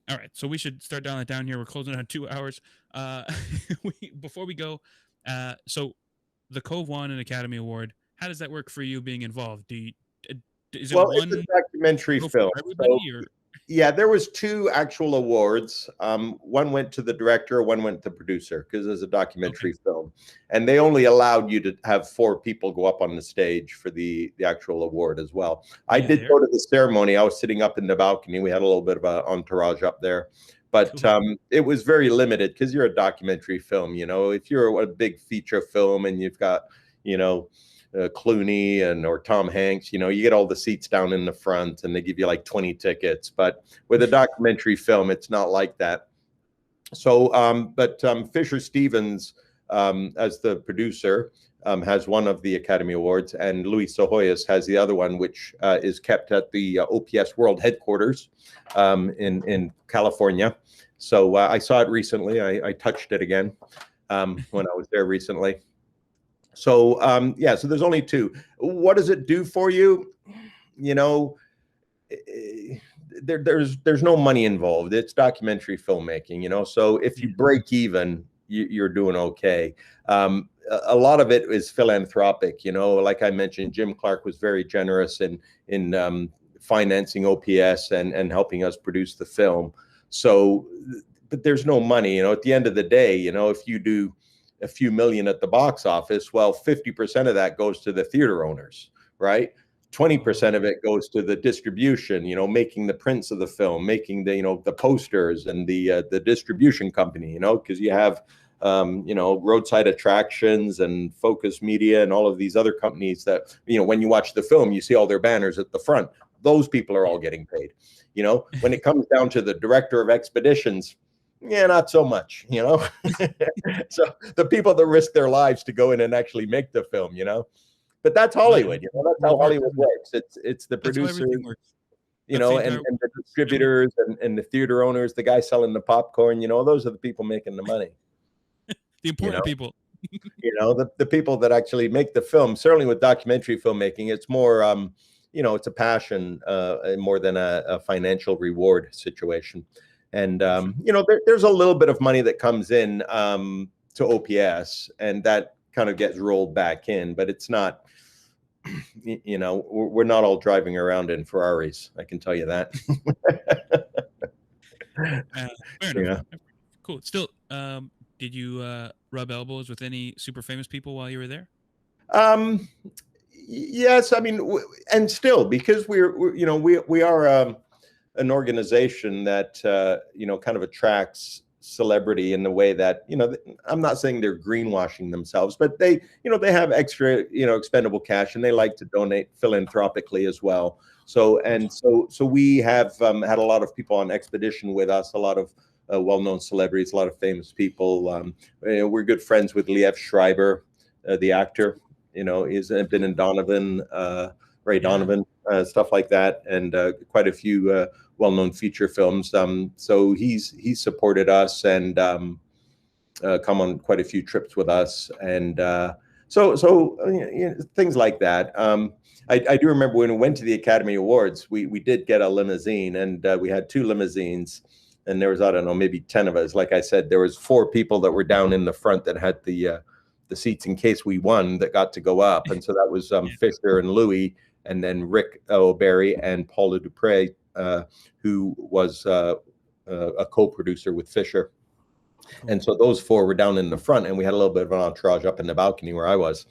All right, so we should start dialing it down here. We're closing on 2 hours. Before we go, so the Cove won an Academy Award. How does that work for you being involved? Is it it's a documentary film. For everybody, or? Yeah, there was two actual awards. One went to the director, one went to the producer because it's a documentary film, and they only allowed you to have four people go up on the stage for the actual award as well. I did go to the ceremony. I was sitting up in the balcony. We had a little bit of an entourage up there, but it was very limited because you're a documentary film. You know, if you're a big feature film and you've got, you know, Clooney or Tom Hanks, you know, you get all the seats down in the front and they give you like 20 tickets. But with a documentary film, it's not like that. So, but Fisher Stevens, as the producer, has one of the Academy Awards, and Luis Sohoyas has the other one, which is kept at the OPS World Headquarters in California. So I saw it recently. I touched it again when I was there recently. So yeah, so there's only two. What does it do for you? You know, there's no money involved. It's documentary filmmaking, you know. So if you break even, you're doing okay. A lot of it is philanthropic, you know. Like I mentioned, Jim Clark was very generous in financing OPS and helping us produce the film. So, but there's no money, you know. At the end of the day, you know, if you do a few million at the box office, well, 50% of that goes to the theater owners, right? 20% of it goes to the distribution, you know, making the prints of the film, making the, you know, the posters and the distribution company, you know, because you have, you know, Roadside Attractions and Focus Media and all of these other companies that, you know, when you watch the film, you see all their banners at the front. Those people are all getting paid. You know, when it comes down to the director of expeditions, yeah, not so much, you know. So the people that risk their lives to go in and actually make the film, you know. But that's Hollywood, you know. That's how Hollywood works. It's the producers, you know, and the distributors and the theater owners, the guy selling the popcorn, you know, those are the people making the money. The important people. You know, the people that actually make the film. Certainly with documentary filmmaking, it's more you know, it's a passion more than a financial reward situation. And you know, there's a little bit of money that comes in to OPS, and that kind of gets rolled back in, but it's not, you know, we're not all driving around in Ferraris. I can tell you that. Fair enough. Yeah. Cool. Still, did you rub elbows with any super famous people while you were there? Yes, I mean, and still, because we're you know, we are an organization that you know, kind of attracts celebrity in the way that, you know, I'm not saying they're greenwashing themselves, but they, you know, they have extra, you know, expendable cash, and they like to donate philanthropically as well. So so we have had a lot of people on expedition with us, a lot of well-known celebrities, a lot of famous people. You know, we're good friends with Liev Schreiber, the actor. You know, he's been in Donovan, Ray Donovan, stuff like that, and quite a few well-known feature films. So he's supported us and come on quite a few trips with us, and so you know, things like that. I do remember when we went to the Academy Awards, we did get a limousine, and we had two limousines, and there was, I don't know, maybe 10 of us. Like I said, there was 4 people that were down in the front that had the seats in case we won that got to go up, and so that was Fisher and Louis, and then Rick O'Barry and Paula Dupre, who was a co-producer with Fisher. And so those 4 were down in the front, and we had a little bit of an entourage up in the balcony where I was.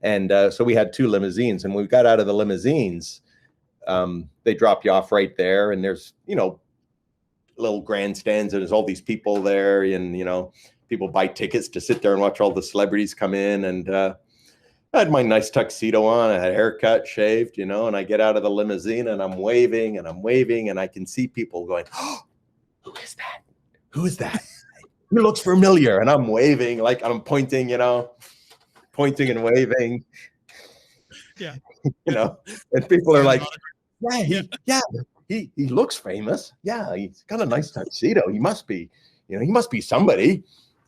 And so we had 2 limousines, and when we got out of the limousines, they drop you off right there, and there's, you know, little grandstands, and there's all these people there, and, you know, people buy tickets to sit there and watch all the celebrities come in. And I had my nice tuxedo on, I had a haircut, shaved, you know, and I get out of the limousine and I'm waving and I can see people going, oh, who is that? Who is that? He looks familiar. And I'm waving, like I'm pointing, you know, pointing and waving. Yeah. You know, and people are like, he looks famous. Yeah, he's got a nice tuxedo. He must be, you know, he must be somebody.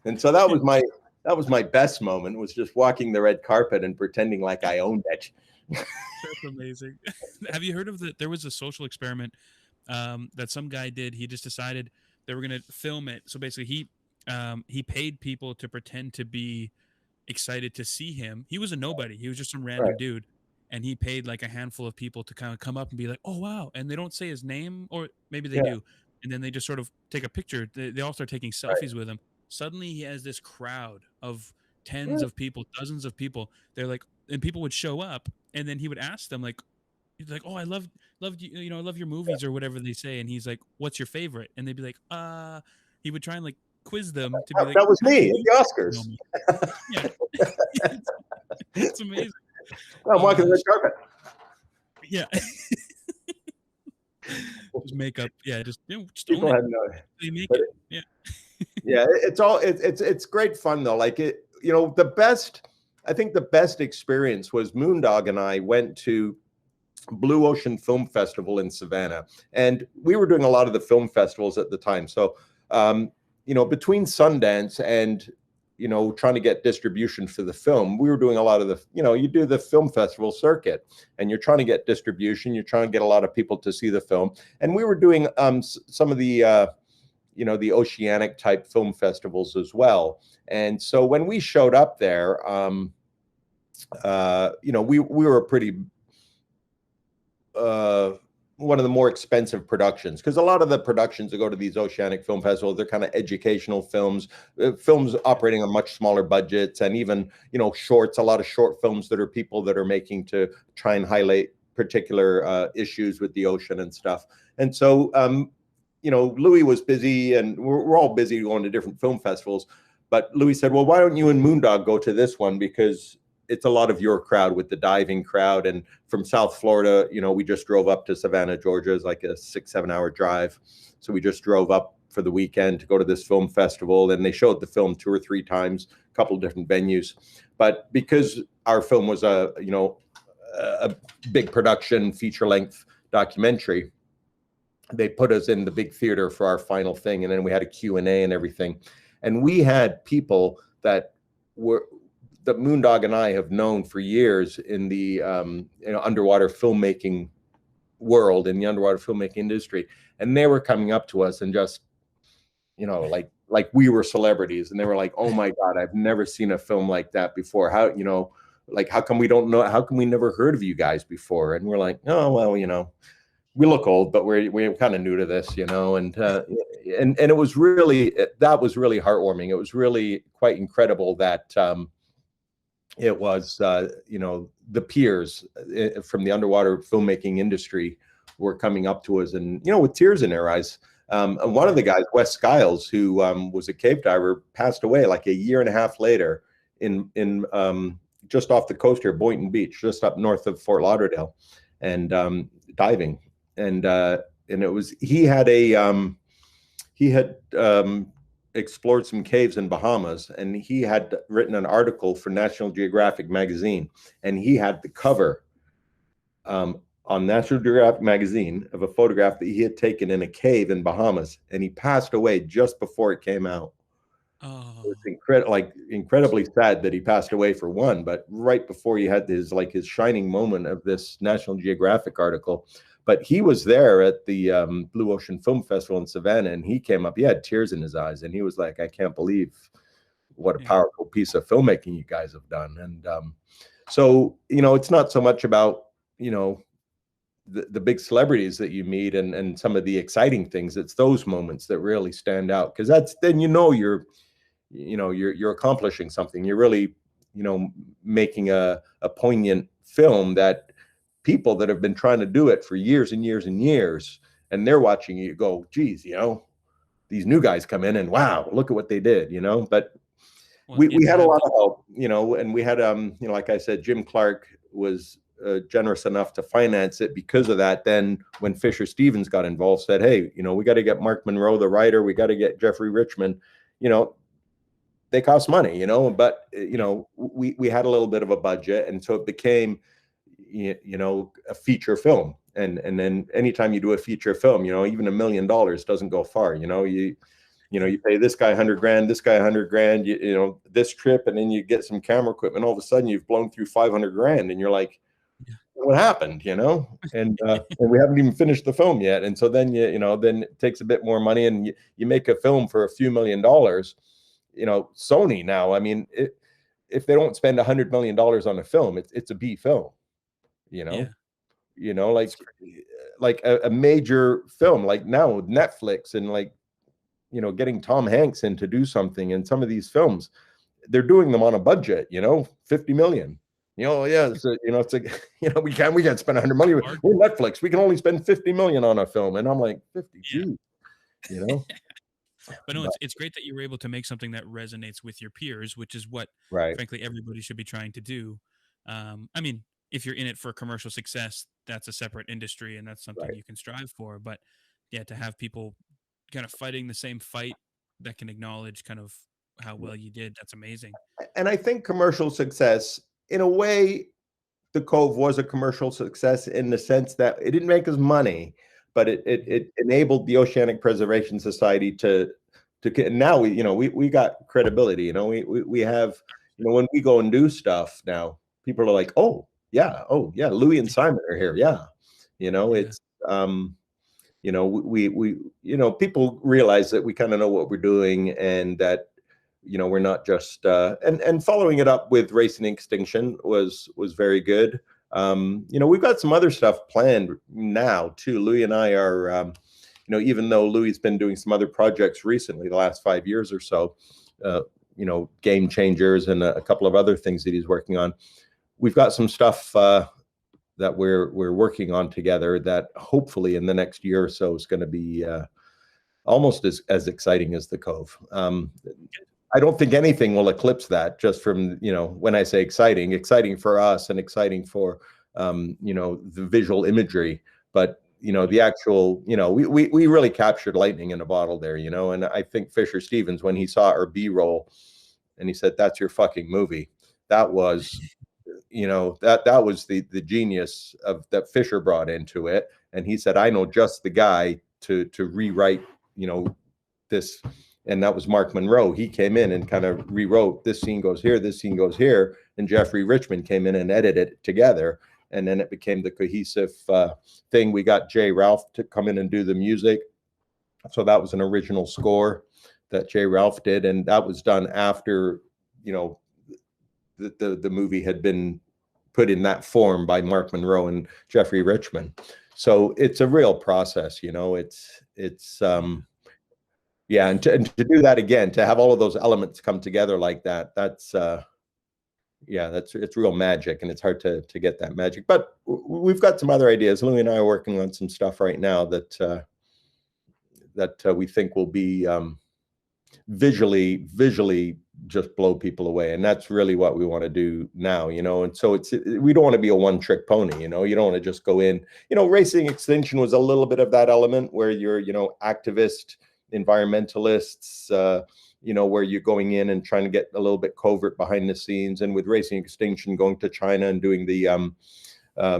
And so that was my best moment, was just walking the red carpet and pretending like I owned it. That's amazing. Have you heard of there was a social experiment that some guy did. He just decided they were going to film it. So basically he paid people to pretend to be excited to see him. He was a nobody. He was just some random dude. and he paid like a handful of people to kind of come up and be like, "Oh wow," and they don't say his name, or maybe they Yeah. do, and then they just sort of take a picture. They all start taking Right. selfies with him. Suddenly, he has this crowd of tens Yeah. of people, dozens of people. They're like, and people would show up, and then he would ask them like, he's like, "Oh, I loved you, I love your movies or whatever they say," and he's like, "What's your favorite?" And they'd be like, He would try and like quiz them to be like, That was "How do me at you the know Oscars. me?" Yeah, it's, it's amazing. I'm walking the red Sh- carpet. yeah, just makeup. Yeah, just own People it. had no, They make but it. Yeah, yeah, it's great fun though. Like it, the best. I think the best experience was Moondog and I went to Blue Ocean Film Festival in Savannah, and we were doing a lot of the film festivals at the time. So, between Sundance and trying to get distribution for the film, we were doing a lot of the, you do the film festival circuit, and you're trying to get distribution, you're trying to get a lot of people to see the film, and we were doing some of the the Oceanic type film festivals as well. And so when we showed up there, we were a pretty one of the more expensive productions, because a lot of the productions that go to these Oceanic Film Festivals, they're kind of educational films, films operating on much smaller budgets, and even shorts, a lot of short films that are people that are making to try and highlight particular issues with the ocean and stuff. And so Louis was busy, and we're all busy going to different film festivals. But Louis said, well, why don't you and Moondog go to this one? Because it's a lot of your crowd with the diving crowd. And from South Florida, we just drove up to Savannah, Georgia. It's like a 6-7 hour drive. So we just drove up for the weekend to go to this film festival. And they showed the film 2 or 3 times, a couple of different venues. But because our film was a big production, feature length documentary, they put us in the big theater for our final thing, and then we had a Q&A and everything. And we had people that Moondog and I have known for years in the underwater filmmaking world, in the underwater filmmaking industry, and they were coming up to us and just like we were celebrities, and they were like, "Oh my God, I've never seen a film like that before. How how come we don't know? How come we never heard of you guys before?" And we're like, "Oh well, we look old, but we're kind of new to this, and it was really, that was really heartwarming. It was really quite incredible that it was the peers from the underwater filmmaking industry were coming up to us, and with tears in their eyes. And one of the guys, Wes Skiles, who was a cave diver, passed away like a year and a half later in just off the coast here, Boynton Beach, just up north of Fort Lauderdale, and diving. And it was, he had explored some caves in Bahamas, and he had written an article for National Geographic magazine, and he had the cover on National Geographic magazine of a photograph that he had taken in a cave in Bahamas, and he passed away just before it came out. oh, It's incredibly sad that he passed away, for one, but right before he had his shining moment of this National Geographic article. But he was there at the Blue Ocean Film Festival in Savannah, and he came up, he had tears in his eyes, and he was like, I can't believe what a yeah, powerful piece of filmmaking you guys have done. And so, it's not so much about, the big celebrities that you meet and some of the exciting things. It's those moments that really stand out, because that's, then you're accomplishing something. You're really, making a poignant film that people that have been trying to do it for years and years and years, and they're watching you go, geez, these new guys come in and wow, look at what they did, but well, we to had a have lot the, of help, and we had like I said, Jim Clark was generous enough to finance it. Because of that, then when Fisher Stevens got involved, said, hey, we got to get Mark Monroe, the writer, we got to get Jeffrey Richmond, they cost money, but we had a little bit of a budget, and so it became a feature film. And then anytime you do a feature film, even $1 million doesn't go far. You pay this guy $100,000, this guy $100,000, this trip, and then you get some camera equipment. All of a sudden, you've blown through $500,000, and you're like, yeah, what happened? And we haven't even finished the film yet. And so then then it takes a bit more money, and you make a film for a few $1,000,000. Sony now, I mean, if they don't spend $100 million on a film, it's a B film. you Yeah. know, like a major film, like now Netflix and like, getting Tom Hanks in to do something. And some of these films, they're doing them on a budget, 50 million. Yeah, it's it's like, we can't spend 100 million. We're Netflix. We can only spend 50 million on a film. And I'm like, 50, Yeah. geez, you know? But no, it's great that you were able to make something that resonates with your peers, which is what, Right, frankly, everybody should be trying to do. I mean, if you're in it for commercial success, that's a separate industry and that's something right. you can strive for. But yeah, to have people kind of fighting the same fight that can acknowledge kind of how well you did, that's amazing. And I think commercial success, in a way, the Cove was a commercial success in the sense that it didn't make us money, but it enabled the Oceanic Preservation Society to now we got credibility. We have, when we go and do stuff now, people are like, oh yeah, Louis and Simon are here. Yeah, Yeah. it's we people realize that we kind of know what we're doing, and that we're not just and following it up with Racing Extinction was very good. We've got some other stuff planned now too. Louis and I are even though Louis's been doing some other projects recently, the last 5 years or so, Game Changers and a couple of other things that he's working on. We've got some stuff that we're working on together that hopefully in the next year or so is going to be almost as exciting as the Cove. I don't think anything will eclipse that, just from, when I say exciting for us and exciting for, the visual imagery, but, the actual, we really captured lightning in a bottle there, and I think Fisher Stevens, when he saw our B-roll and he said, "That's your fucking movie," that was, that was the genius of that Fisher brought into it. And he said, "I know just the guy to rewrite, this." And that was Mark Monroe. He came in and kind of rewrote, this scene goes here, this scene goes here, and Jeffrey Richmond came in and edited it together, and then it became the cohesive thing. We got Jay Ralph to come in and do the music, so that was an original score that Jay Ralph did, and that was done after the movie had been put in that form by Mark Monroe and Jeffrey Richmond. So it's a real process, it's yeah, and to do that again, to have all of those elements come together like that, that's it's real magic, and it's hard to get that magic. But we've got some other ideas. Louis and I are working on some stuff right now that we think will be visually just blow people away, and that's really what we want to do now. And so we don't want to be a one-trick pony. You don't want to just go in. Racing Extinction was a little bit of that element where you're activist environmentalists, where you're going in and trying to get a little bit covert behind the scenes. And with Racing Extinction, going to China and doing the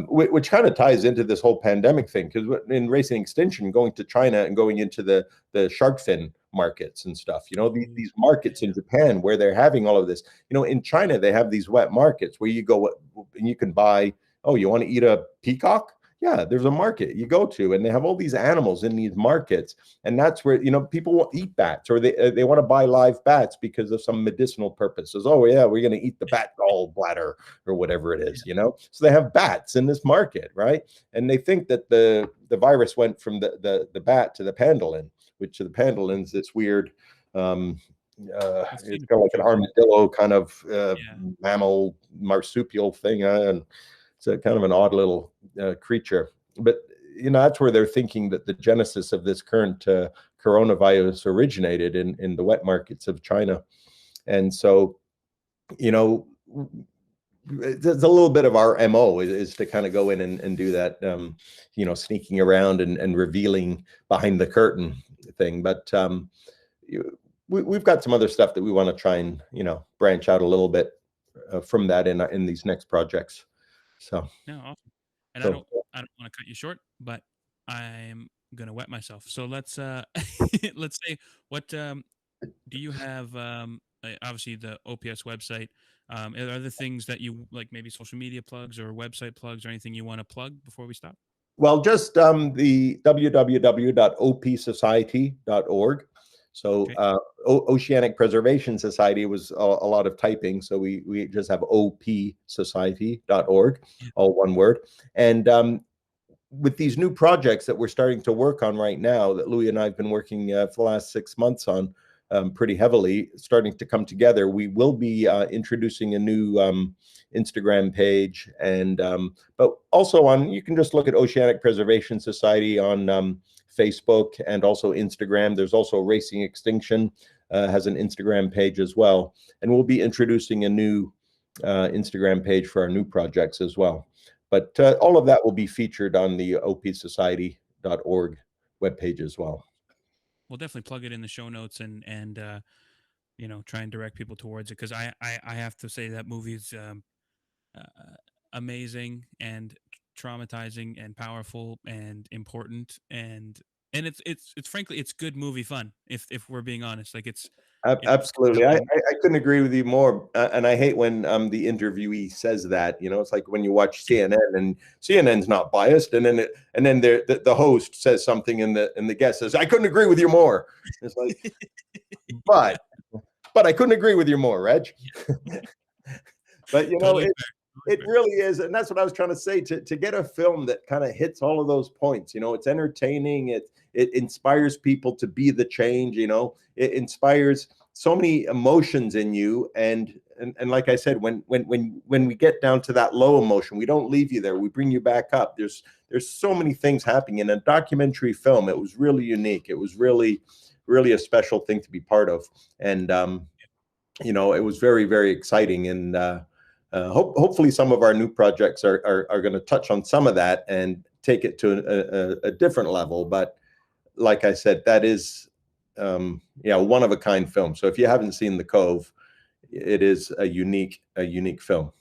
which kind of ties into this whole pandemic thing, because in Racing Extinction, going to China and going into the shark fin markets and stuff, these markets in Japan where they're having all of this, in China, they have these wet markets where you go and you can buy, oh, you want to eat a peacock? Yeah, there's a market you go to, and they have all these animals in these markets, and that's where people will eat bats, or they want to buy live bats because of some medicinal purposes. Oh yeah, we're going to eat the bat gallbladder or whatever it is, So they have bats in this market, right? And they think that the virus went from the bat to the pangolin, which the pangolin's this weird. It's kind of like an armadillo kind of mammal marsupial thing, and it's a kind of an odd little creature. But that's where they're thinking that the genesis of this current coronavirus originated in the wet markets of China. And so, there's a little bit of our MO is to kind of go in and do that, sneaking around and revealing behind the curtain thing. But we've got some other stuff that we want to try and branch out a little bit from that in these next projects. So no, awesome. And I don't want to cut you short, but I'm gonna wet myself. So let's let's say, what do you have? Obviously the OPS website. Are there other things that you like, maybe social media plugs or website plugs, or anything you want to plug before we stop? Well, just the www.opsociety.org. So Oceanic Preservation Society was a lot of typing, so we just have opsociety.org, Yeah. all one word. And with these new projects that we're starting to work on right now, that Louis and I have been working for the last 6 months on pretty heavily, starting to come together, we will be introducing a new Instagram page, and but also on, you can just look at Oceanic Preservation Society on Facebook and also Instagram. There's also Racing Extinction has an Instagram page as well, and we'll be introducing a new Instagram page for our new projects as well. But all of that will be featured on the opsociety.org webpage as well. We'll definitely plug it in the show notes and try and direct people towards it, because I have to say that movie's uh, amazing and traumatizing and powerful and important, and it's frankly it's good movie fun, if we're being honest. Like it's Absolutely. I, I compelling. I couldn't agree with you more. And I hate when the interviewee says that. It's like when you watch CNN and CNN's not biased, and then the host says something and the guest says, "I couldn't agree with you more." It's like, Yeah, but I couldn't agree with you more, Reg. But totally fair, totally it fair. really is, and that's what I was trying to say. To get a film that kind of hits all of those points, it's entertaining. It inspires people to be the change. It inspires so many emotions in you, and like I said, when we get down to that low emotion, we don't leave you there. We bring you back up. There's so many things happening in a documentary film. It was really unique. It was really a special thing to be part of, and it was very, very exciting. And hopefully some of our new projects are going to touch on some of that and take it to a different level. But like I said, that is one of a kind film. So if you haven't seen The Cove, it is a unique film.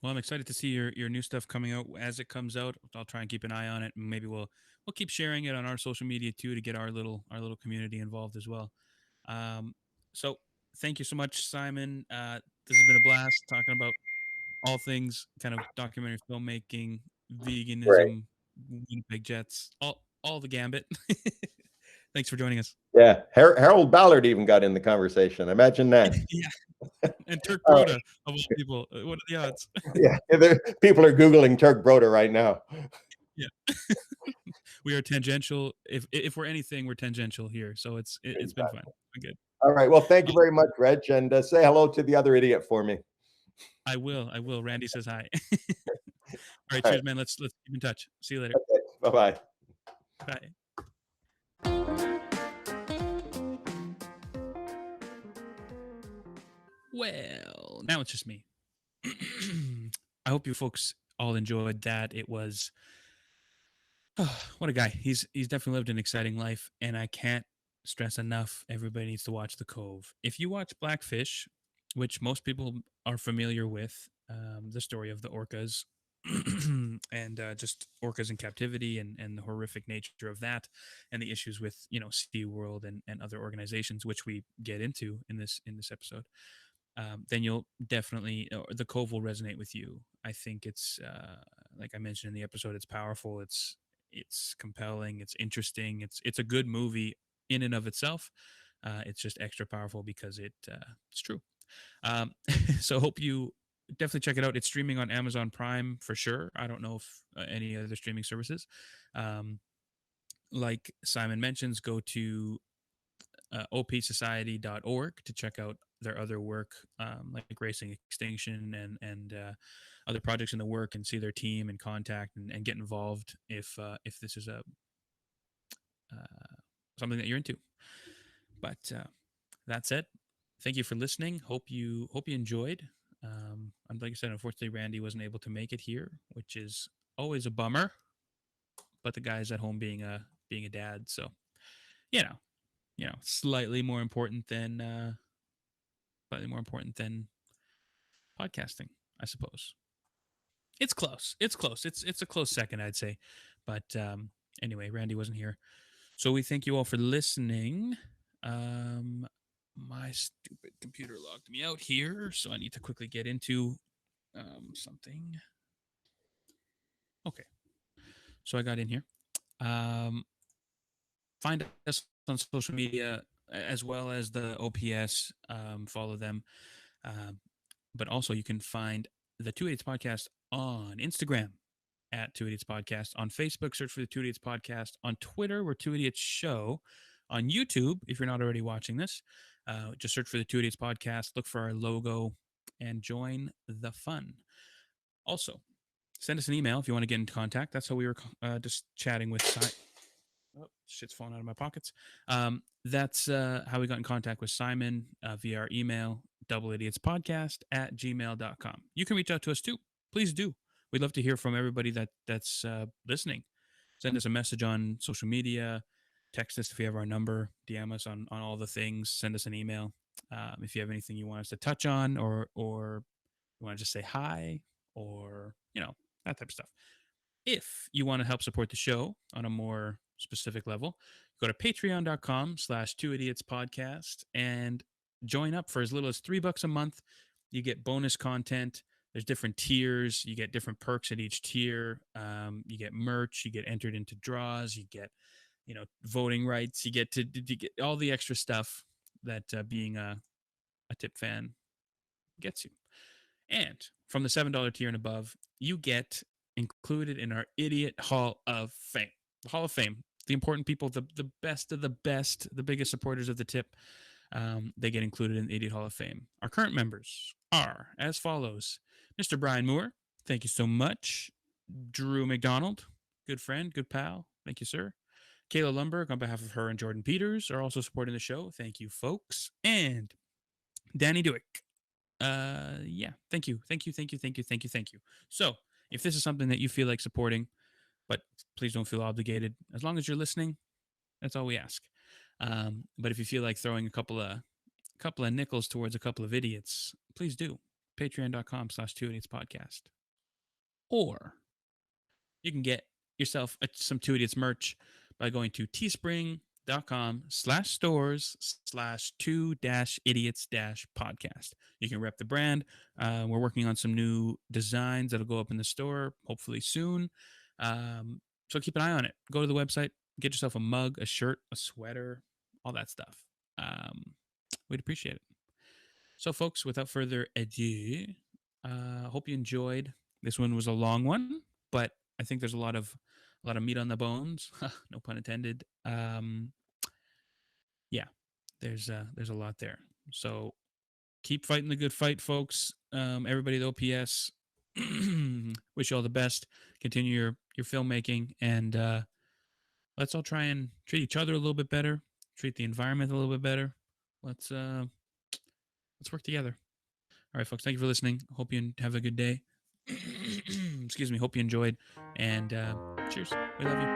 Well, I'm excited to see your new stuff coming out as it comes out. I'll try and keep an eye on it, and maybe we'll keep sharing it on our social media too, to get our little community involved as well. Um, so thank you so much, Simon. This has been a blast talking about all things kind of documentary filmmaking, Right. veganism, Winnipeg Jets, all the gambit. Thanks for joining us. Yeah. Harold Ballard even got in the conversation. Imagine that. Yeah, and Turk Uh, Broda of all people. What are the odds? yeah. People are Googling Turk Broda right now. Yeah. We are tangential. If we're anything, we're tangential here. So it's been fun. We're good. All right. Well, thank you Awesome. very much, Reg, and say hello to the other idiot for me. I will. I will. Randy says hi. All right. All right. Cheers, man. Let's keep in touch. See you later. Okay. Bye-bye. Bye. Well, now it's just me. I hope you folks all enjoyed that. It was what a guy. He's definitely lived an exciting life, and I can't stress enough. Everybody needs to watch The Cove. If you watch Blackfish, which most people are familiar with, the story of the orcas and just orcas in captivity and the horrific nature of that, and the issues with SeaWorld and other organizations, which we get into in this episode. Then you'll definitely the Cove will resonate with you. I think it's like I mentioned in the episode, it's powerful, it's compelling, it's interesting, it's a good movie in and of itself. It's just extra powerful because it's true. Um, so hope you definitely check it out. It's streaming on Amazon Prime for sure. I don't know if any other streaming services. Um, like Simon mentions, go to opsociety.org to check out their other work, like Racing Extinction and other projects in the work, and see their team and contact and get involved if this is a something that you're into. But that said, thank you for listening. Hope you enjoyed. And like I said, unfortunately, Randy wasn't able to make it here, which is always a bummer. But the guy's at home being a dad, so you know, slightly more important than podcasting, I suppose. It's close. It's close. It's a close second, I'd say. But anyway, Randy wasn't here, so we thank you all for listening. My stupid computer logged me out here, so I need to quickly get into something. Okay, so I got in here. Um, find us on social media as well as the OPS. Follow them. Um, but also, you can find the Two Idiots Podcast on Instagram at Two Idiots Podcast. On Facebook, search for the Two Idiots Podcast. On Twitter, we're Two Idiots Show. On YouTube, if you're not already watching this, just search for the Two Idiots Podcast. Look for our logo and join the fun. Also, send us an email if you want to get in contact. That's how we were just chatting with. Oh, shit's falling out of my pockets. That's how we got in contact with Simon via our email, doubleidiotspodcast@gmail.com. You can reach out to us too. Please do. We'd love to hear from everybody that's listening. Send us a message on social media. Text us if you have our number. DM us on all the things. Send us an email. If you have anything you want us to touch on, or you want to just say hi, or that type of stuff. If you want to help support the show on a more specific level, go to patreon.com/2idiotspodcast and join up for as little as $3 a month. You get bonus content. There's different tiers. You get different perks at each tier. You get merch. You get entered into draws. You get, voting rights. You get to get all the extra stuff that being a tip fan gets you. And from the $7 tier and above, you get included in our Idiot Hall of Fame. The Hall of Fame, the important people, the best of the best, the biggest supporters of the tip, they get included in the Idiot Hall of Fame. Our current members are as follows: Mr. Brian Moore, thank you so much. Drew McDonald, good friend, good pal, thank you, sir. Kayla Lumberg, on behalf of her and Jordan Peters, are also supporting the show. Thank you, folks. And Danny Dewick. Yeah, thank you. So if this is something that you feel like supporting, but please don't feel obligated, as long as you're listening, that's all we ask. But if you feel like throwing a couple of nickels towards a couple of idiots, please do. Patreon.com/2idiotspodcast. Or you can get yourself some Two Idiots merch by going to teespring.com/stores/2-idiots-podcast. You can rep the brand. We're working on some new designs that'll go up in the store hopefully soon. So keep an eye on it. Go to the website, get yourself a mug, a shirt, a sweater, all that stuff. We'd appreciate it. So, folks, without further ado, hope you enjoyed. This one was a long one, but I think there's a lot of meat on the bones. No pun intended. Yeah, there's a lot there. So keep fighting the good fight, folks. Everybody at OPS, wish you all the best. Continue your filmmaking, and let's all try and treat each other a little bit better. Treat the environment a little bit better. Let's work together. All right, folks. Thank you for listening. Hope you have a good day. Excuse me. Hope you enjoyed. And cheers. We love you.